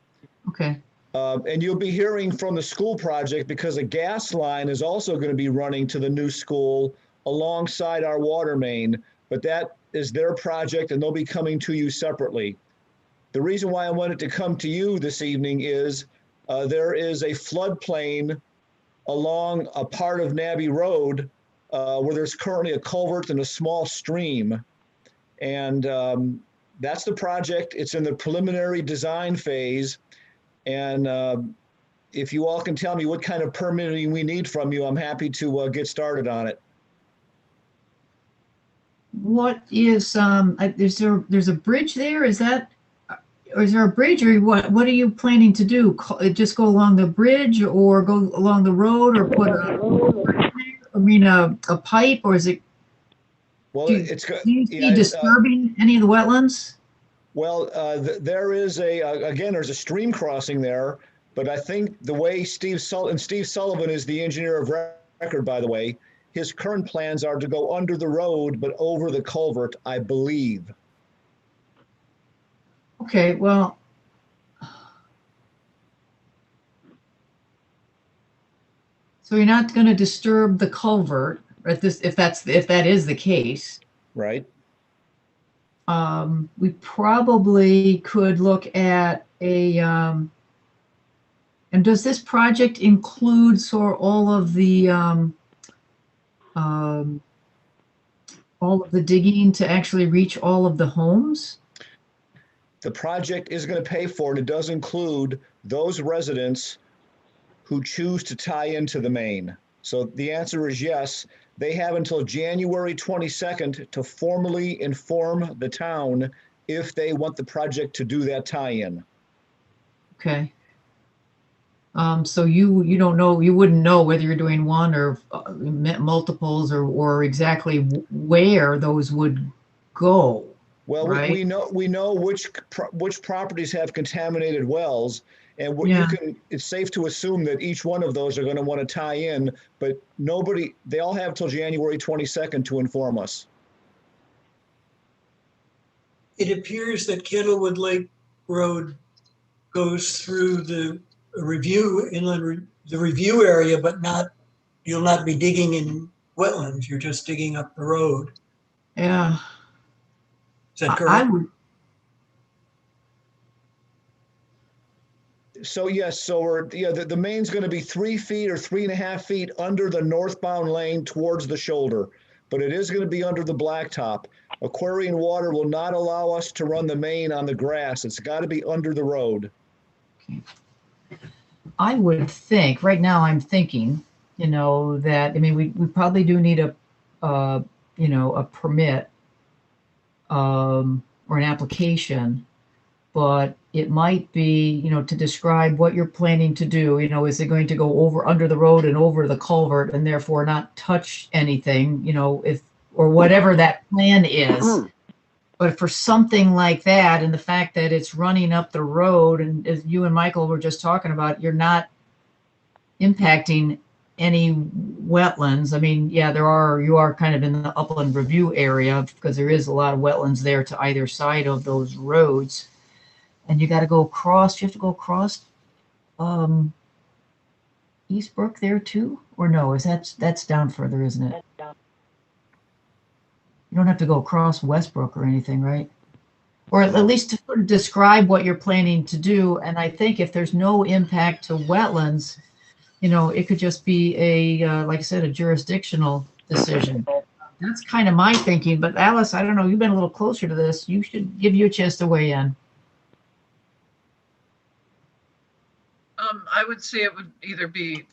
Okay. And you'll be hearing from the school project because a gas line is also going to be running to the new school alongside our water main, but that is their project and they'll be coming to you separately. The reason why I wanted to come to you this evening is there is a floodplain along a part of Nabby Road where there's currently a culvert and a small stream. And that's the project. It's in the preliminary design phase. And if you all can tell me what kind of permitting we need from you, I'm happy to get started on it. What is, there's a bridge there? Is that, or is there a bridge, or what are you planning to do? Just go along the bridge or go along the road or put a pipe, or is it? Well, Do you see disturbing any of the wetlands? Well, there is again, there's a stream crossing there, but I think the way Steve Sullivan is the engineer of record, by the way, his current plans are to go under the road, but over the culvert, I believe. Okay, well, so you're not going to disturb the culvert at this, if that is the case. Right. We probably could look at a, and does this project include all of the digging to actually reach all of the homes? The project is going to pay for it. It does include those residents who choose to tie into the main. So the answer is yes. They have until January 22nd to formally inform the town if they want the project to do that tie-in. Okay. So you don't know, you wouldn't know whether you're doing one or multiples or exactly where those would go. Well, right? we know which properties have contaminated wells, and it's safe to assume that each one of those are going to want to tie in, but they all have till January 22nd to inform us. It appears that Candlewood Lake Road goes through the review area, but you'll not be digging in wetlands. You're just digging up the road. Yeah. Is that correct? So yes, the main's going to be 3 feet or 3.5 feet under the northbound lane towards the shoulder, but it is going to be under the blacktop. Aquarian water will not allow us to run the main on the grass. It's got to be under the road. Okay. I would think, right now I'm thinking, that, we probably do need a permit or an application, but it might be, to describe what you're planning to do. Is it going to go under the road and over the culvert and therefore not touch anything, or whatever that plan is. But for something like that, and the fact that it's running up the road, and as you and Michael were just talking about, you're not impacting any wetlands. You are kind of in the upland review area because there is a lot of wetlands there to either side of those roads. And you got to go across, you have to go across East Brook there too? Or no, that's down further, isn't it? You don't have to go across Westbrook or anything, right? Or at least to sort of describe what you're planning to do. And I think if there's no impact to wetlands, it could just be like I said, a jurisdictional decision. That's kind of my thinking. But Alice, I don't know, you've been a little closer to this. You should give you a chance to weigh in. I would say it would either be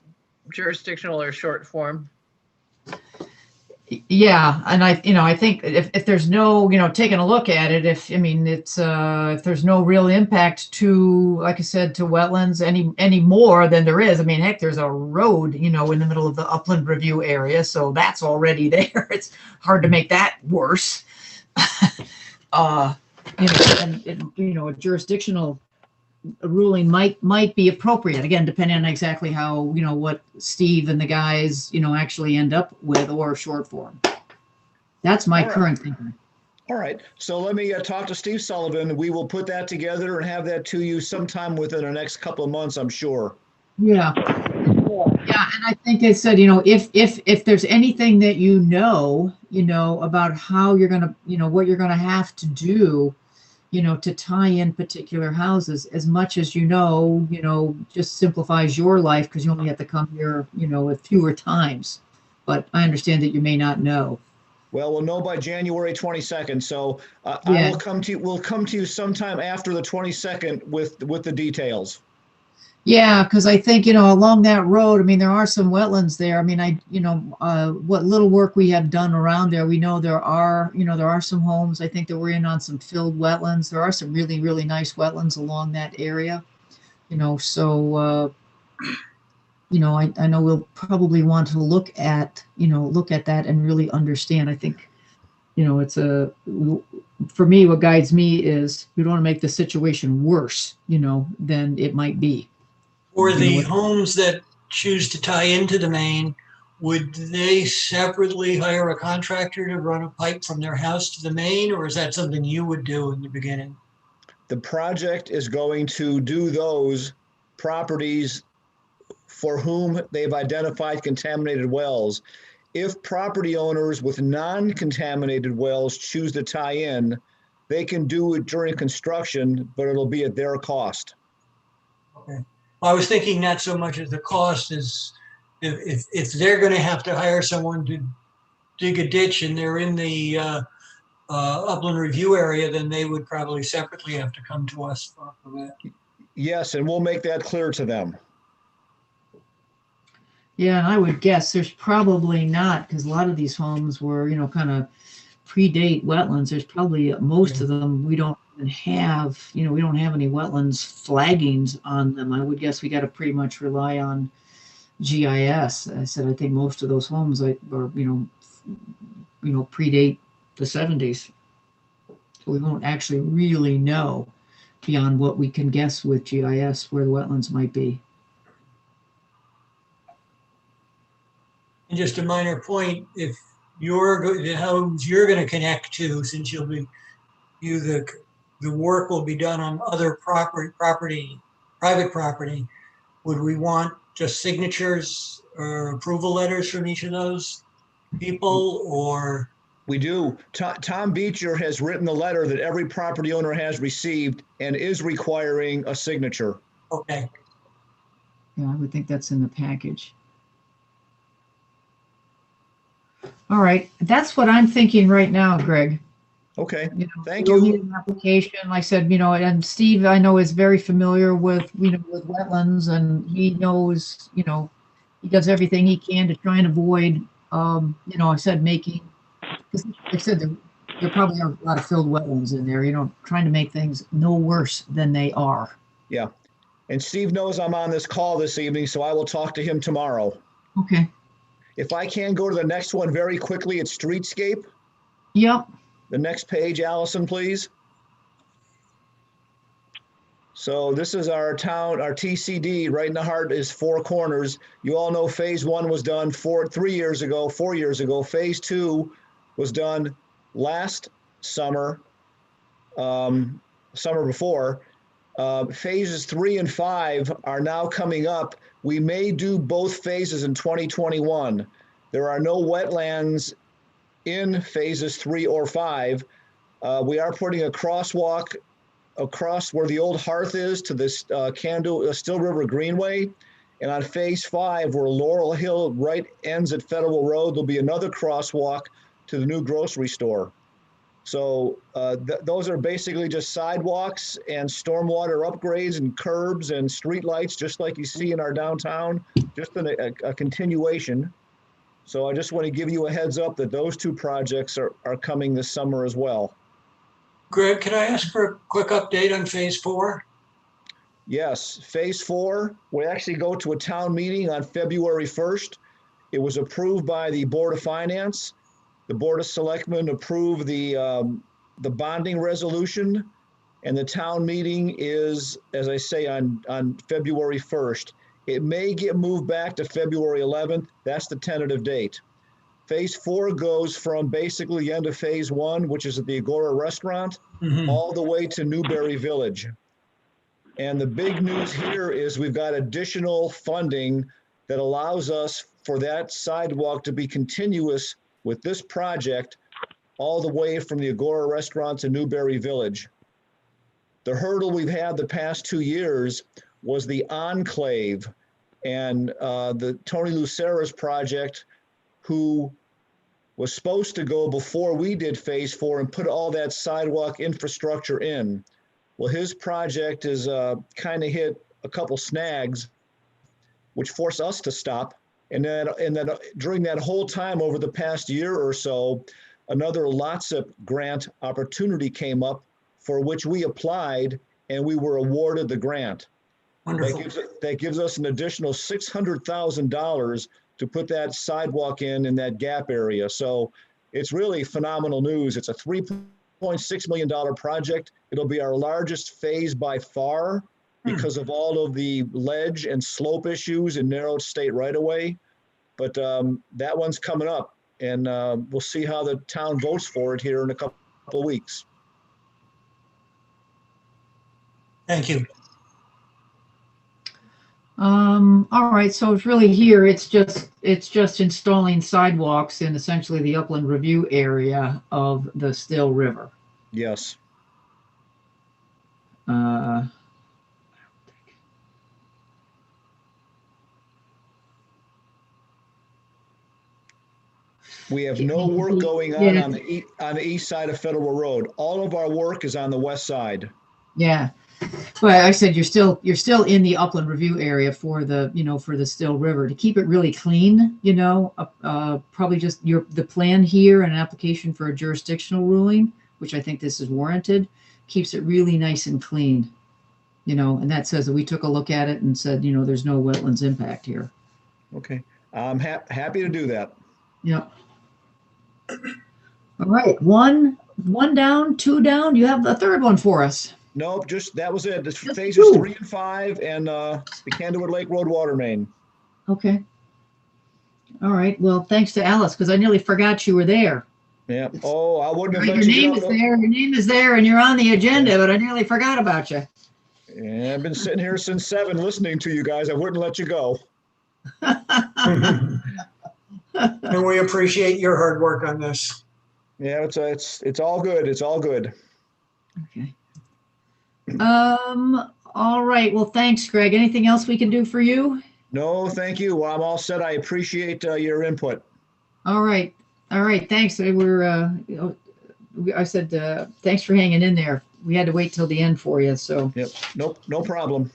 jurisdictional or short form. Yeah, and I think if there's no, taking a look at it, if there's no real impact to, like I said, to wetlands any more than there is. Heck, there's a road, in the middle of the upland review area, so that's already there. It's hard to make that worse. A jurisdictional ruling might be appropriate, again, depending on exactly how, what Steve and the guys, actually end up with, or short form. That's my current thinking. All right. So let me talk to Steve Sullivan. We will put that together and have that to you sometime within the next couple of months, I'm sure. Yeah. Yeah. And I think I said, if there's anything that about how you're going to, what you're going to have to do, to tie in particular houses, as much as just simplifies your life because you only have to come here, with fewer times. But I understand that you may not know. Well, we'll know by January 22nd. So I will come to you. We'll come to you sometime after the 22nd with the details. Yeah, because I think, along that road, I mean, there are some wetlands there. I mean, what little work we have done around there, we know there are some homes. I think that we're in on some filled wetlands. There are some really, really nice wetlands along that area, so, I know we'll probably want to look at that and really understand. I think, for me, what guides me is we don't want to make the situation worse, than it might be. For the homes that choose to tie into the main, would they separately hire a contractor to run a pipe from their house to the main, or is that something you would do in the beginning? The project is going to do those properties for whom they've identified contaminated wells. If property owners with non-contaminated wells choose to tie in, they can do it during construction, but it'll be at their cost. Okay. I was thinking not so much as the cost is if they're going to have to hire someone to dig a ditch and they're in the upland review area, then they would probably separately have to come to us for that. Yes, and we'll make that clear to them. Yeah, and I would guess there's probably not, because a lot of these homes were, kind of predate wetlands. There's probably most of them we don't even have, we don't have any wetlands flaggings on them. I would guess we got to pretty much rely on GIS. I said I think most of those homes are, predate the 70s. So we won't actually really know beyond what we can guess with GIS where the wetlands might be. And just a minor point, if the homes you're going to connect to, since the work will be done on other private property, would we want just signatures or approval letters from each of those people, or? We do. Tom Beecher has written the letter that every property owner has received and is requiring a signature. Okay. Yeah, I would think that's in the package. All right, that's what I'm thinking right now, Greg. Okay, thank you. you. Need an application, like I said, and Steve, I know, is very familiar with, with wetlands, and he knows, he does everything he can to try and avoid, I said making, because like I said, there probably are a lot of filled wetlands in there, trying to make things no worse than they are. Yeah, and Steve knows I'm on this call this evening, so I will talk to him tomorrow. Okay. If I can go to the next one very quickly, it's streetscape. Yep. The next page, Allison, please. So this is our TCD, right in the heart is Four Corners. You all know phase 1 was done 4 years ago. Phase 2 was done last summer, summer before. Phases 3 and 5 are now coming up. We may do both phases in 2021. There are no wetlands in phases 3 or 5. We are putting a crosswalk across where the old hearth is to this Still River Greenway. And on phase 5, where Laurel Hill right ends at Federal Road, there'll be another crosswalk to the new grocery store. So those are basically just sidewalks and stormwater upgrades and curbs and streetlights, just like you see in our downtown, just a continuation. So I just want to give you a heads up that those 2 projects are coming this summer as well. Greg, can I ask for a quick update on phase 4? Yes, phase 4, we actually go to a town meeting on February 1st. It was approved by the Board of Finance. The Board of Selectmen approved the bonding resolution, and the town meeting is, as I say, on February 1st. It may get moved back to February 11th. That's the tentative date. Phase 4 goes from basically the end of phase 1, which is at the Agora restaurant, all the way to Newberry Village. And the big news here is we've got additional funding that allows us for that sidewalk to be continuous with this project all the way from the Agora restaurant to Newberry Village. The hurdle we've had the past 2 years was the enclave and the Tony Lucera's project, who was supposed to go before we did phase 4 and put all that sidewalk infrastructure in. Well, his project is kind of hit a couple snags, which forced us to stop. And then during that whole time over the past year or so, another LOTSIP grant opportunity came up for which we applied and we were awarded the grant. Wonderful. That gives us an additional $600,000 to put that sidewalk in that gap area. So it's really phenomenal news. It's a $3.6 million project. It'll be our largest phase by far because of all of the ledge and slope issues and narrowed state right away. But that one's coming up, and we'll see how the town votes for it here in a couple of weeks. Thank you. All right, so it's really here, it's just installing sidewalks in essentially the upland review area of the Still River. Yes. We have no work going on Yeah. on the east side of Federal Road. All of our work is on the west side. Yeah, but I said you're still in the upland review area for the for the Still River to keep it really clean. Probably just the plan here and an application for a jurisdictional ruling, which I think this is warranted, keeps it really nice and clean. And that says that we took a look at it and said there's no wetlands impact here. Okay, I'm happy to do that. Yep. All right, one down, two down. You have the third one for us. Nope, that was it. This phases 3 and 5 and the Candlewood Lake Road water main. Okay. All right. Well, thanks to Alice, because I nearly forgot you were there. Yeah. Oh, I wouldn't have Right, let your you name is there. Your name is there, and you're on the agenda, but I nearly forgot about you. Yeah, I've been sitting here since 7 listening to you guys. I wouldn't let you go. And we appreciate your hard work on this. Yeah, it's all good. It's all good. Okay. All right. Well, thanks, Greg. Anything else we can do for you? No, thank you. Well, I'm all set. I appreciate your input. All right. All right. Thanks. I said thanks for hanging in there. We had to wait till the end for you. So. Yep. Nope. No problem.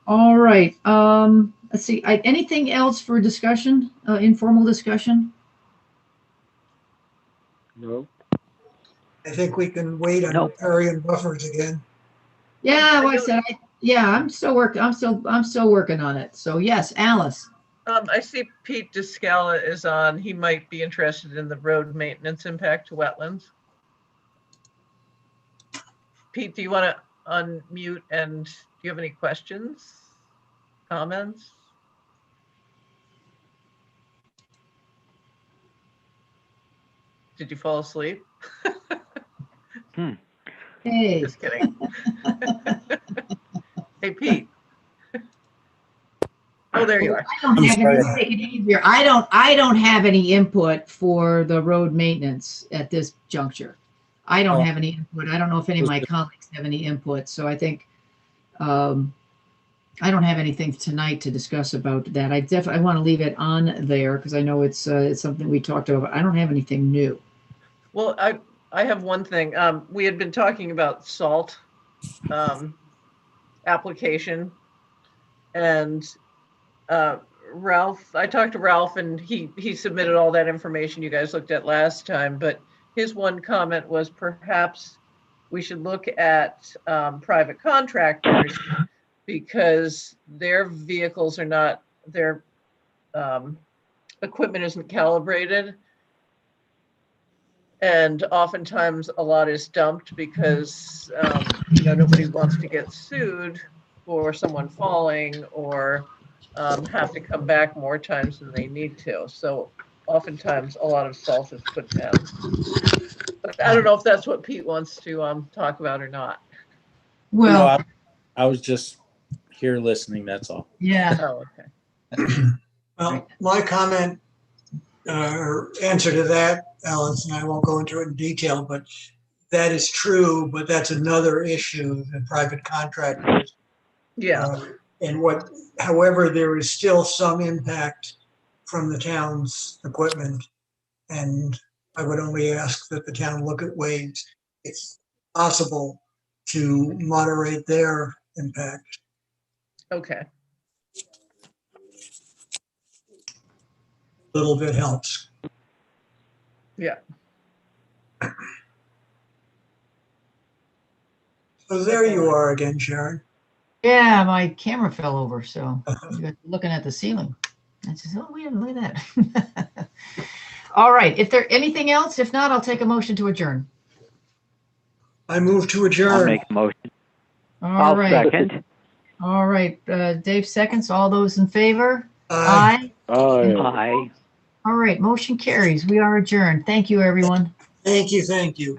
All right. Let's see. Anything else for discussion? Informal discussion? No. I think we can wait on area and buffers again. Yeah, well, I said, I'm still working. I'm still working on it. So yes, Alice. I see Pete Descala is on. He might be interested in the road maintenance impact to wetlands. Pete, do you want to unmute, and do you have any questions, comments? Did you fall asleep? Hey. Just kidding. Hey, Pete. Oh, there you are. I don't have any input for the road maintenance at this juncture. I don't have any input. I don't know if any of my colleagues have any input. So I think I don't have anything tonight to discuss about that. I want to leave it on there because I know it's something we talked about. I don't have anything new. Well, I have one thing. We had been talking about salt application, and Ralph, I talked to Ralph, and he submitted all that information you guys looked at last time, but his one comment was perhaps we should look at private contractors because their vehicles are not, their equipment isn't calibrated. And oftentimes a lot is dumped because nobody wants to get sued for someone falling or have to come back more times than they need to. So oftentimes a lot of salt is put down. But I don't know if that's what Pete wants to talk about or not. Well, no, I was just here listening. That's all. Yeah. Oh, okay. Well, my comment or answer to that, Alice, and I won't go into it in detail, but that is true, but that's another issue, the private contractors. Yeah. However, there is still some impact from the town's equipment, and I would only ask that the town look at ways, if possible, to moderate their impact. Okay. Little bit helps. Yeah. So there you are again, Sharon. Yeah, my camera fell over, so you guys are looking at the ceiling. I said, oh, yeah, look at that. All right. If there anything else, if not, I'll take a motion to adjourn. I move to adjourn. I'll make a motion. All right. Second. All right. Dave seconds. All those in favor? Aye. Aye. All right. Motion carries. We are adjourned. Thank you, everyone. Thank you. Thank you.